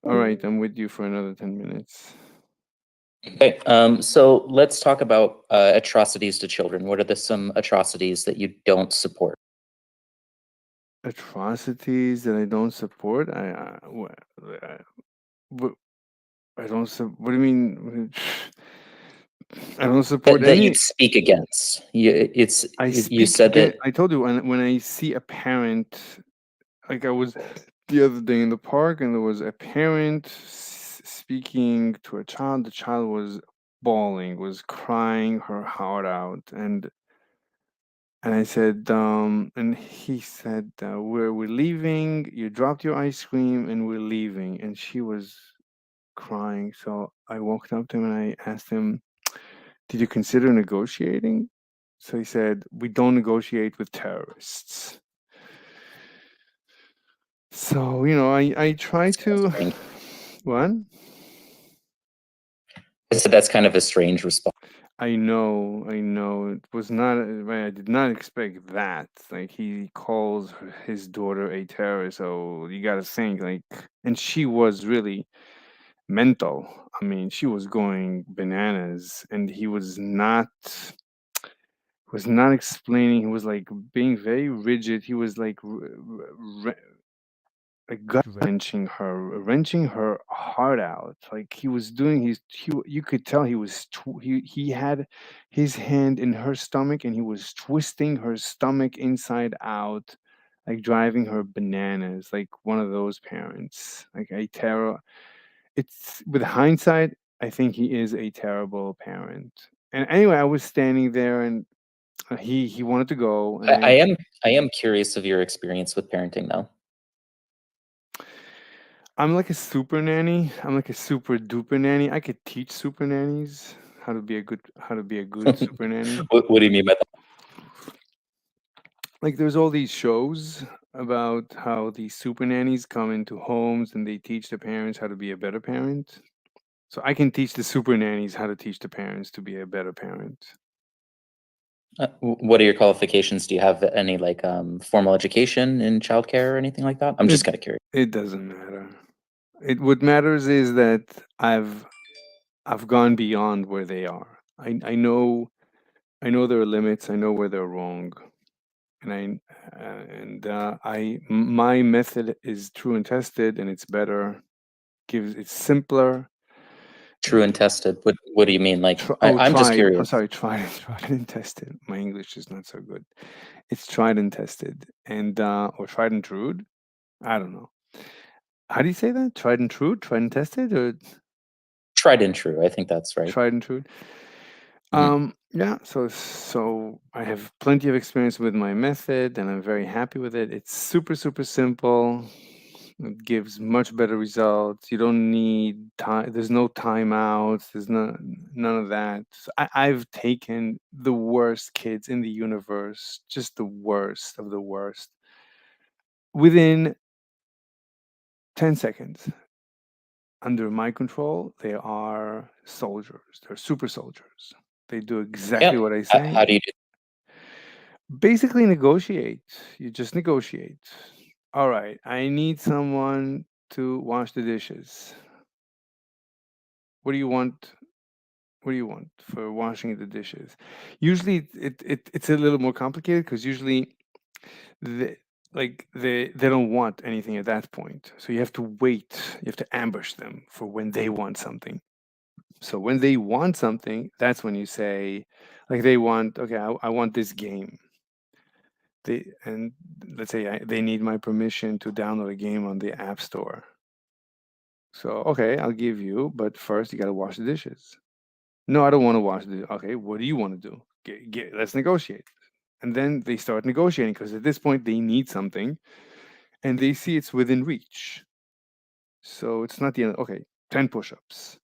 All right, I'm with you for another 10 minutes. Okay, so let's talk about atrocities to children. What are some atrocities that you don't support? Atrocities that I don't support. What I don't. What do you mean? I don't support That you'd any. speak against. You Speak said again. that. I told you when I see a parent, like I was the other day in the park, and there was a parent speaking to a child. The child was bawling, was crying her heart out, and I said, and he said, we're leaving. You dropped your ice cream, and we're leaving. And she was crying. So I walked up to him and I asked him, "Did you consider negotiating?" So he said, "We don't negotiate with terrorists." So I try to. Strange. What? So that's kind of a strange response. I know. It was not. I did not expect that. Like he calls his daughter a terrorist. So you got to think like, and she was really mental. I mean, she was going bananas, and he was not explaining. He was like being very rigid. He was like gut wrenching her heart out. Like he was doing you could tell he was he had his hand in her stomach and he was twisting her stomach inside out, like driving her bananas, like one of those parents, like a terror. It's with hindsight, I think he is a terrible parent. And anyway, I was standing there and he wanted to go, and I am curious of your experience with parenting though. I'm like a super nanny. I'm like a super duper nanny. I could teach super nannies how to be a good super nanny. What do you mean by that? Like there's all these shows about how these super nannies come into homes and they teach the parents how to be a better parent. So I can teach the super nannies how to teach the parents to be a better parent. What are your qualifications? Do you have any like formal education in childcare or anything like that? I'm just kind of curious. It doesn't matter. What matters is that I've gone beyond where they are. I know their limits. I know where they're wrong, and my method is true and tested, and it's better. It's simpler. True and tested. What do you mean? Like I'm just Tried. I'm curious. sorry, tried and tested. My English is not so good. It's tried and tested, and or tried and true. I don't know. How do you say that? Tried and true, tried and tested, or Tried and true. I think that's right. tried and true? Yeah, so I have plenty of experience with my method and I'm very happy with it. It's super, super simple. It gives much better results. You don't need time. There's no timeouts. There's none of that. So I've taken the worst kids in the universe, just the worst of the worst. Within 10 seconds, under my control, they are soldiers. They're super soldiers. They do exactly Yeah. what I say. How do you do? Basically, negotiate. You just negotiate. All right, I need someone to wash the dishes. What do you want? What do you want for washing the dishes? Usually, it's a little more complicated because usually, they, they don't want anything at that point. So you have to wait. You have to ambush them for when they want something. So when they want something, that's when you say, like they want, okay, I want this game. And let's say they need my permission to download a game on the App Store. So okay, I'll give you, but first you got to wash the dishes. No, I don't want to wash the. Okay, what do you want to do? Let's negotiate. And then they start negotiating because at this point they need something, and they see it's within reach. So it's not the end. Okay, 10 push-ups,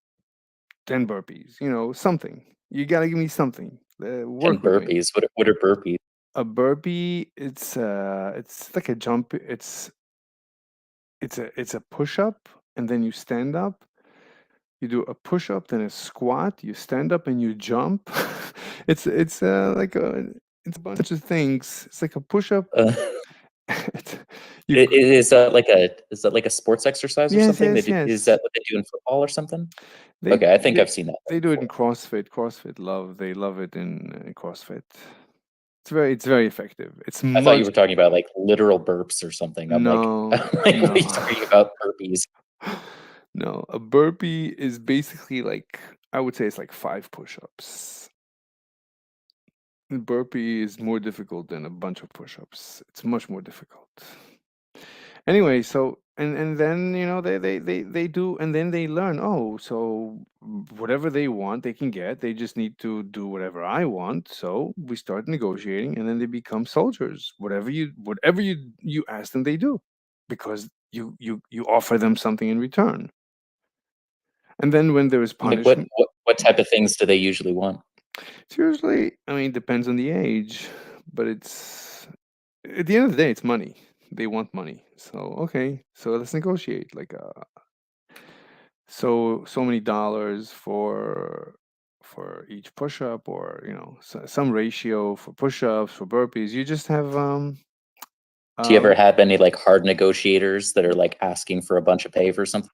10 burpees. Something. You got to give me something. And Work with me. burpees. What are burpees? A burpee, it's like a jump. It's a push-up, and then you stand up. You do a push-up, then a squat. You stand up and you jump. It's like it's a bunch of things. It's like a push-up. Uh, It's- you is that like a sports exercise or Yes, something? yes, Is that yes. what they do in football or something? They Okay, I think they I've seen that they do it in before. CrossFit. They love it in CrossFit. It's very effective. It's I thought you much were talking about like literal burps or something. I'm like, no what are no. you talking about burpees? No, a burpee is basically like I would say it's like 5 push-ups. A burpee is more difficult than a bunch of push-ups. It's much more difficult. Anyway, so and then they do, and then they learn, oh, so whatever they want they can get, they just need to do whatever I want. So we start negotiating, and then they become soldiers. Whatever you ask them, they do, because you offer them something in return. And then when there is Like punishment, what type of things do they usually want? it's usually, I mean, depends on the age, but it's at the end of the day, it's money. They want money. So okay, so let's negotiate. Like so many dollars for each push-up, or some ratio for push-ups, for burpees. You just have Do you ever um have any like hard negotiators that are like asking for a bunch of pay for something?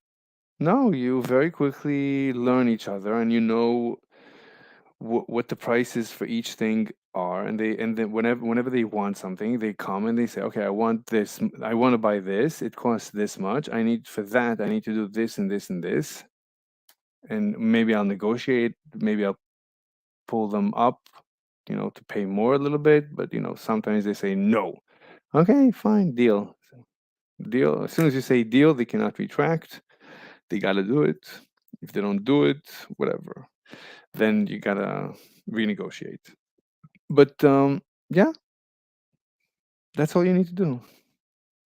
no, you very quickly learn each other, and you know what the prices for each thing are, and then whenever they want something, they come and they say, okay, I want this, I want to buy this, it costs this much, I need, for that I need to do this and this and this. And maybe I'll negotiate, maybe I'll pull them up, to pay more a little bit, but sometimes they say no. Okay, fine, deal. Deal. As soon as you say deal, they cannot retract. They gotta do it. If they don't do it, whatever, then you gotta renegotiate. But yeah, that's all you need to do,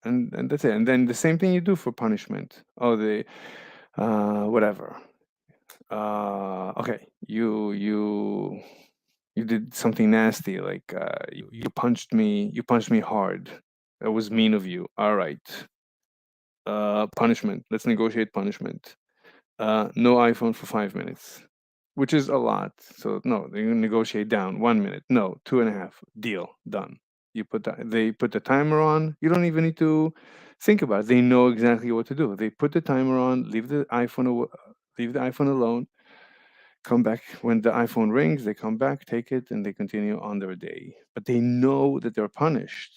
and that's it. And then the same thing you do for punishment. Oh, the whatever. Okay, you did something nasty, like you punched me hard. That was mean of you. All right. Punishment. Let's negotiate punishment. No iPhone for 5 minutes, which is a lot. So no, they negotiate down 1 minute. No, 2.5. Deal done. They put the timer on. You don't even need to think about it. They know exactly what to do. They put the timer on. Leave the iPhone alone. Come back when the iPhone rings. They come back, take it, and they continue on their day. But they know that they're punished.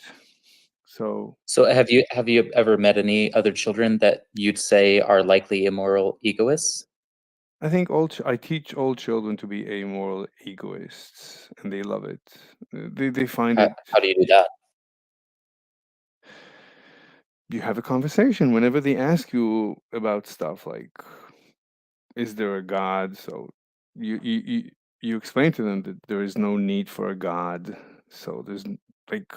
So So have you ever met any other children that you'd say are likely immoral egoists? I think I teach all children to be amoral egoists, and they love it. They find it. How do you do that? You have a conversation whenever they ask you about stuff like, "Is there a God?" So you explain to them that there is no need for a God. So like,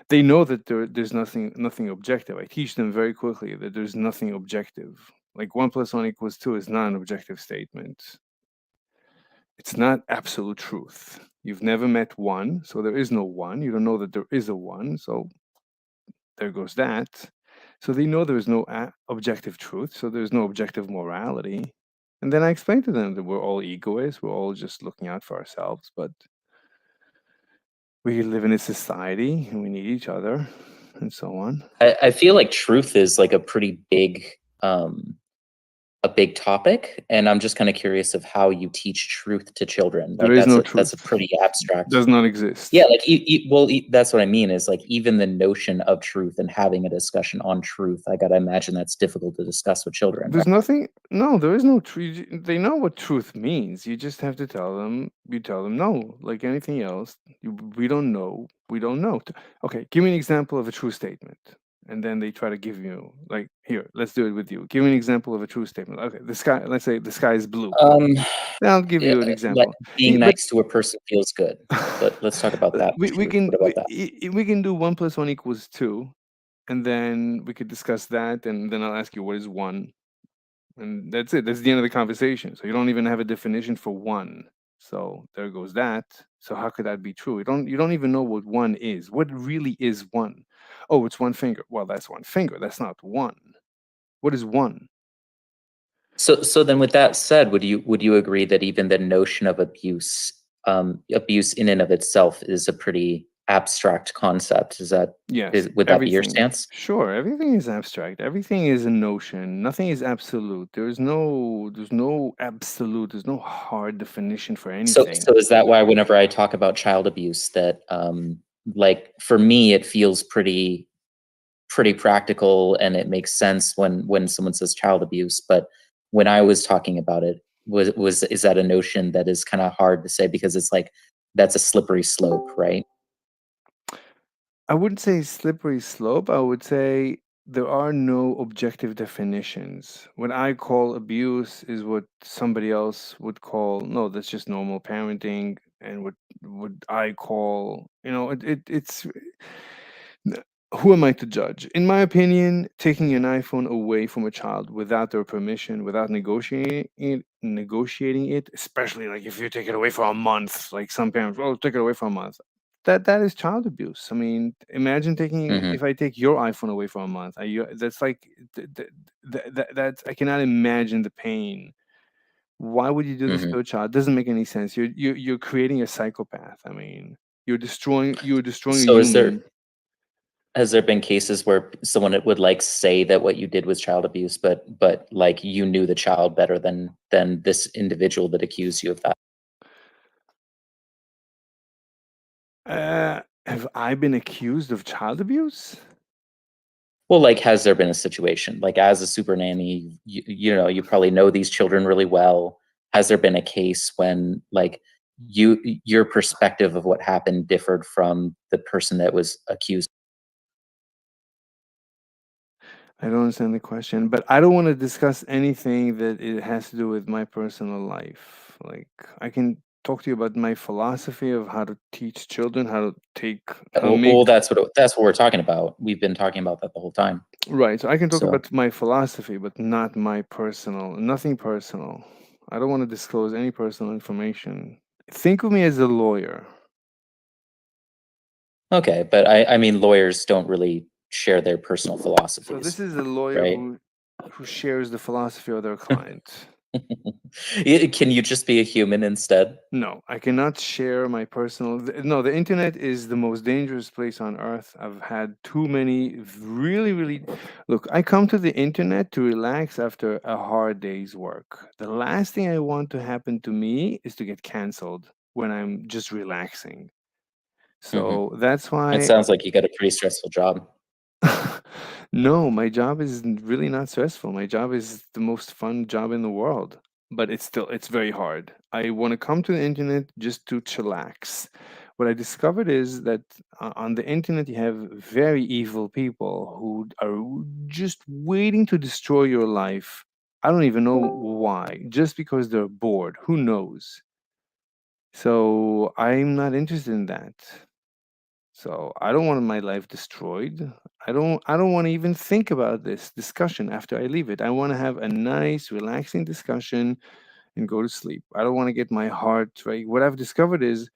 they know that there's nothing objective. I teach them very quickly that there's nothing objective. Like 1 + 1 = 2 is not an objective statement. It's not absolute truth. You've never met one, so there is no one. You don't know that there is a one, so there goes that. So they know there is no objective truth, so there's no objective morality. And then I explain to them that we're all egoists, we're all just looking out for ourselves, but we live in a society and we need each other, and so on. I feel like truth is like a big topic, and I'm just kind of curious of how you teach truth to children. There Like is no that's a truth. pretty abstract. Does not exist. Yeah, like that's what I mean is like even the notion of truth and having a discussion on truth. I gotta imagine that's difficult to discuss with children, There's right? nothing. No, there is no truth. They know what truth means. You just have to tell them. You tell them no, like anything else. We don't know. We don't know. Okay, give me an example of a true statement, and then they try to give you, like, here. Let's do it with you. Give me an example of a true statement. Okay, the sky. Let's say the sky is blue. Um, Then I'll give yeah, you an like example. being But nice to a person feels good. Let's talk about that we truth. can What about that? we can do 1 + 1 = 2, and then we could discuss that, and then I'll ask you what is one. And that's it. That's the end of the conversation. So you don't even have a definition for one. So there goes that. So how could that be true? You don't even know what one is. What really is one? Oh, it's one finger. Well, that's one finger. That's not one. What is one? So then with that said, would you agree that even the notion of abuse in and of itself is a pretty abstract concept? Yes, Would that be your everything. stance? Sure, everything is abstract. Everything is a notion. Nothing is absolute. There's no absolute. There's no hard definition for anything. So is that why whenever I talk about child abuse that like for me it feels pretty practical and it makes sense when someone says child abuse, but when I was talking about it is that a notion that is kind of hard to say because it's like that's a slippery slope, right? I wouldn't say slippery slope. I would say there are no objective definitions. What I call abuse is what somebody else would call, no, that's just normal parenting, and what I call, it's who am I to judge? In my opinion, taking an iPhone away from a child without their permission, without negotiating it, especially like if you take it away for a month, like some parents, oh, take it away for a month. That is child abuse. I mean, imagine taking Hmm. if I take your iPhone away for a month. That's like that's I cannot imagine the pain. Why would you do this Hmm. to a child? It doesn't make any sense. You're creating a psychopath. I mean, you're destroying a So human. has there been cases where someone would like say that what you did was child abuse, but like you knew the child better than this individual that accused you of that? Have I been accused of child abuse? Well, like, has there been a situation like as a super nanny, you probably know these children really well. Has there been a case when like your perspective of what happened differed from the person that was accused? I don't understand the question, but I don't want to discuss anything that it has to do with my personal life. Like, I can talk to you about my philosophy of how to teach children, how to make. Well, that's what we're talking about. We've been talking about that the whole time. Right. So I can talk So about my philosophy, but not my personal, nothing personal. I don't want to disclose any personal information. Think of me as a lawyer. okay, but I mean lawyers don't really share their personal So this philosophies, is a lawyer right? who shares the philosophy of their client. Can you just be a human instead? No, I cannot share my personal. No, the internet is the most dangerous place on earth. I've had too many really, really. Look, I come to the internet to relax after a hard day's work. The last thing I want to happen to me is to get canceled when I'm just relaxing. Hmm. So that's It why. sounds like you got a pretty stressful job. No, my job is really not stressful. My job is the most fun job in the world, but it's very hard. I want to come to the internet just to chillax. What I discovered is that on the internet you have very evil people who are just waiting to destroy your life. I don't even know why, just because they're bored. Who knows? So I'm not interested in that. So I don't want my life destroyed. I don't want to even think about this discussion after I leave it. I want to have a nice, relaxing discussion and go to sleep. I don't want to get my heart right. What I've discovered is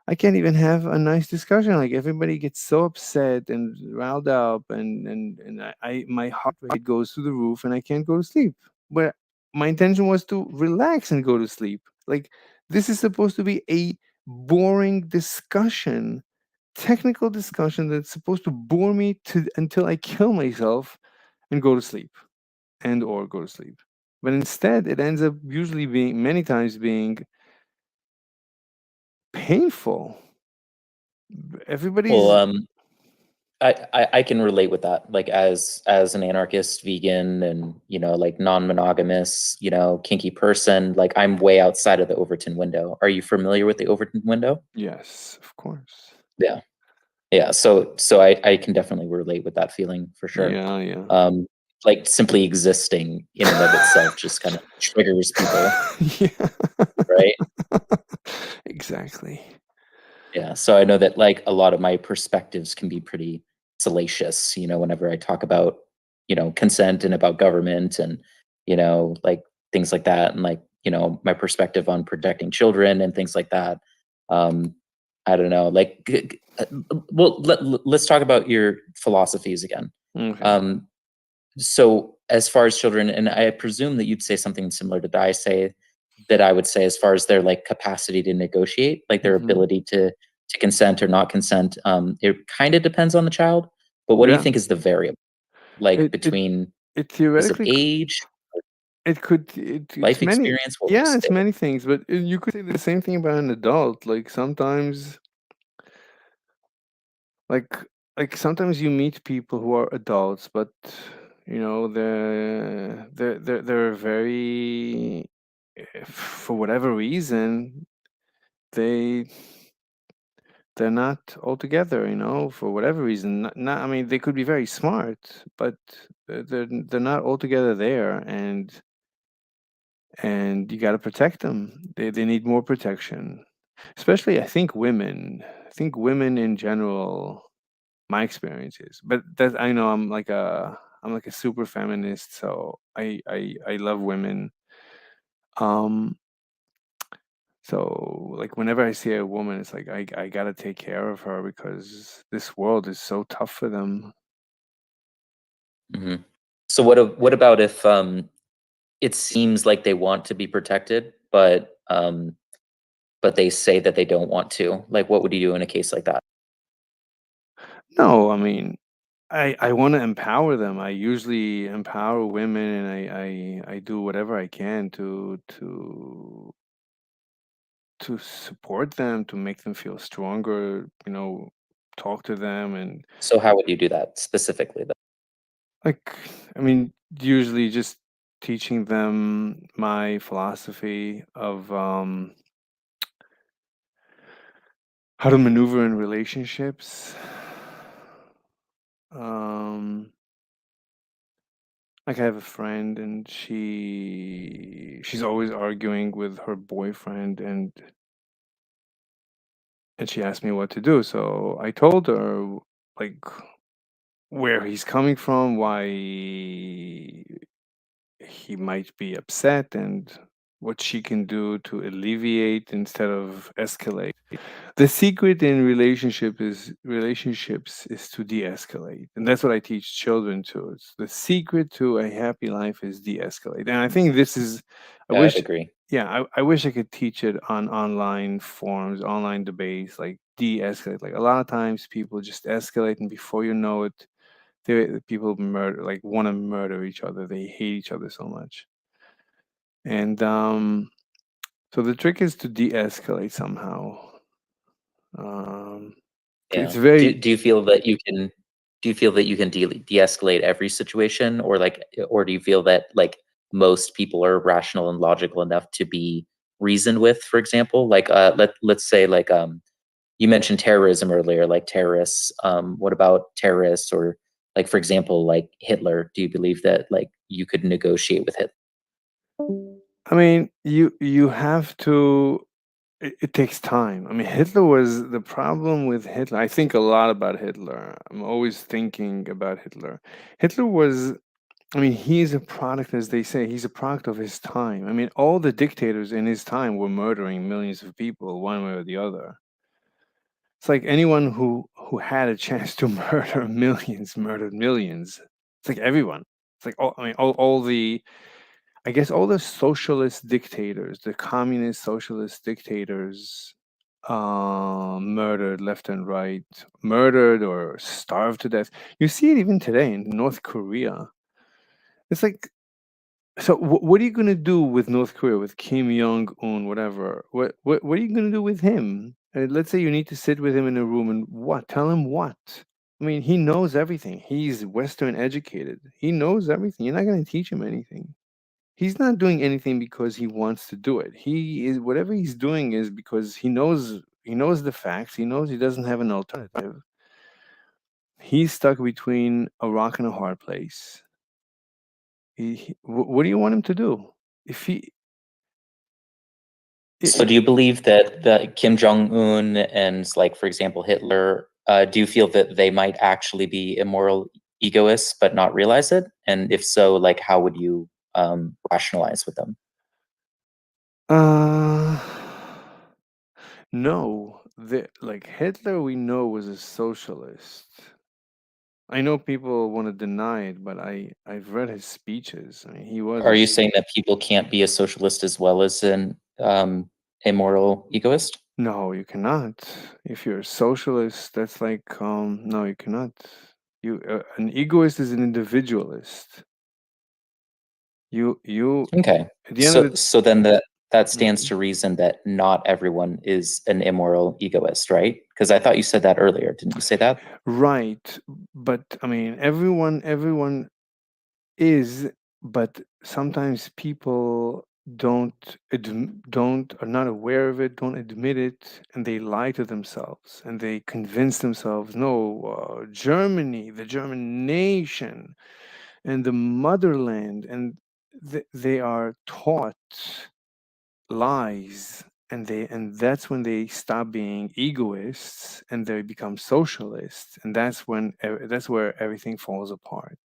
I can't even have a nice discussion. Like everybody gets so upset and riled up, and I my heart rate goes through the roof, and I can't go to sleep. But my intention was to relax and go to sleep. Like this is supposed to be a boring discussion, technical discussion that's supposed to bore me to until I kill myself and go to sleep and or go to sleep. But instead, it ends up usually being many times being painful. Well, Everybody's I can relate with that. Like as an anarchist, vegan, and like non-monogamous, kinky person, like I'm way outside of the Overton window. Are you familiar with the Overton window? yes, of course. Yeah. Yeah. So I can definitely relate with that feeling for sure. Yeah, yeah. Um, like simply existing in and of itself just kind of triggers people, Yeah. right? Exactly. Yeah, so I know that like a lot of my perspectives can be pretty salacious, whenever I talk about, consent and about government and, like things like that. And like, my perspective on protecting children and things like that. Um, I don't know, like, well, let's talk about your philosophies again. Okay. Um, so as far as children, and I presume that you'd say something similar to that I would say as far as their like capacity to negotiate, like their Hmm. ability to consent or not consent. It kind of depends on the child. But what do you Yeah. think is the variable? Like It it between it is it theoretically age, it could it's life many. experience? What would you Yeah, it's say? many things, but you could say the same thing about an adult. Like sometimes you meet people who are adults, but they're very, for whatever reason, they they're not all together, for whatever reason. I mean, they could be very smart, but they're not all together there, and you got to protect them. They need more protection, especially I think women. I think women in general. My experiences, but that I know I'm like a super feminist, so I love women. Um, so like whenever I see a woman, it's like I gotta take care of her because this world is so tough for them. Hmm. So what about if it seems like they want to be protected, but they say that they don't want to? Like, what would you do in a case like that? No, I mean, I want to empower them. I usually empower women, and I do whatever I can to support them, to make them feel stronger. Talk to them, and So how would you do that specifically, though? like, I mean, usually just teaching them my philosophy of how to maneuver in relationships. Um, like I have a friend, and she's always arguing with her boyfriend, and she asked me what to do. So I told her like where he's coming from, why he might be upset, and what she can do to alleviate instead of escalate. The secret in relationships is to de-escalate, and that's what I teach children too. It's the secret to a happy life is de-escalate, and I think this is. I Yeah, I'd wish, agree. yeah, I wish I could teach it on online forums, online debates, like de-escalate. Like a lot of times, people just escalate, and before you know it, people murder, like want to murder each other. They hate each other so much, and so the trick is to de-escalate somehow. Um, it's Yeah. very Do you feel that you can de-escalate every situation, or do you feel that like most people are rational and logical enough to be reasoned with, for example? Like let's say like you mentioned terrorism earlier, like terrorists. What about terrorists, or like for example, like Hitler? Do you believe that like you could negotiate with Hitler? I mean, you have to. It takes time. I mean, Hitler was the problem with Hitler. I think a lot about Hitler. I'm always thinking about Hitler. Hitler was. I mean, he's a product, as they say. He's a product of his time. I mean, all the dictators in his time were murdering millions of people, one way or the other. It's like anyone who had a chance to murder millions murdered millions. It's like everyone. It's like all. I mean, all the. I guess all the socialist dictators, the communist socialist dictators, murdered left and right, murdered or starved to death. You see it even today in North Korea. It's like, so what are you going to do with North Korea, with Kim Jong Un, whatever? What are you going to do with him? Let's say you need to sit with him in a room, and what? Tell him what? I mean, he knows everything. He's Western educated. He knows everything. You're not going to teach him anything. He's not doing anything because he wants to do it. He is, whatever he's doing is because he knows the facts. He knows he doesn't have an alternative. He's stuck between a rock and a hard place. What do you want him to do? If he So do you believe that Kim Jong Un and like for example Hitler, do you feel that they might actually be immoral egoists but not realize it? And if so, like how would you rationalize with them? uh no, like Hitler, we know was a socialist. I know people want to deny it, but I've read his speeches. I mean, he was Are you saying that people can't be a socialist as well as an immoral egoist? No, you cannot. If you're a socialist, that's like no, you cannot. An egoist is an individualist. You Okay. at the end of So the so then that stands Mhm. to reason that not everyone is an immoral egoist, right? Because I thought you said that earlier. Didn't you say that? Right, but I mean, everyone is, but sometimes people are not aware of it, don't admit it, and they lie to themselves and they convince themselves, no, Germany, the German nation, and the motherland, and they are taught lies, and that's when they stop being egoists and they become socialists, and that's where everything falls apart.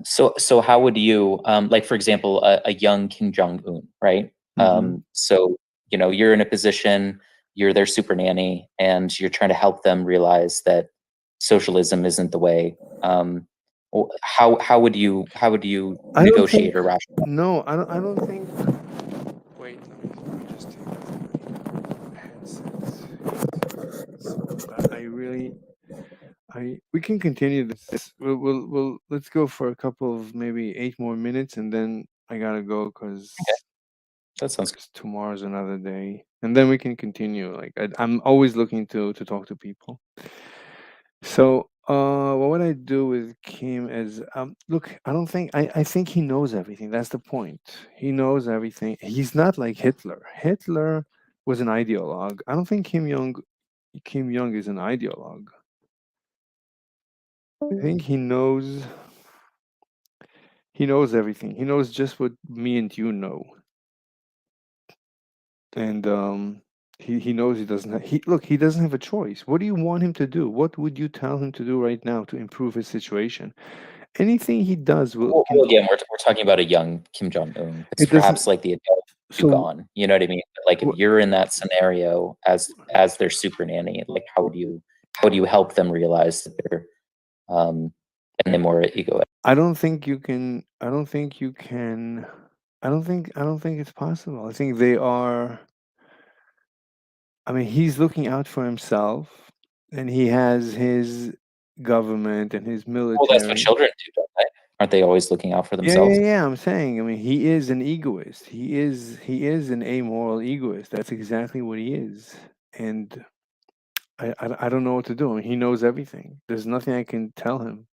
So how would you, like for example, a young Kim Jong Un, right? So you're in a position, you're their super nanny, and you're trying to help them realize that socialism isn't the way. How would you I don't think negotiate or rationalize? no, I don't think. Wait, let me just take off my headset. So I really, we can continue this. We'll let's go for a couple of maybe 8 more minutes, and then I gotta go because Okay, that sounds good. tomorrow's another day, and then we can continue. Like I'm always looking to talk to people. So, what would I do with Kim is, look, I think he knows everything. That's the point. He knows everything. He's not like Hitler. Hitler was an ideologue. I don't think Kim Jong is an ideologue. I think he knows everything. He knows just what me and you know. And he knows he doesn't have, he doesn't have a choice. What do you want him to do? What would you tell him to do right now to improve his situation? Anything he does Well, again, we're talking about a young Kim Jong Un. It's it doesn't. perhaps like the adult you So gone. You know what I mean? Like if wh- you're in that scenario as their super nanny, like how would you help them realize that they're and more ego? I don't think you can. I don't think you can. I don't think it's possible. I think they are. I mean, he's looking out for himself, and he has his government and his Well, that's what military. children do, don't they? Aren't they always looking out for Yeah, themselves? I'm saying. I mean, he is an egoist. He is an amoral egoist. That's exactly what he is. And I don't know what to do. I mean, he knows everything. There's nothing I can tell him.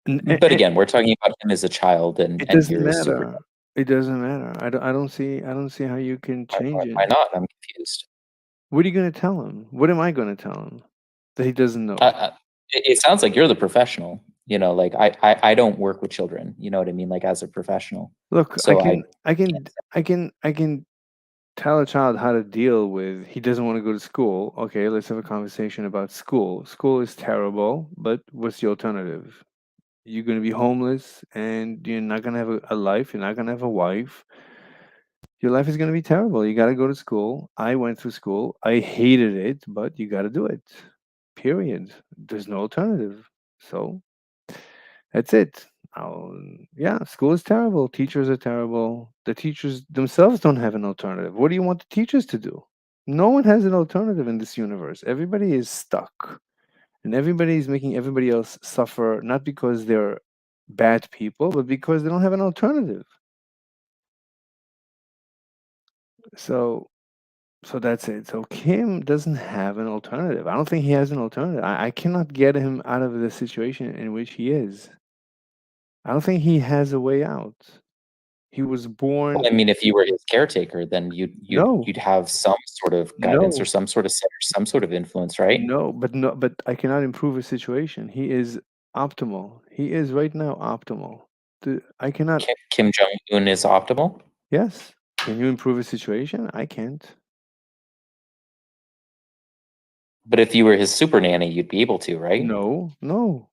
But again, we're talking about him as a child, It and doesn't you're a super. matter. It doesn't matter. I don't see how you can change it. Why not? I'm confused. What are you going to tell him? What am I going to tell him that he doesn't know? It sounds like you're the professional. Like I don't work with children. You know what I mean? Like as a professional. Look, So I can tell a child how to deal with he doesn't want to go to school. Okay, let's have a conversation about school. School is terrible, but what's the alternative? You're going to be homeless and you're not going to have a life. You're not going to have a wife. Your life is going to be terrible. You got to go to school. I went through school. I hated it, but you got to do it. Period. There's no alternative. So that's it. Yeah, school is terrible. Teachers are terrible. The teachers themselves don't have an alternative. What do you want the teachers to do? No one has an alternative in this universe. Everybody is stuck. And everybody is making everybody else suffer, not because they're bad people, but because they don't have an alternative. So that's it. So Kim doesn't have an alternative. I don't think he has an alternative. I cannot get him out of the situation in which he is. I don't think he has a way out. He was born. I mean, if you were his caretaker, then No, you'd have some sort of guidance or no, some sort of set or some sort of influence, right? no, but I cannot improve his situation. He is optimal. He is right now optimal. I cannot. Kim Jong Un is optimal. Yes. Can you improve his situation? I can't. But if you were his super nanny, you'd be able to, right? No, no,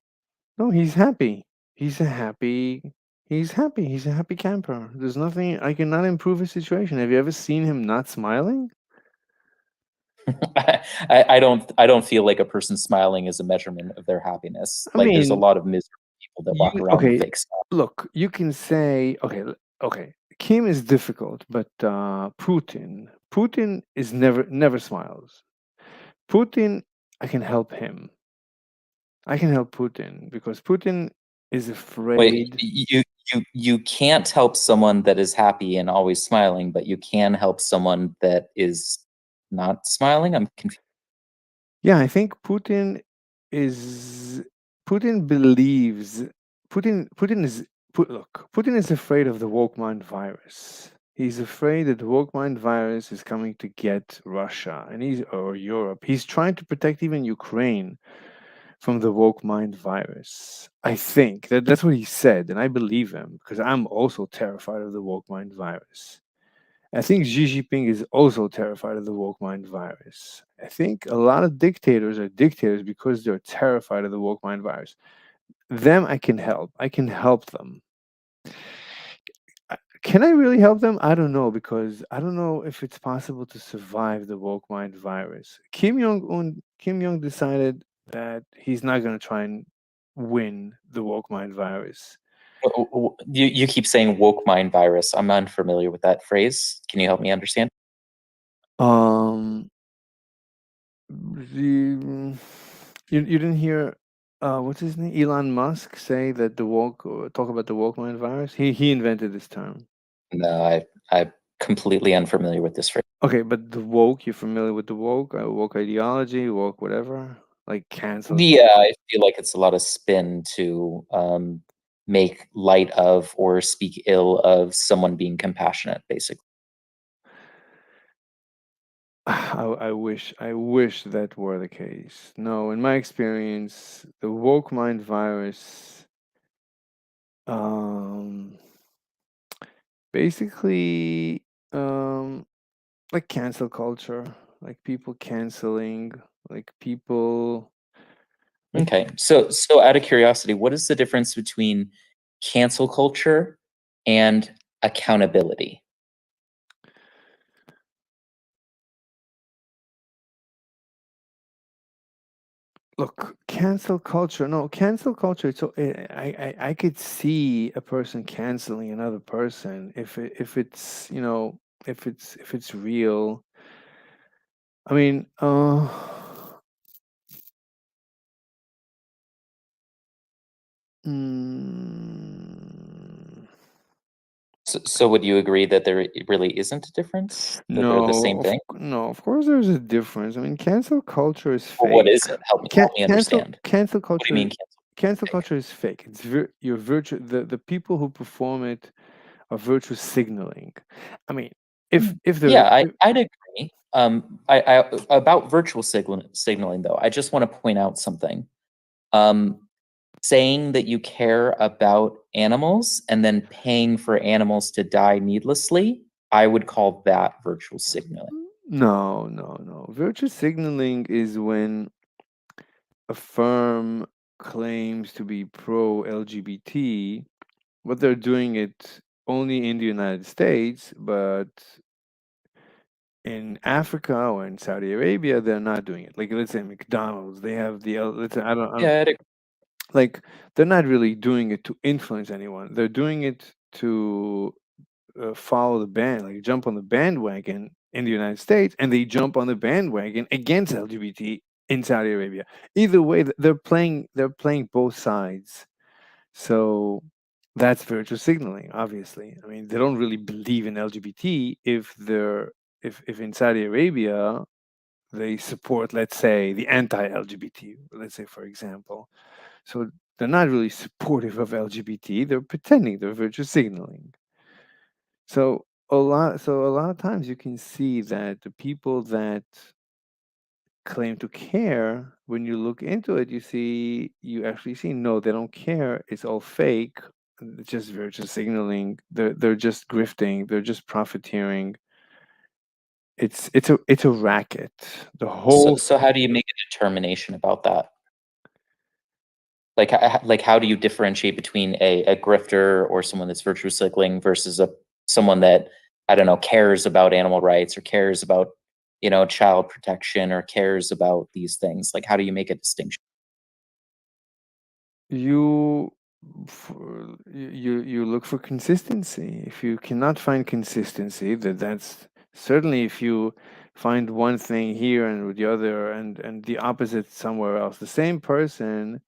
no. He's happy. He's a happy. He's happy. He's a happy camper. There's nothing. I cannot improve his situation. Have you ever seen him not smiling? I don't feel like a person smiling is a measurement of their happiness. I Like there's a mean, lot of miserable people that walk around with okay. fake smile. Look, you can say okay. Kim is difficult, but Putin is never smiles. Putin, I can help him. I can help Putin because Putin is Wait, afraid. you can't help someone that is happy and always smiling, but you can help someone that is not smiling. I'm confused. Yeah, I think is Putin believes Putin is look, Putin is afraid of the woke mind virus. He's afraid that the woke mind virus is coming to get Russia and or Europe. He's trying to protect even Ukraine from the woke mind virus. I think that's what he said, and I believe him because I'm also terrified of the woke mind virus. I think Xi Jinping is also terrified of the woke mind virus. I think a lot of dictators are dictators because they're terrified of the woke mind virus. Them I can help. I can help them. Can I really help them? I don't know because I don't know if it's possible to survive the woke mind virus. Kim Jong decided that he's not going to try and win the woke mind virus. You keep saying woke mind virus. I'm unfamiliar with that phrase. Can you help me understand? You didn't hear what's his name? Elon Musk say that the woke talk about the woke mind virus. He invented this term. No, I'm completely unfamiliar with this phrase. Okay, but the woke, you're familiar with the woke ideology, woke whatever, like cancel. Yeah, I feel like it's a lot of spin to make light of or speak ill of someone being compassionate, basically. I wish that were the case. No, in my experience, the woke mind virus, basically, like cancel culture, like people canceling, like people. Okay, so out of curiosity, what is the difference between cancel culture and accountability? Look, cancel culture. No, cancel culture. I could see a person canceling another person if it's if it's real. I mean, mm, So would you agree that there really isn't a difference? That they're the same thing? no. Of course, there's a difference. I mean, cancel culture is Well, what fake. is it? Help me understand. Cancel What do you culture. mean cancel? Cancel culture is fake. It's your virtue. The people who perform it are virtue signaling. I mean, if the Yeah, I'd agree. I about virtual signaling though, I just want to point out something. Saying that you care about animals and then paying for animals to die needlessly, I would call that virtual signaling. no. Virtue signaling is when a firm claims to be pro LGBT, but they're doing it only in the United States, but in Africa or in Saudi Arabia, they're not doing it. Like let's say McDonald's, they have the let's say, I don't Yeah, I'd agree. like they're not really doing it to influence anyone. They're doing it to follow the band, like jump on the bandwagon in the United States, and they jump on the bandwagon against LGBT in Saudi Arabia. Either way, they're playing both sides. So that's virtual signaling. Obviously, I mean they don't really believe in LGBT if in Saudi Arabia they support, let's say, the anti-LGBT. Let's say, for example, so they're not really supportive of LGBT. They're pretending they're virtue signaling. So a lot of times you can see that the people that claim to care, when you look into it, you actually see no, they don't care. It's all fake. It's just virtue signaling. They're just grifting. They're just profiteering. It's a racket. The whole So how do you make a determination about that? Like how do you differentiate between a grifter or someone that's virtue signaling versus someone that, I don't know, cares about animal rights or cares about, child protection or cares about these things? Like how do you make a distinction? you you look for consistency. If you cannot find consistency, that's certainly if you find one thing here and with the other and the opposite somewhere else. The same person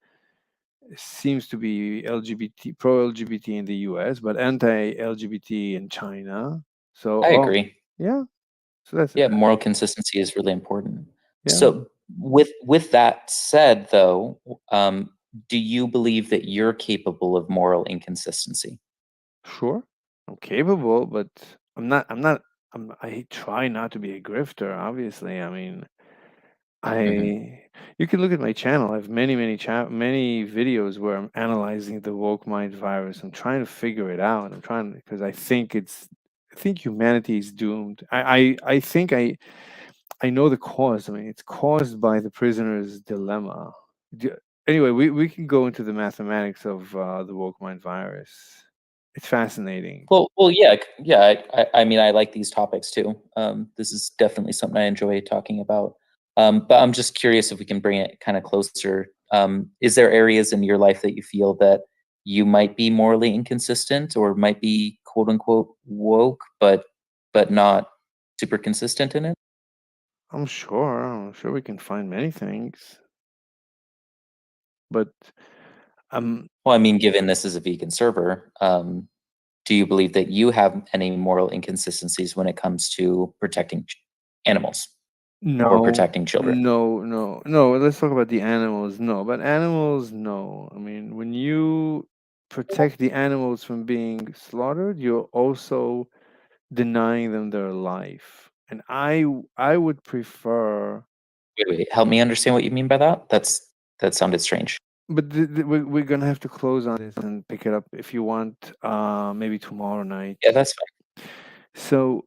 seems to be LGBT pro LGBT in the US, but anti LGBT in China. So I agree. yeah, so that's Yeah, moral consistency is really important. yeah. So with that said, though, do you believe that you're capable of moral inconsistency? Sure, I'm capable, but I'm not. I'm not. I try not to be a grifter. Obviously, I mean, Mhm. you can look at my channel. I have many videos where I'm analyzing the woke mind virus. I'm trying to figure it out. I'm trying because I think humanity is doomed. I think I know the cause. I mean, it's caused by the prisoner's dilemma. D- Anyway, we can go into the mathematics of the woke mind virus. It's fascinating. Well, yeah, yeah. I mean, I like these topics too. This is definitely something I enjoy talking about. But I'm just curious if we can bring it kind of closer. Is there areas in your life that you feel that you might be morally inconsistent or might be quote unquote woke, but not super consistent in it? I'm sure we can find many things, but um, Well, I mean, given this is a vegan server, do you believe that you have any moral inconsistencies when it comes to protecting animals or no, protecting children? no. Let's talk about the animals. No, but animals, no. I mean, when you protect the animals from being slaughtered, you're also denying them their life. And I would prefer, Wait, help me understand what you mean by that. That sounded strange. but we're gonna have to close on this and pick it up if you want, maybe tomorrow night. Yeah, that's So,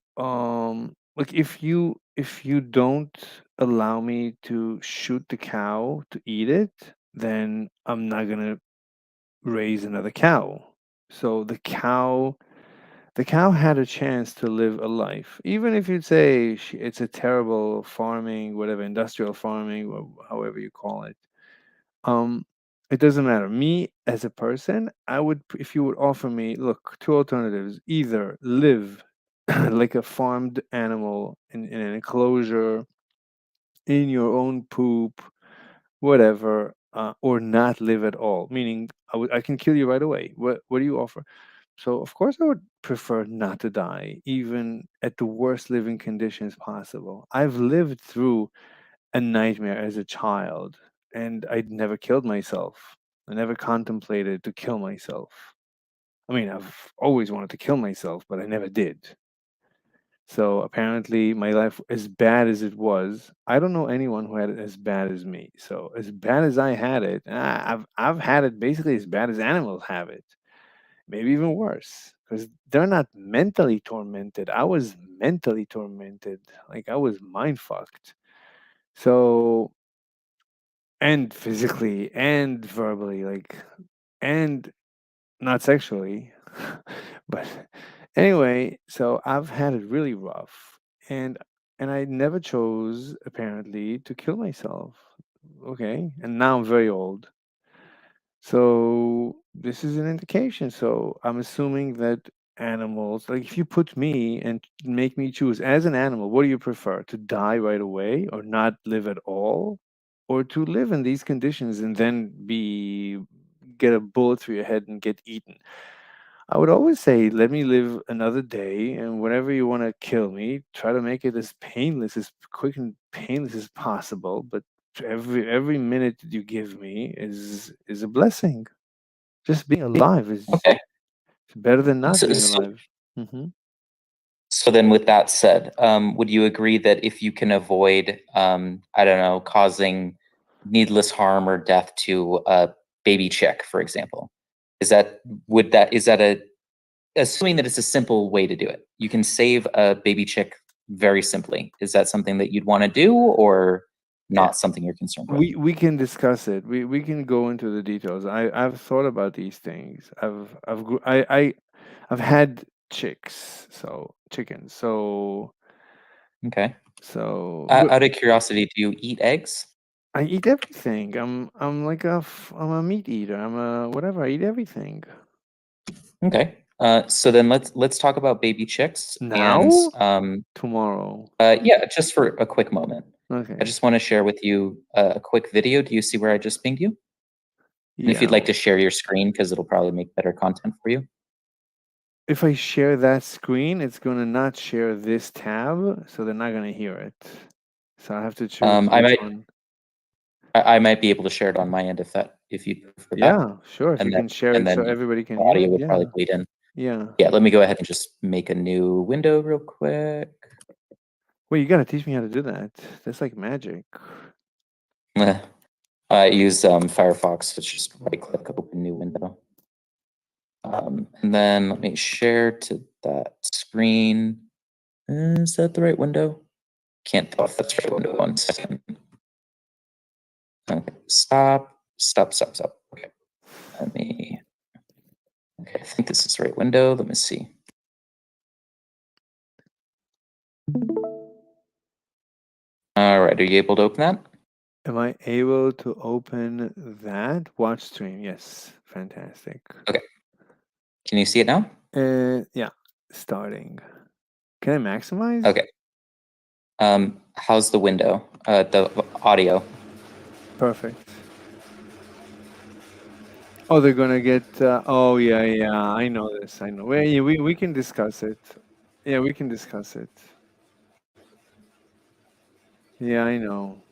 like if you don't allow me to shoot the cow to eat it, then I'm not gonna raise another cow. So the cow had a chance to live a life, even if you'd say it's a terrible farming, whatever, industrial farming, or however you call it. Um, it doesn't matter. Me as a person, I would, if you would offer me, look, two alternatives: either live like a farmed animal in an enclosure, in your own poop, whatever, or not live at all. Meaning, I can kill you right away. What do you offer? So of course I would prefer not to die, even at the worst living conditions possible. I've lived through a nightmare as a child, and I'd never killed myself. I never contemplated to kill myself. I mean, I've always wanted to kill myself, but I never did. So apparently, my life, as bad as it was, I don't know anyone who had it as bad as me. So as bad as I had it, I've had it basically as bad as animals have it, maybe even worse, because they're not mentally tormented. I was mentally tormented, like I was mind fucked. So and physically and verbally, like, and not sexually. But anyway, so I've had it really rough, and I never chose apparently to kill myself. Okay, and now I'm very old, so this is an indication. So I'm assuming that animals, like if you put me and make me choose as an animal, what do you prefer? To die right away or not live at all? Or to live in these conditions and then be get a bullet through your head and get eaten? I would always say, let me live another day, and whenever you want to kill me, try to make it as painless, as quick and painless as possible. But every minute that you give me is a blessing. Just being alive is okay. better than not So, being so, alive. Hmm. so then, with that said, would you agree that if you can avoid, I don't know, causing needless harm or death to a baby chick, for example, is that a assuming that it's a simple way to do it, you can save a baby chick very simply. Is that something that you'd want to do, or Yeah, not something you're concerned with? we can discuss it. We can go into the details. I've thought about these things. I've had chickens. Okay. So Out of curiosity, do you eat eggs? I eat everything. I'm like I'm a meat eater. I'm a whatever. I eat everything. Okay. So then let's talk about baby chicks and Now? Tomorrow. yeah, just for a quick moment. I Okay. just want to share with you a quick video. Do you see where I just pinged you? And if you'd Yeah. like to share your screen, because it'll probably make better content for you. If I share that screen, it's gonna not share this tab, so they're not gonna hear it. So I have to choose I which might one. I might be able to share it on my end if you prefer that. Yeah, sure. If And you then can share and it so then everybody can the hear audio it. would Yeah. probably bleed in. Yeah. Yeah, let me go ahead and just make a new window real quick. Wait, you gotta teach me how to do that. That's like magic. I use Firefox. It's just right click, open new window. And then let me share to that screen. Is that the right window? Can't tell if that's the right window. 1 second. Okay, stop. Okay, let me. Okay, I think this is the right window. Let me see. All right, are you able to open that? Am I able to open that? Watch stream. Yes. Fantastic. Okay. Can you see it now? Yeah. Starting. Can I maximize? Okay. How's the window? The audio. Perfect. Oh, they're gonna get. Oh, yeah, yeah. I know this. I know. We can discuss it. Yeah, we can discuss it. Yeah, I know.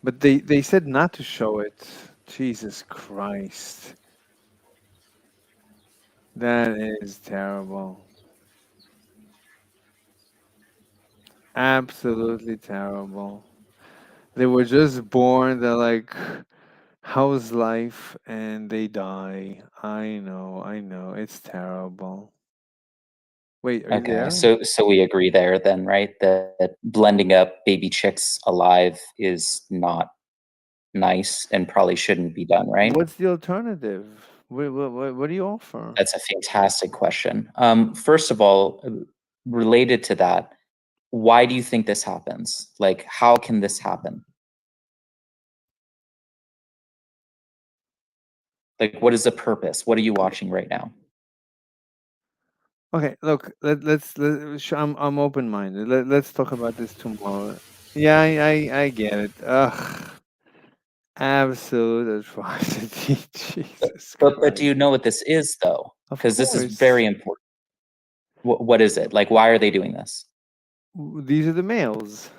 But they said not to show it. Jesus Christ. That is terrible. Absolutely terrible. They were just born. They're like, how's life? And they die. I know. It's terrible. Wait, are you Okay, there? so we agree there then, right? That blending up baby chicks alive is not nice and probably shouldn't be done, right? What's the alternative? What do you offer? That's a fantastic question. First of all, related to that, why do you think this happens? Like, how can this happen? Like, what is the purpose? What are you watching right now? Okay, look, I'm open-minded. Let's talk about this tomorrow. Yeah, I get it. Ugh, absolute atrocity. Jesus But do Christ. you know what this is though? Of Because this is course. very important. What is it? Like, why are they doing this? These are the males.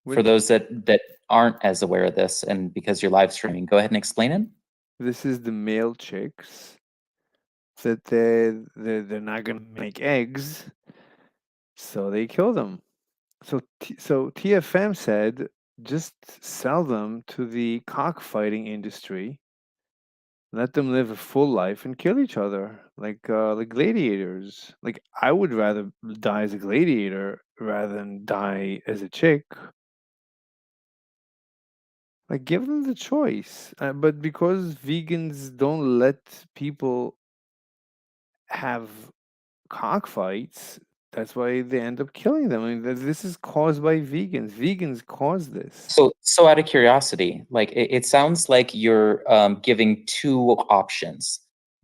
For those that aren't as aware of this, and because you're live streaming, go ahead and explain it. This is the male chicks that they're not gonna make eggs, so they kill them. So TFM said just sell them to the cockfighting industry. Let them live a full life and kill each other like gladiators. Like I would rather die as a gladiator rather than die as a chick. Like give them the choice. But because vegans don't let people have cockfights, that's why they end up killing them. I mean, this is caused by vegans. Vegans cause this. So out of curiosity, like it sounds like you're giving two options: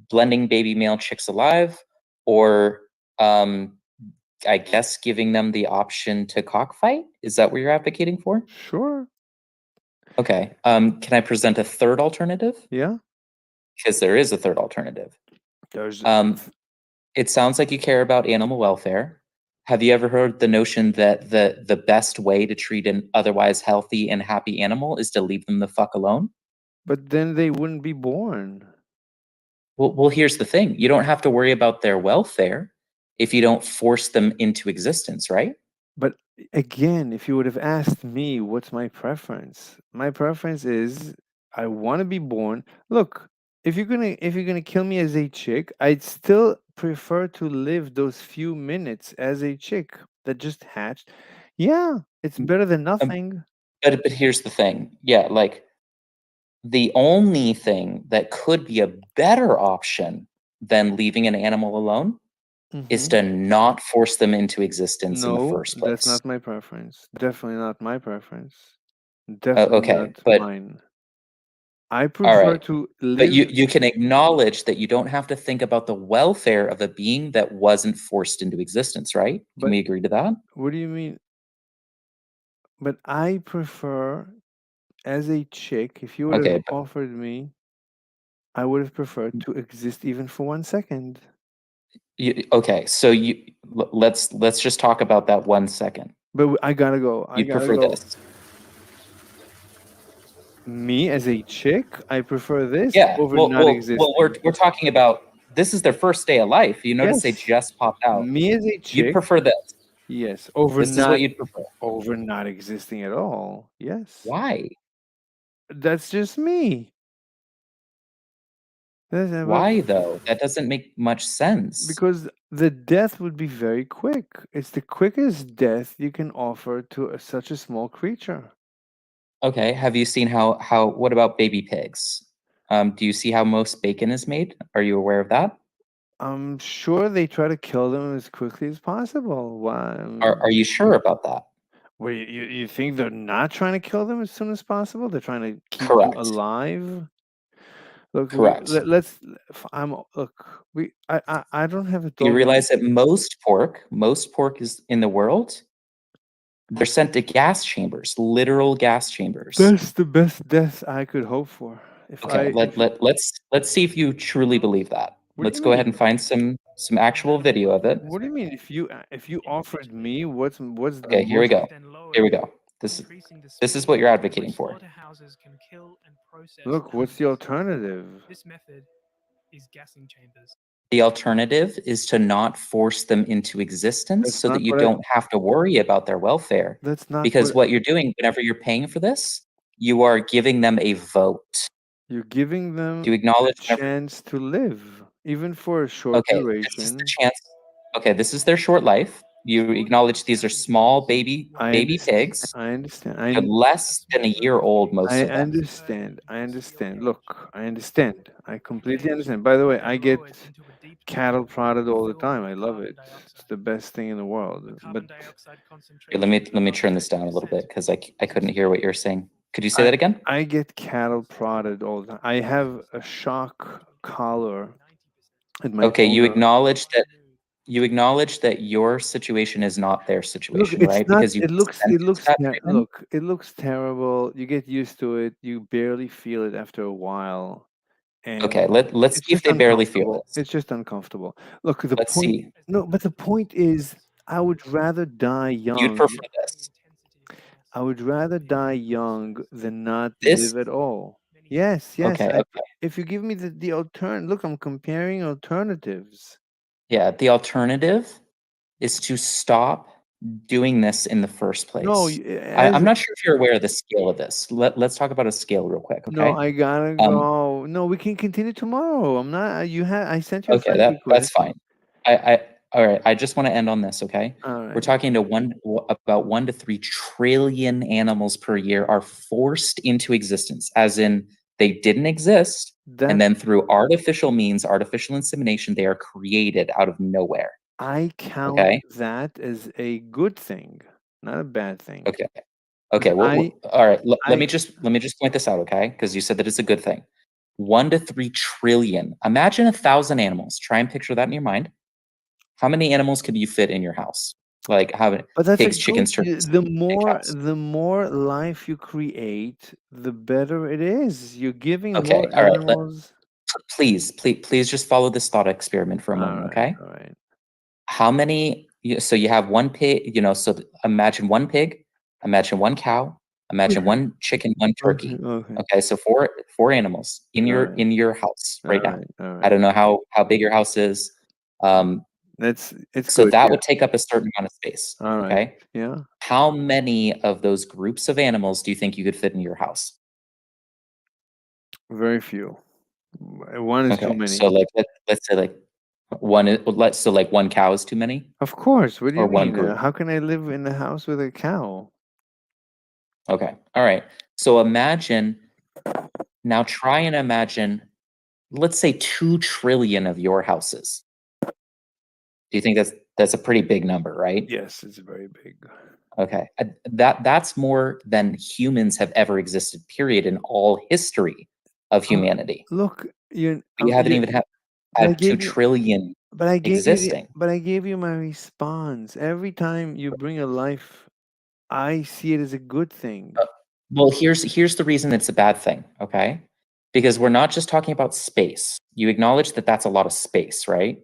blending baby male chicks alive, or I guess giving them the option to cockfight. Is that what you're advocating for? Sure. Okay. Can I present a third alternative? Yeah. Because there is a third alternative. There's It sounds like you care about animal welfare. Have you ever heard the notion that the best way to treat an otherwise healthy and happy animal is to leave them the fuck alone? But then they wouldn't be born. Well, here's the thing. You don't have to worry about their welfare if you don't force them into existence, right? But again, if you would have asked me what's my preference is I want to be born. Look, if you're gonna kill me as a chick, I'd still prefer to live those few minutes as a chick that just hatched. Yeah, it's better than Um, nothing. but here's the thing. Yeah, like the only thing that could be a better option than leaving an animal alone is Mhm. to not force them into existence in the No, first that's place. not my preference. Definitely not my preference. Definitely Okay, not but mine. I all prefer right. to But you live. you can acknowledge that you don't have to think about the welfare of a being that wasn't forced into existence, right? Can But we agree to that? what do you mean? But I prefer, as a chick, if you would have Okay, but offered me, I would have preferred to exist even for 1 second. okay, so let's just talk about that 1 second. But I gotta go. I You'd gotta prefer go. this. Me as a chick, I prefer this Yeah. over Well, not well, existing. well, we're talking about this is their first day of life. You notice they Yes. just popped out. Me as a You'd chick, prefer this. yes. Over This is what not you'd prefer. over not existing at all. Yes. Why? That's just me. That's, Why though? That doesn't make much sense. because the death would be very quick. It's the quickest death you can offer to such a small creature. Okay. Have you seen how? What about baby pigs? Do you see how most bacon is made? Are you aware of that? I'm sure they try to kill them as quickly as possible. Why? Are you sure about that? Wait, you think they're not trying to kill them as soon as possible? They're trying to keep them Correct. alive? Look, Correct. let's. Look. I don't have a Do you dog. realize that most pork is in the world, they're sent to gas chambers, literal gas chambers. That's the best death I could hope for. Okay, let's see if you truly believe that. What do Let's you go ahead mean? and find some actual video of it. What do you mean? If you offered me, what's the Okay, here we most? go. Here we go. This is what you're advocating for. Look, what's the alternative? This method is gassing chambers. The alternative is to not force them into existence That's so that not you what don't have to worry about their welfare. That's not Because what you're doing, whenever you're paying for this, you are giving them a vote. You're giving them Do you acknowledge a chance to live, even for a short Okay, duration. this is the chance. Okay, this is their short life. You acknowledge these are small baby pigs. I understand. They're less than a year old, most I of them. understand. I understand. Look, I understand. I completely understand. By the way, I get cattle prodded all the time. I love it. It's the best thing in the world. But Here, let me turn this down a little bit because I couldn't hear what you're saying. Could you say that again? I get cattle prodded all the time. I have a shock collar at my Okay, you owner. acknowledge that your situation is not their Look, situation, it's right? not. Because you consent to that treatment? Look, it looks terrible. You get used to it. You barely feel it after a while. And Okay, let's it's see if just they barely feel uncomfortable. this. It's just uncomfortable. Look, the Let's point. see. No, but the point is, I would rather die You'd young. prefer this. I would rather die young than not This live at all. Yes, yes. Okay, okay. If you give me the alternative, look, I'm comparing alternatives. Yeah, the alternative is to stop doing this in the first place. No, I'm not sure if you're aware of the scale of this. Let's talk about a scale real quick, okay? No, I gotta go. No, we can continue tomorrow. I'm not. I sent you a Okay, friend that's request. fine. All right. I just want to end on this, okay? All right. We're talking about 1 to 3 trillion animals per year are forced into existence, as in they didn't exist, and then through artificial means, artificial insemination, they are created out of nowhere. I count that as a good thing, not a bad thing. Okay. Okay. Well, all right. Let me just point this out, okay? Because you said that it's a good thing. 1 to 3 trillion. Imagine 1,000 animals. Try and picture that in your mind. How many animals could you fit in your house? Like how many pigs, chickens, turkeys? The more life you create, the better it is. You're giving more animals. Please just follow this thought experiment for a moment, okay? All right. How many? So you have 1 pig. So imagine 1 pig. Imagine 1 cow. Imagine 1 chicken, 1 turkey. Okay, so four animals in your house right now. I don't know how big your house is. It's so good, that would take up a certain amount of space. All right. Okay. Yeah. How many of those groups of animals do you think you could fit in your house? Very few. 1 is too many. So let's say like 1 so like 1 cow is too many? Of course. What do you Or 1 mean? group? How can I live in a house with a cow? Okay. All right. So now try and imagine, let's say 2 trillion of your houses. Do you think that's a pretty big number, right? Yes, it's very big. Okay. That's more than humans have ever existed, period, in all history of humanity. Look, you haven't even had 2 trillion existing. But I gave you my response. Every time you bring a life, I see it as a good thing. Well, here's the reason it's a bad thing, okay? Because we're not just talking about space. You acknowledge that that's a lot of space, right?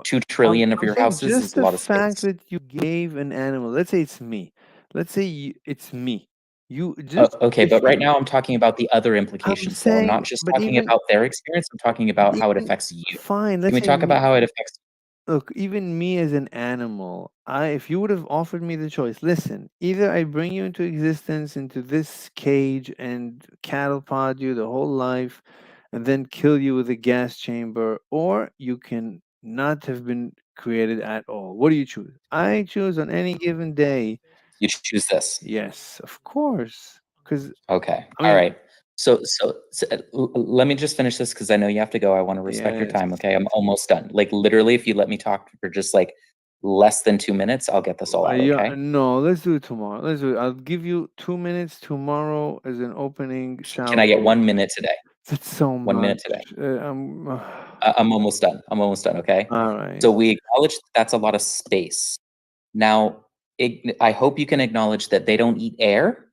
2 trillion of I'm your saying houses is just a the lot of fact space. that you gave an animal. Let's say it's me. Let's say it's me. You just Okay, if but right you, now I'm talking about the other I'm implications, though. I'm not saying, just but talking even about their experience. I'm talking but about how it even affects you. fine. Can Let's we say talk about me. how it affects? Look, even me as an animal, if you would have offered me the choice, listen, either I bring you into existence into this cage and cattle prod you the whole life, and then kill you with a gas chamber, or you can not have been created at all. What do you choose? I choose on any given day. You choose this. Yes, of course, because Okay. I All mean, right. Let me just finish this because I know you have to go. I want to respect your yes. time. Okay. I'm almost done. Like literally, if you let me talk for just like less than 2 minutes, I'll get this all out. Yeah, Okay. no, let's do it tomorrow. Let's do it. I'll give you 2 minutes tomorrow as an opening Can I get salvo. 1 minute today? That's so 1 minute much. today. I'm I'm almost done. I'm almost done. Okay. all right. So we acknowledge that's a lot of space. Now, I hope you can acknowledge that they don't eat air,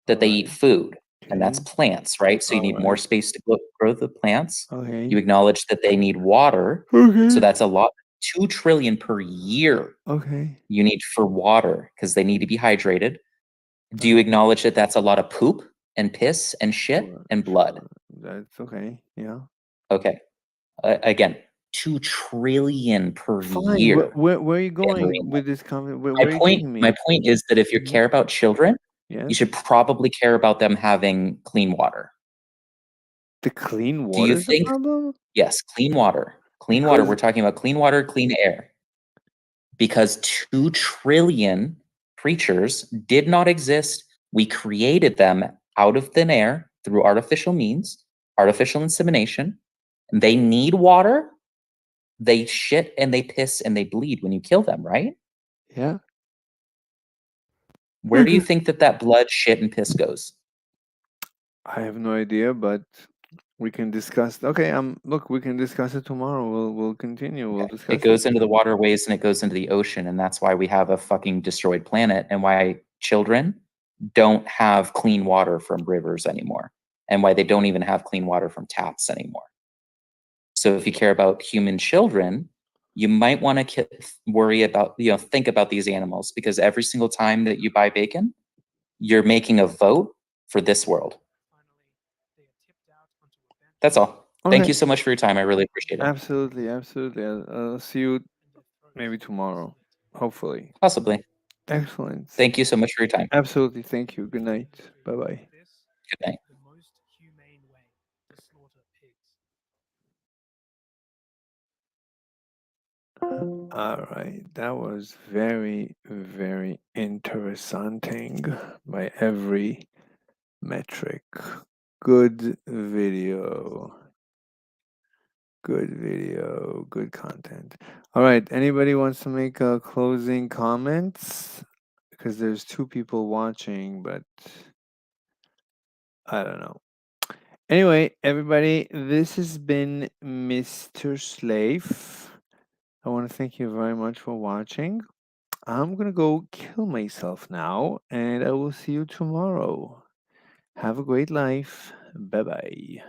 that they eat food, and that's Okay. plants, right? So you All need more right. space to grow the plants. Okay. You acknowledge that they need water, so Okay. that's a lot. 2 trillion per year Okay. you need for water because they need to be hydrated. Do you Okay. acknowledge that that's a lot of poop and piss and shit Sure. and blood? Sure. That's okay. Yeah. Okay. Again, 2 trillion per Fine. Where, year where are you in marine going life. with this comment? Where are you My taking me? point is that if you Mhm. care about children, you Yes. should probably care about them having clean water. The clean Do water you is the think problem? yes, clean water. Clean water, Because we're talking about clean water, clean air. Because 2 trillion creatures did not exist. We created them out of thin air through artificial means, artificial insemination. They need water. They shit and they piss and they bleed when you kill them, right? yeah. Where do you think that blood, shit, and piss goes? I have no idea, but we can discuss. Okay, look, we can discuss it tomorrow. We'll continue. We'll Okay. It discuss it. goes into the waterways and it goes into the ocean, and that's why we have a fucking destroyed planet and why children don't have clean water from rivers anymore and why they don't even have clean water from taps anymore. So if you care about human children, you might want to worry about, think about these animals because every single time that you buy bacon, you're making a vote for this world. That's all. Thank Okay. you so much for your time. I really appreciate it. Absolutely, absolutely. I'll see you maybe tomorrow. Hopefully. Possibly. Excellent. Thank you so much for your time. Absolutely. Thank you. Good night. Bye bye. Good night. The most humane way to slaughter pigs. All right. That was very, very interesting by every metric. Good video. Good video. Good content. All right. Anybody wants to make a closing comments? Because there's 2 people watching, but I don't know. Anyway, everybody, this has been Mr. Slave. I want to thank you very much for watching. I'm going to go kill myself now, and I will see you tomorrow. Have a great life. Bye bye.